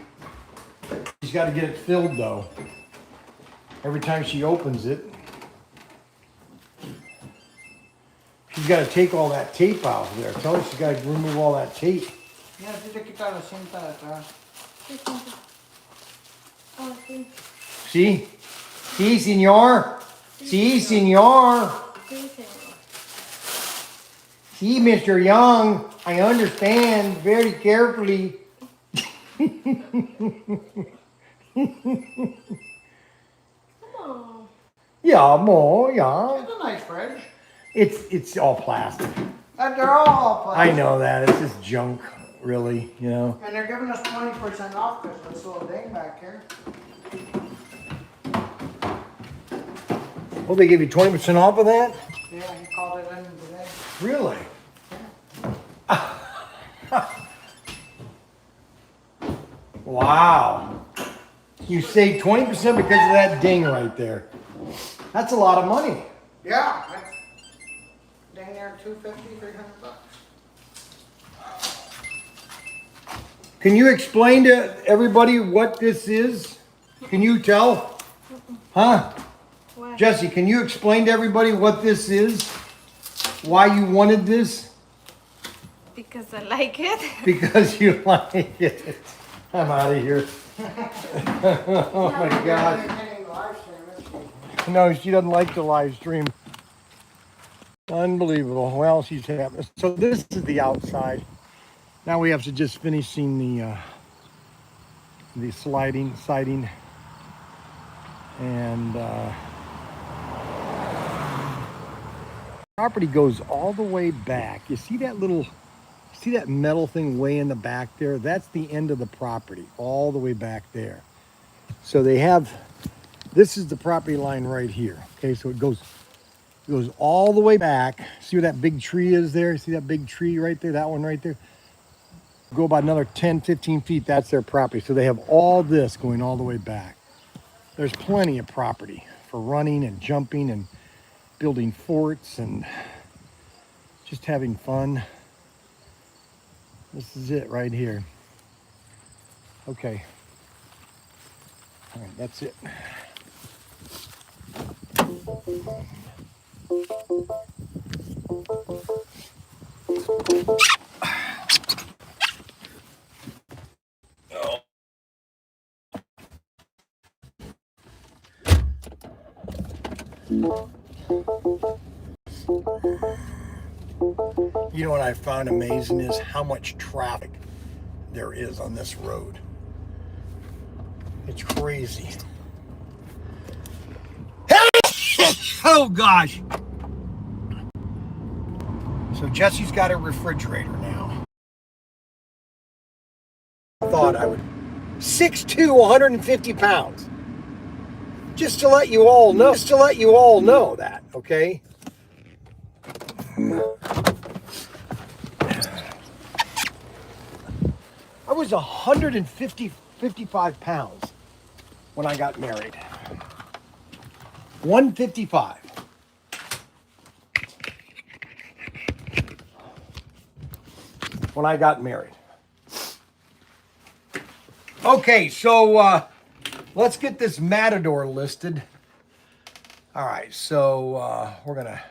She's got to get it filled though. Every time she opens it, she's got to take all that tape out of there. Tell her she's got to remove all that tape. Yeah, tienes que quitar la cinta de atrás. Oh, sí. See? See, senor? See, senor? Sí, señor. See, Mr. Young, I understand very carefully. Come on. Yeah, more, yeah. It's a nice fridge. It's all plastic. And they're all plastic. I know that. It's just junk, really, you know. And they're giving us 20% off because of this little ding back here. Oh, they give you 20% off of that? Yeah, he called it in today. Really? Wow. You saved 20% because of that ding right there. That's a lot of money. Yeah, that's dang near $250, $300. Can you explain to everybody what this is? Can you tell? Huh? Why? Jesse, can you explain to everybody what this is? Why you wanted this? Because I like it. Because you like it. I'm out of here. Oh my God. No, she doesn't like the live stream. Unbelievable. Well, she's happy. So this is the outside. Now we have to just finishing the siding, and property goes all the way back. You see that metal thing way in the back there? That's the end of the property, all the way back there. So this is the property line right here. Okay, so it goes all the way back. See where that big tree is there? See that big tree right there? That one right there? Go about another 10, 15 feet, that's their property. So they have all this going all the way back. There's plenty of property for running and jumping and building forts and just having fun. This is it right here. Okay. All right, that's it. You know what I found amazing is how much traffic there is on this road. It's crazy. Oh gosh. So Jesse's got a refrigerator now. Thought I would 6'2", 150 pounds. Just to let you all know that, okay? I was 55 pounds when I got married. 155. When I got married. Okay, so let's get this Matador listed. All right, so we're gonna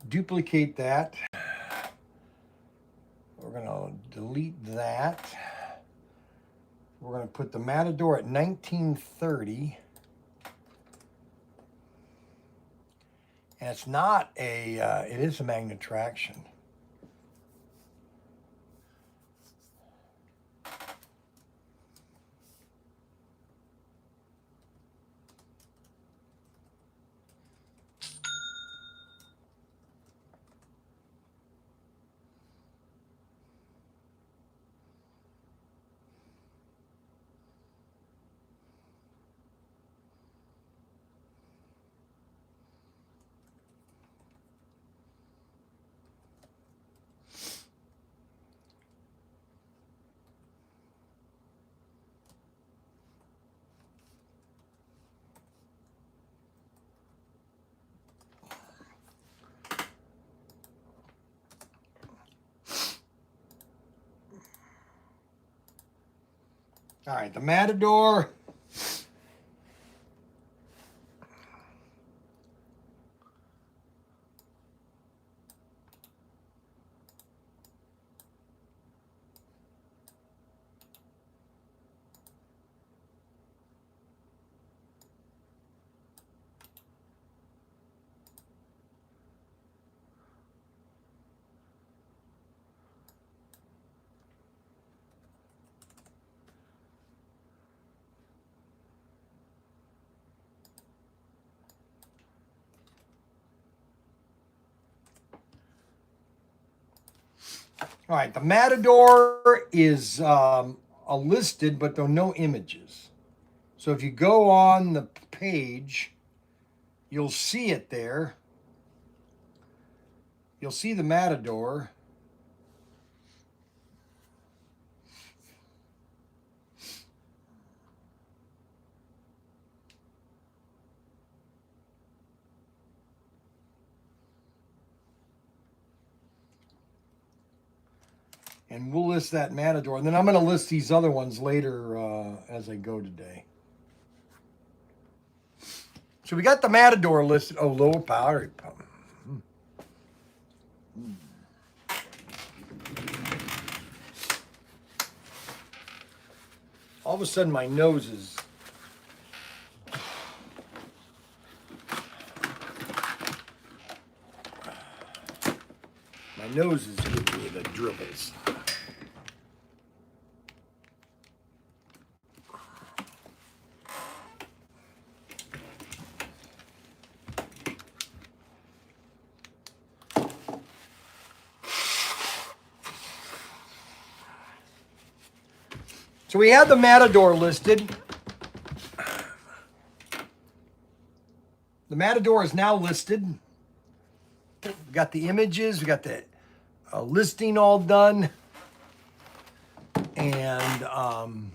duplicate that. We're gonna delete that. We're gonna put the Matador at 1930. And it's not it is a magnet traction. All right, the Matador. All right, the Matador is listed, but there are no images. So if you go on the page, you'll see it there. You'll see the Matador. And we'll list that Matador. And then I'm going to list these other ones later as I go today. So we got the Matador listed. Oh, lower power. All of a sudden, my nose is. My nose is giving me the dribbles. So we had the Matador listed. The Matador is now listed. We got the images, we got the listing all done. And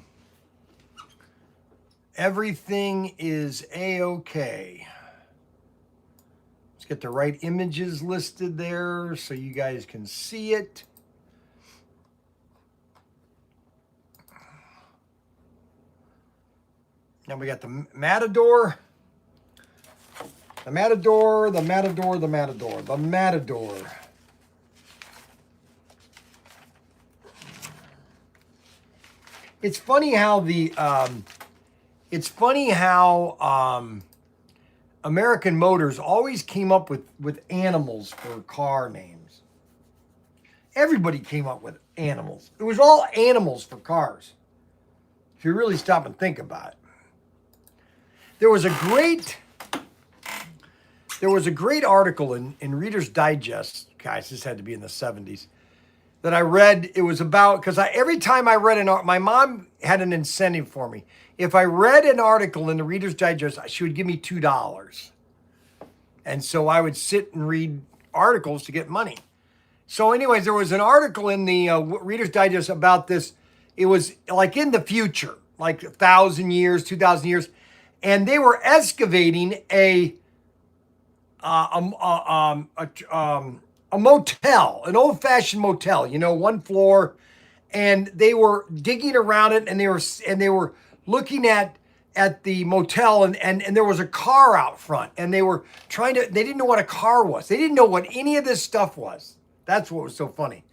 everything is A-okay. Let's get the right images listed there so you guys can see it. Now we got the Matador. The Matador, the Matador, the Matador, the Matador. It's funny how American Motors always came up with animals for car names. Everybody came up with animals. It was all animals for cars. If you really stop and think about it. There was a great article in Reader's Digest, guys, this had to be in the 70s, that I read. It was about, because every time I read my mom had an incentive for me. If I read an article in the Reader's Digest, she would give me $2. And so I would sit and read articles to get money. So anyways, there was an article in the Reader's Digest about this. It was like in the future, like 1,000 years, 2,000 years. And they were excavating a motel, an old-fashioned motel, one floor, and they were digging around it, and they were looking at the motel, and there was a car out front, and they didn't know what a car was. They didn't know what any of this stuff was. That's what was so funny.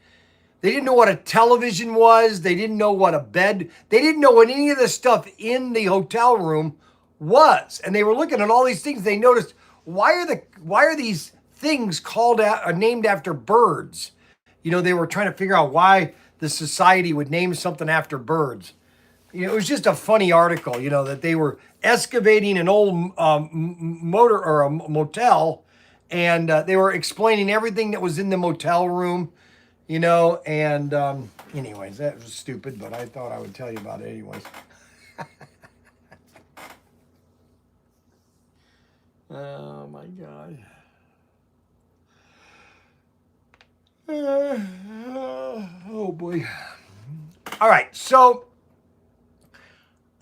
They didn't know what a television was. They didn't know what a bed. They didn't know what any of the stuff in the hotel room was. And they were looking at all these things. They noticed, why are these things named after birds? They were trying to figure out why the society would name something after birds. It was just a funny article, that they were excavating an old motor or a motel, and they were explaining everything that was in the motel room, and anyways, that was stupid, but I thought I would tell you about it anyways. Oh my God. Oh boy. All right, so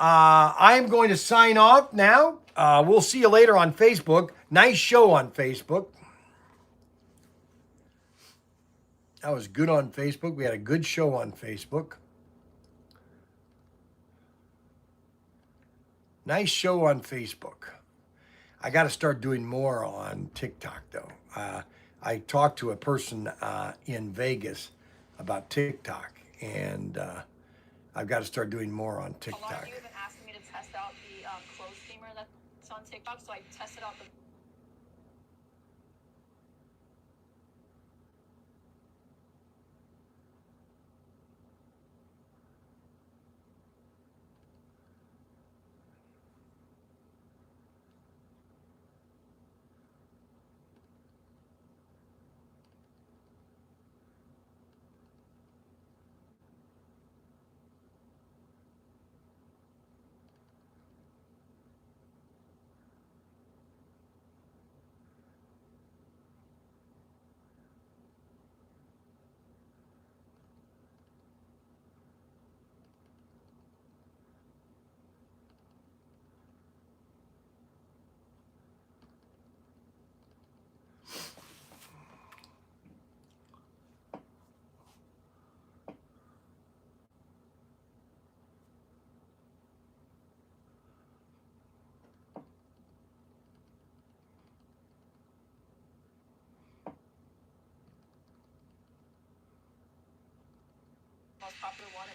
I'm going to sign off now. We'll see you later on Facebook. Nice show on Facebook. That was good on Facebook. We had a good show on Facebook. Nice show on Facebook. I got to start doing more on TikTok, though. I talked to a person in Vegas about TikTok, and I've got to start doing more on TikTok. A lot of you have been asking me to test out the clothes steamer that's on TikTok, so I tested out the popular one.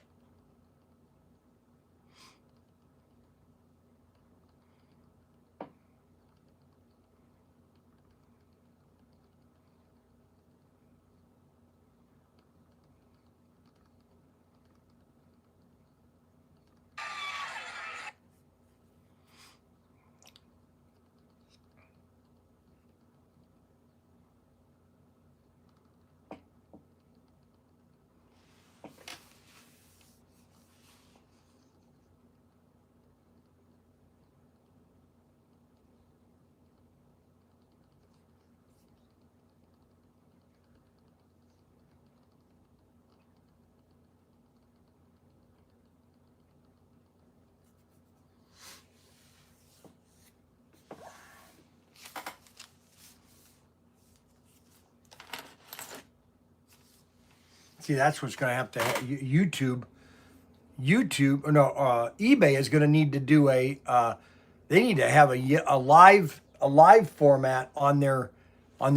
See, that's what's going to have YouTube. eBay is going to need to do they need to have a live format on their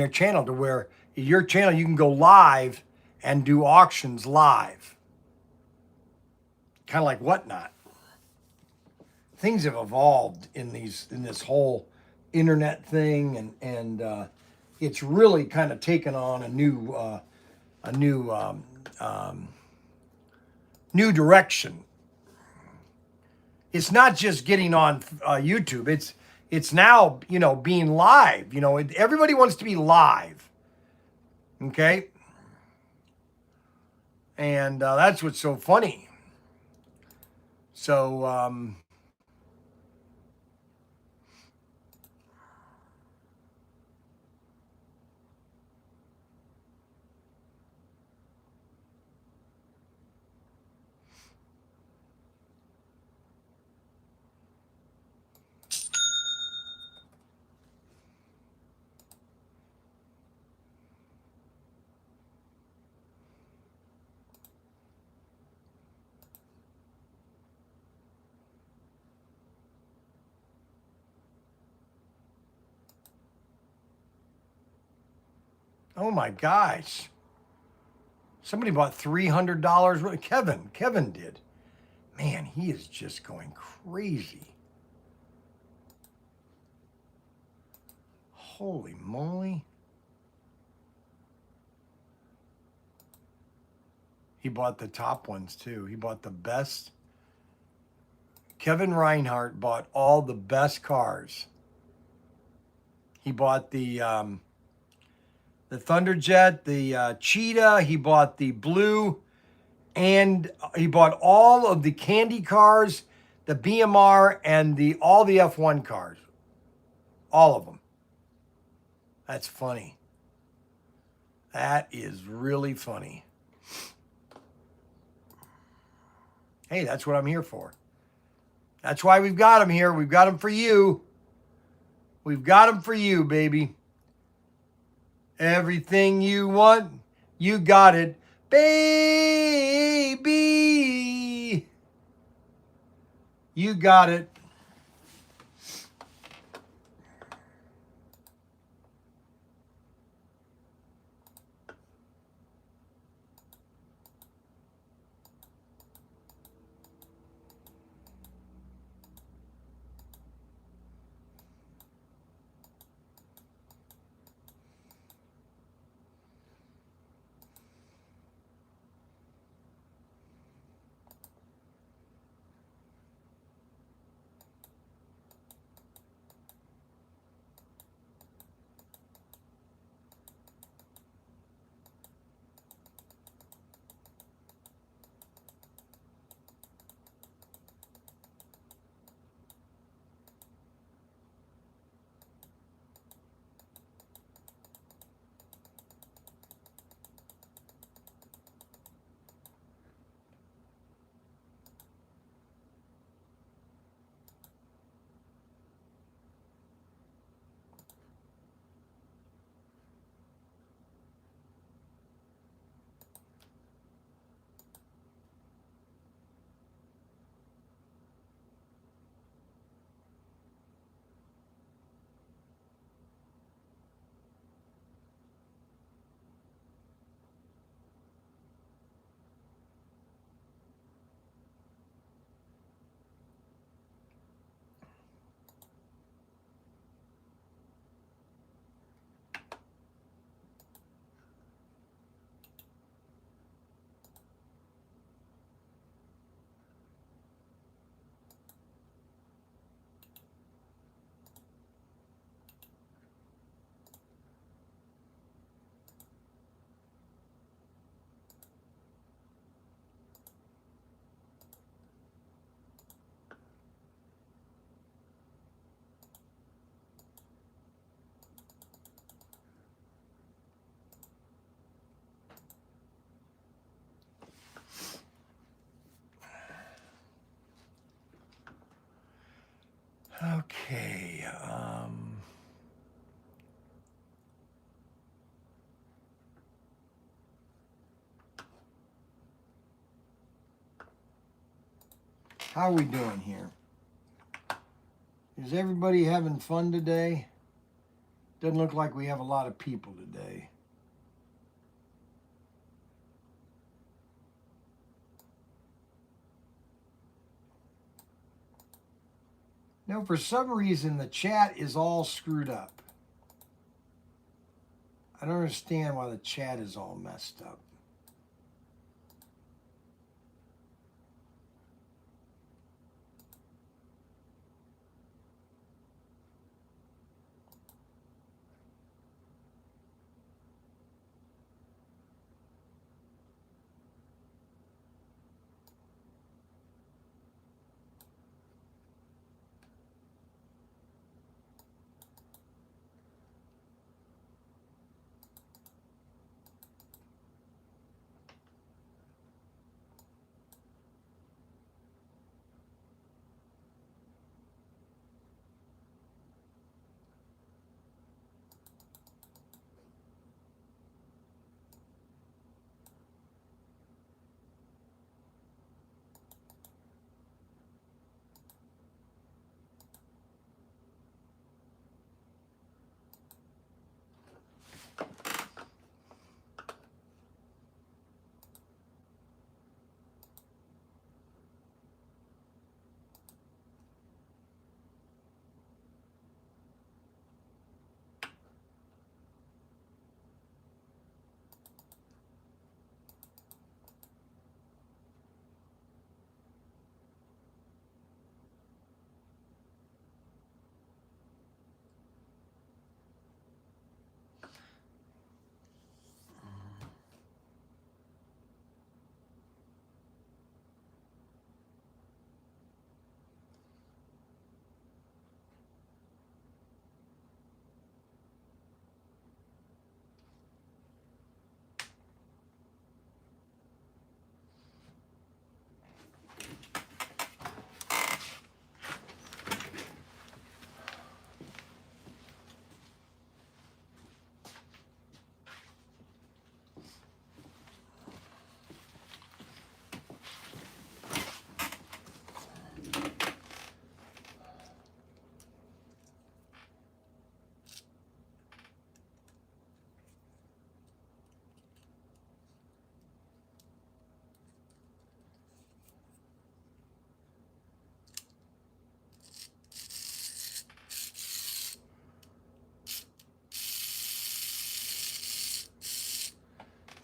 channel, to where your channel you can go live and do auctions live, kind of like Whatnot. Things have evolved in this whole internet thing, and it's really kind of taken on a new direction. It's not just getting on YouTube. It's now, being live. Everybody wants to be live. Okay? And that's what's so funny. So, oh my gosh. Somebody bought $300 worth. Kevin did. Man, he is just going crazy. Holy moly. He bought the top ones too. He bought the best. Kevin Reinhardt bought all the best cars. He bought the Thunderjet, the Cheetah. He bought the blue, and he bought all of the candy cars, the BMR, and all the F1 cars. All of them. That's funny. That is really funny. Hey, that's what I'm here for. That's why we've got them here. We've got them for you. We've got them for you, baby. Everything you want, you got it, baby. You got it. How are we doing here? Is everybody having fun today? Doesn't look like we have a lot of people today. No, for some reason the chat is all screwed up. I don't understand why the chat is all messed up.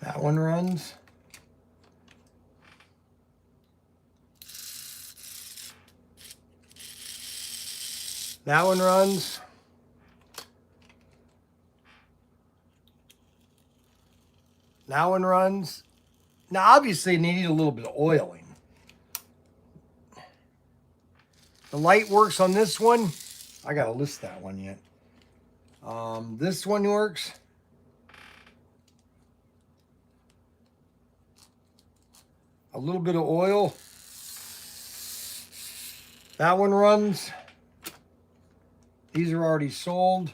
That one runs. That one runs. That one runs. Now, obviously, they need a little bit of oiling. The light works on this one. I got to list that one yet. This one works. A little bit of oil. That one runs. These are already sold.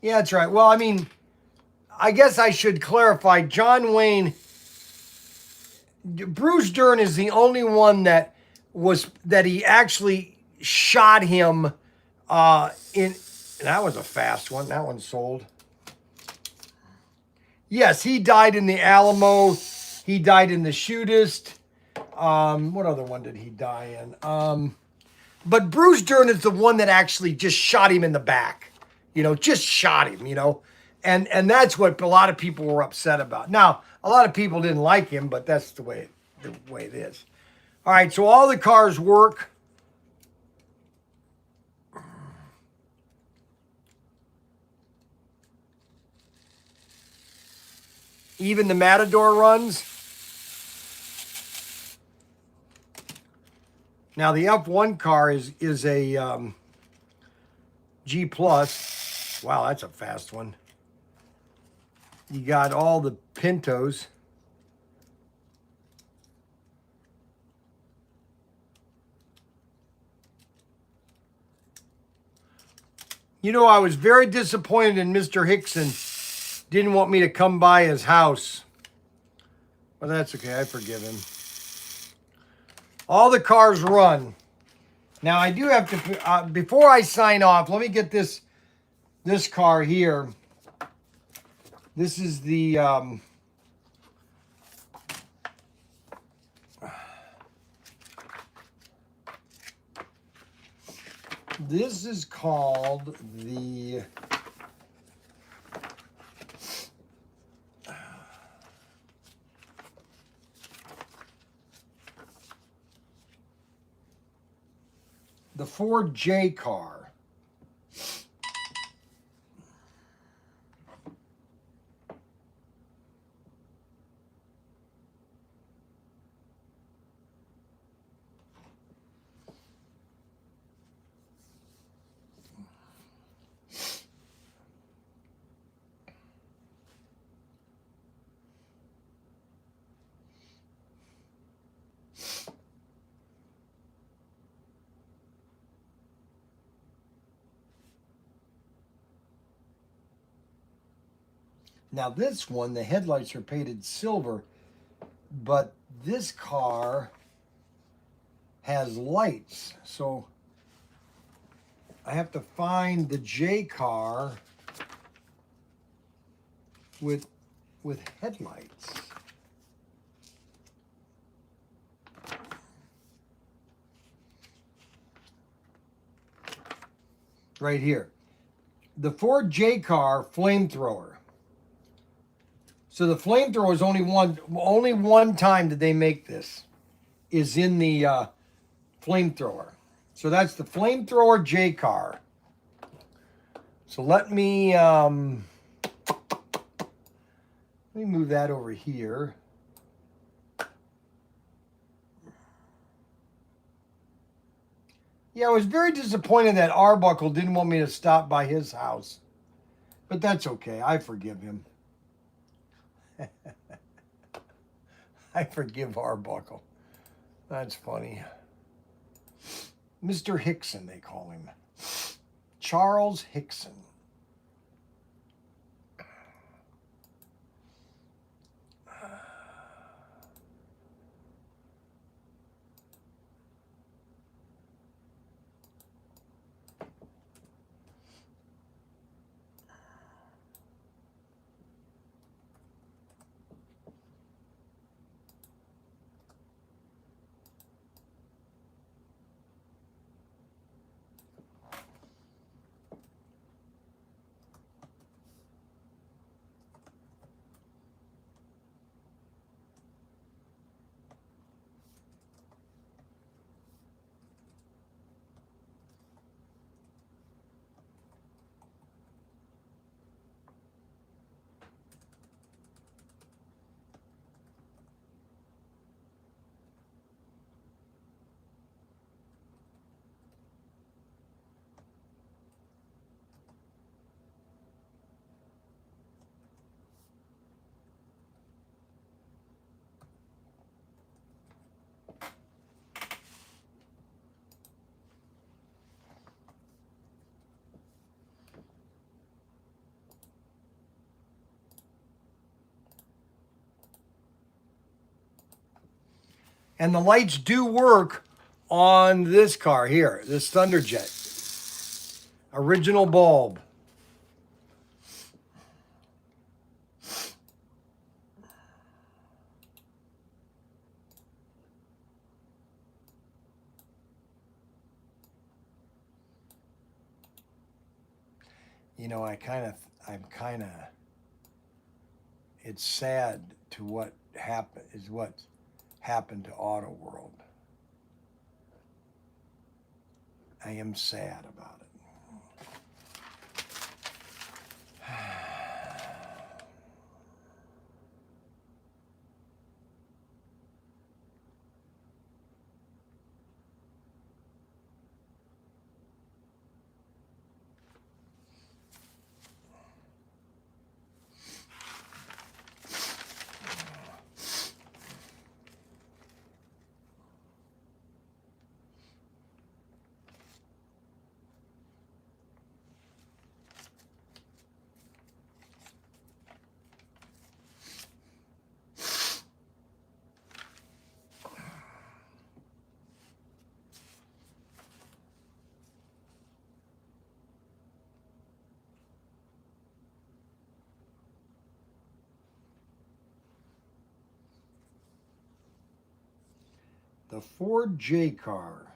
Yeah, that's right. Well, I mean, I guess I should clarify. John Wayne, Bruce Dern is the only one that he actually shot him in. That was a fast one. That one sold. Yes, he died in the Alamo. He died in the Shootist. What other one did he die in? But Bruce Dern is the one that actually just shot him in the back. You know, just shot him, you know. And that's what a lot of people were upset about. Now, a lot of people didn't like him, but that's the way it is. All right, so all the cars work. Even the Matador runs. Now the F1 car is a G Plus. Wow, that's a fast one. You got all the Pintos. You know, I was very disappointed in Mr. Hickson. Didn't want me to come by his house. But that's okay. I forgive him. All the cars run. Now, I do have to, before I sign off, let me get this car here. This is the, this is called the Ford J car. Now this one, the headlights are painted silver, but this car has lights. So I have to find the J car with headlights. Right here. The Ford J car flamethrower. So the flamethrower is only one time that they make this is in the flamethrower. So that's the flamethrower J car. So let me move that over here. Yeah, I was very disappointed that Arbuckle didn't want me to stop by his house. But that's okay. I forgive him. I forgive Arbuckle. That's funny. Mr. Hickson, they call him. Charles Hickson. And the lights do work on this car here, this Thunderjet. Original bulb. You know, it's sad to what happened to Auto World. I am sad about it. The Ford J car.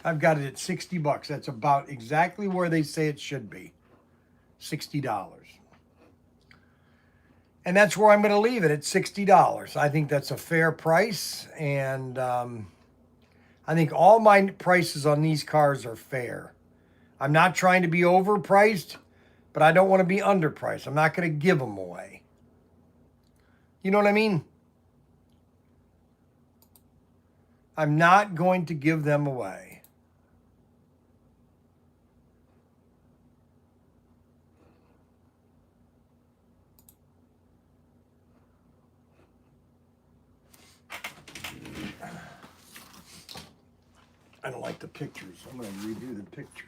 I've got it at 60 bucks. That's about exactly where they say it should be. $60. And that's where I'm going to leave it at $60. I think that's a fair price. And I think all my prices on these cars are fair. I'm not trying to be overpriced, but I don't want to be underpriced. I'm not going to give them away. You know what I mean? I'm not going to give them away. I don't like the pictures. I'm going to redo the pictures.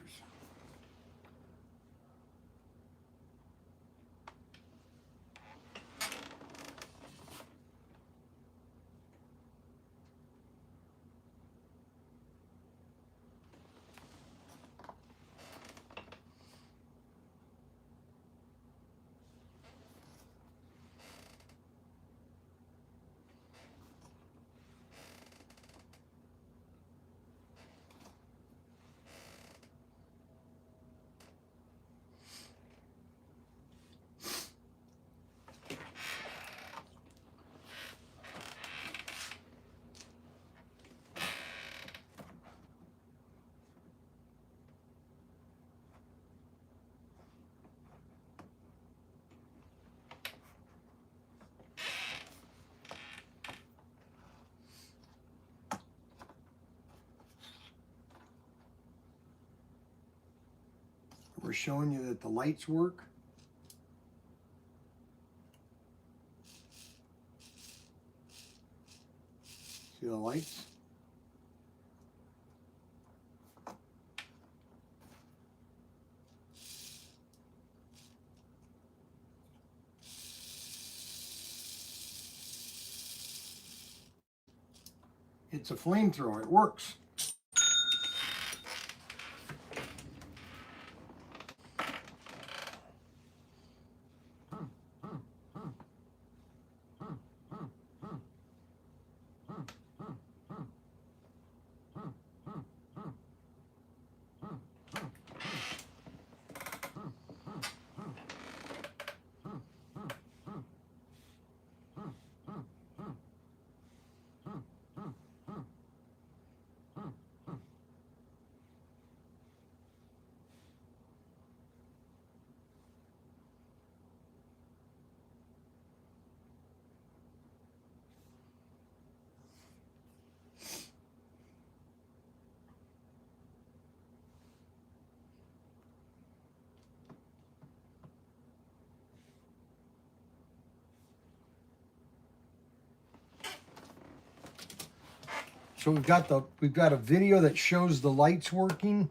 We're showing you that the lights work. See the lights? It's a flamethrower. It works. So we've got a video that shows the lights working.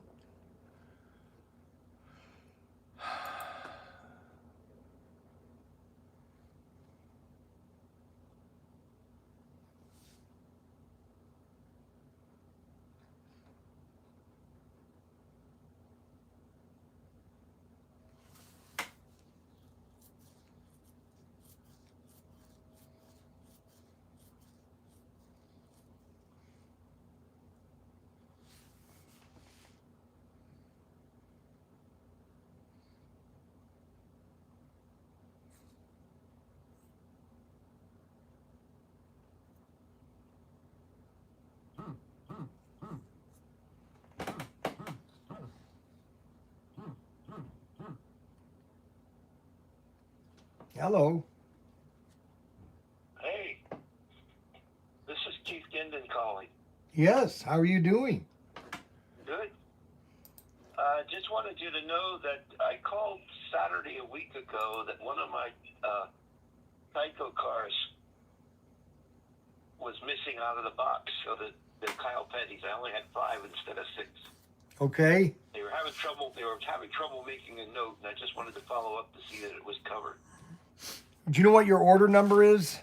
Hello. Hey, this is Chief Ginden calling. Yes. How are you doing? Good. Just wanted you to know that I called Saturday a week ago that one of my Tyco cars was missing out of the box. So that the Kyle Petty's, I only had 5 instead of 6. Okay. They were having trouble. They were having trouble making a note, and I just wanted to follow up to see that it was covered. Do you know what your order number is?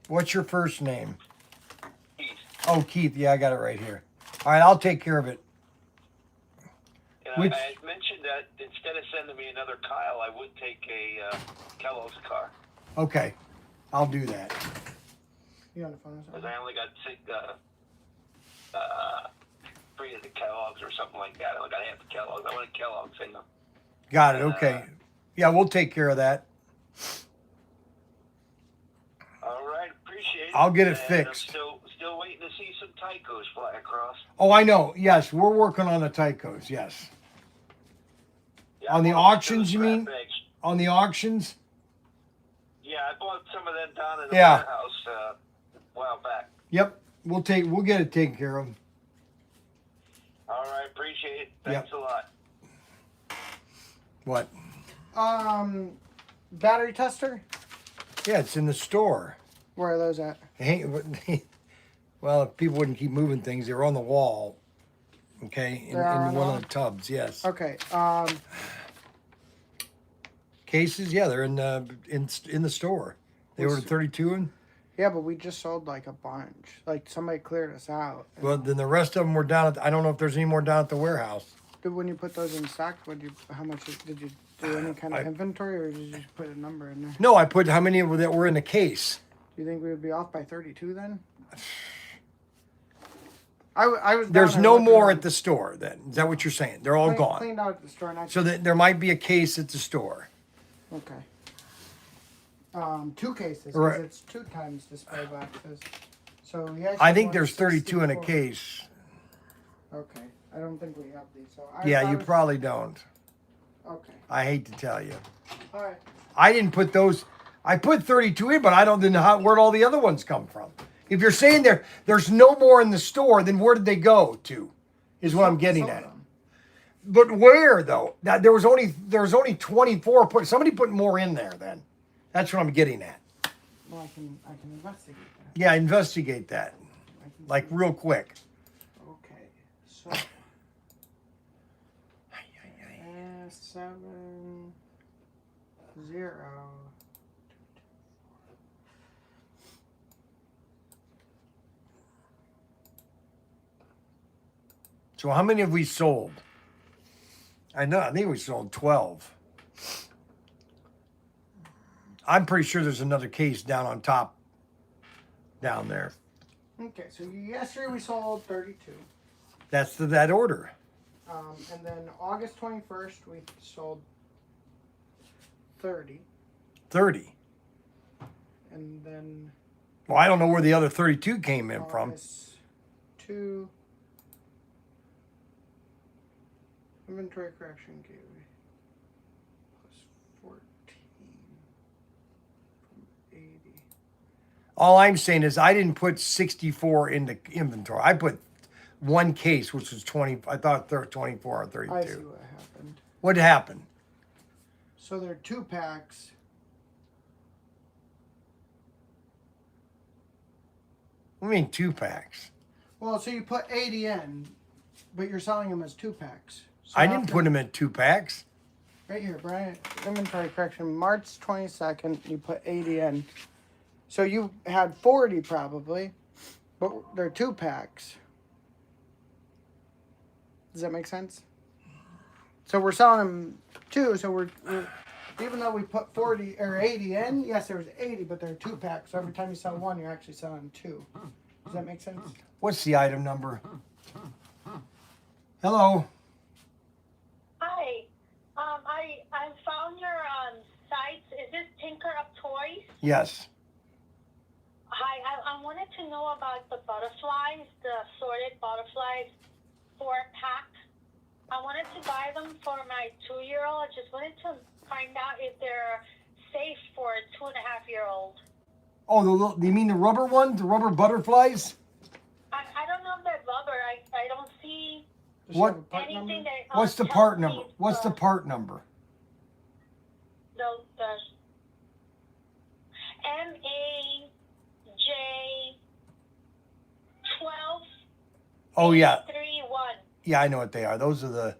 What's your first name? Keith. Oh, Keith. Yeah, I got it right here. All right, I'll take care of it. And Which- I mentioned that instead of sending me another Kyle, I would take a Kellogg's car. Okay, I'll do that. You on the phone or Because something? I only got 3 of the Kellogg's or something like that. I only got half the Kellogg's. I wanted Kellogg's in them. Got it. Okay. Yeah, we'll take care of that. All right, appreciate it. I'll get it And fixed. I'm still waiting to see some Tycos fly across. Oh, I know. Yes, we're working on the Tycos. Yes. Yeah, On the I bought auctions, you those mean? scrap bags. On the auctions? Yeah, I bought some of them down in the Yeah. warehouse a while back. Yep. We'll get it taken care of. All right, appreciate it. Thanks a lot. What? Battery tester? Yeah, it's in the store. Where are those at? Hey, well, if people wouldn't keep moving things, they were on the wall. Okay, in They're on one the of the tubs. Yes. Okay. Cases. Yeah, they're in the store. They were 32 in. Yeah, but we just sold like a bunch. Like somebody cleared us out. Well, then the rest of them were down at. I don't know if there's any more down at the warehouse. When you put those in stock, how much did you do any kind of I- inventory, or did you just put a number in there? No, I put how many that were in the case. Do you think we would be off by 32 then? I was. down There's there no looking more at- at the store. Then is that what you're saying? They're all gone. Cleaned out at the store, and I. So that there might be a case at the store. Okay. 2 cases. 'Cause Right. it's 2 times display boxes. So he actually I think wants there's 32 in a 64. case. Okay. I don't think we have these. So Yeah, I you was- probably don't. Okay. I hate to tell you. All right. I didn't put those. I put 32 in, but I don't know where'd all the other ones come from. If you're saying there's no more in the store, then where did they go to? Is what I'm getting Some at. of them. But where though? That there was only 24. Somebody put more in there. Then that's what I'm getting at. Well, I can investigate that. Yeah, investigate that, I can like see. real quick. Okay. So. 7 0. So how many have we sold? I think we sold 12. I'm pretty sure there's another case down on top, down there. Okay, so yesterday we sold 32. That's that order. And then August 21st we sold 30. 30. And then Well, I don't know where the other 32 came in from. August 2. Inventory correction gave me plus 14 from 80. All I'm saying is I didn't put 64 in the inventory. I put one case, which was 20. I thought 24 or 32. I see what happened. What happened? So there are 2 packs. I mean 2 packs. Well, so you put 80 in, but you're selling them as 2 packs. So I didn't after- put them in 2 packs. Right here, Brian. Inventory correction. March 22nd, you put 80 in. So you had 40 probably, but they're 2 packs. Does that make sense? So we're selling them 2. So we're even though we put 40 or 80 in, yes, there was 80, but they're 2 packs. So every time you sell 1, you're actually selling 2. Does that make sense? What's the item number? Hello. Hi. I found your site. Is this ProTinkerToys? Yes. Hi. I wanted to know about the butterflies, the assorted butterflies 4-pack. I wanted to buy them for my 2-year-old. I just wanted to find out if they're safe for a 2.5-year-old. Oh, you mean the rubber ones? The rubber butterflies? I don't know if they're rubber. I don't see Does she What- have a part number? anything that. What's the tells part me number? What's the part number? The MAJ 12. Oh yeah, 31. yeah, I know what they are. Those are the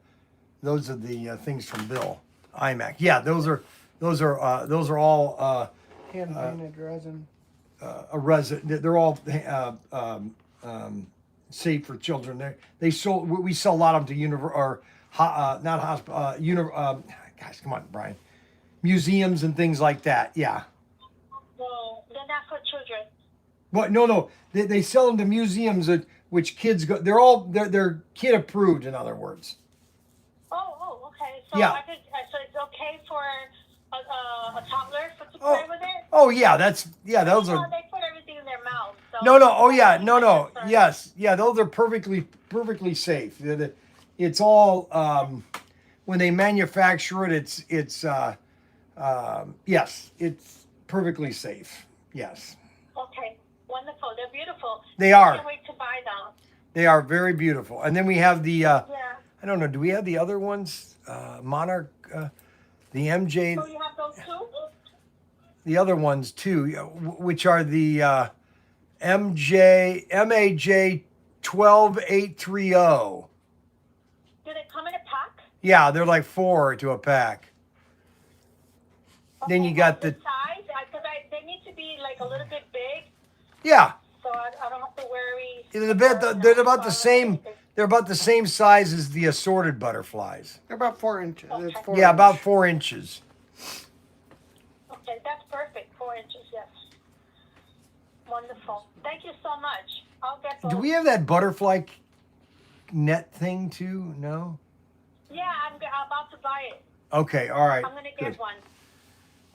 things from Bill iMac. Yeah, those are all Hand painted resin. a resin. They're all safe for children. We sell a lot of them to not hospital, guys, come on, Brian, museums and things like that. Yeah. No, they're not for children. What? No. They sell them to museums which kids go. They're kid approved. In other words. Oh, okay. So Yeah. so it's okay for a toddler to play with it? Oh yeah, those No, are. they put everything in their mouth. So No. Oh yeah. No. Concern. Yes. Yeah. Those are perfectly safe. It's all when they manufacture it. Yes. It's perfectly safe. Yes. Okay, wonderful. They're beautiful. They I are. can't wait to buy them. They are very beautiful. And then we have the. Yeah. I don't know. Do we have the other ones? Monarch. The MJ. So you have those too? The other ones too, which are the MAJ 12830. Do they come in a pack? Yeah, they're like 4 to a pack. Then you got the size, because they need to be like a little bit big, yeah. so I don't have to worry. They're about the same. They're about the same size as the assorted butterflies. They're about 4 inches. It's Okay. 4 Yeah, about inch. 4 inches. Okay, that's perfect. 4 inches, yes. Wonderful. Thank you so much. I'll get those. Do we have that butterfly net thing too? No. Yeah, I'm about to buy it. Okay. All right. I'm gonna Good. get one.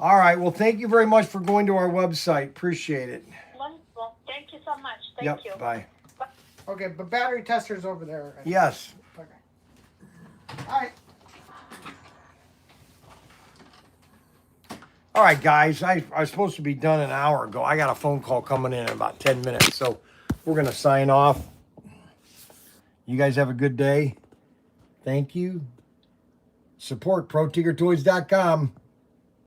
All right. Well, thank you very much for going to our website. Appreciate it. Wonderful. Thank you so much. Thank Yep. you. Bye. Okay, but battery tester's over there already. Yes. Okay. All right. All right, guys. I was supposed to be done an hour ago. I got a phone call coming in about 10 minutes, so we're gonna sign off. You guys have a good day. Thank you. Support ProTinkerToys.com.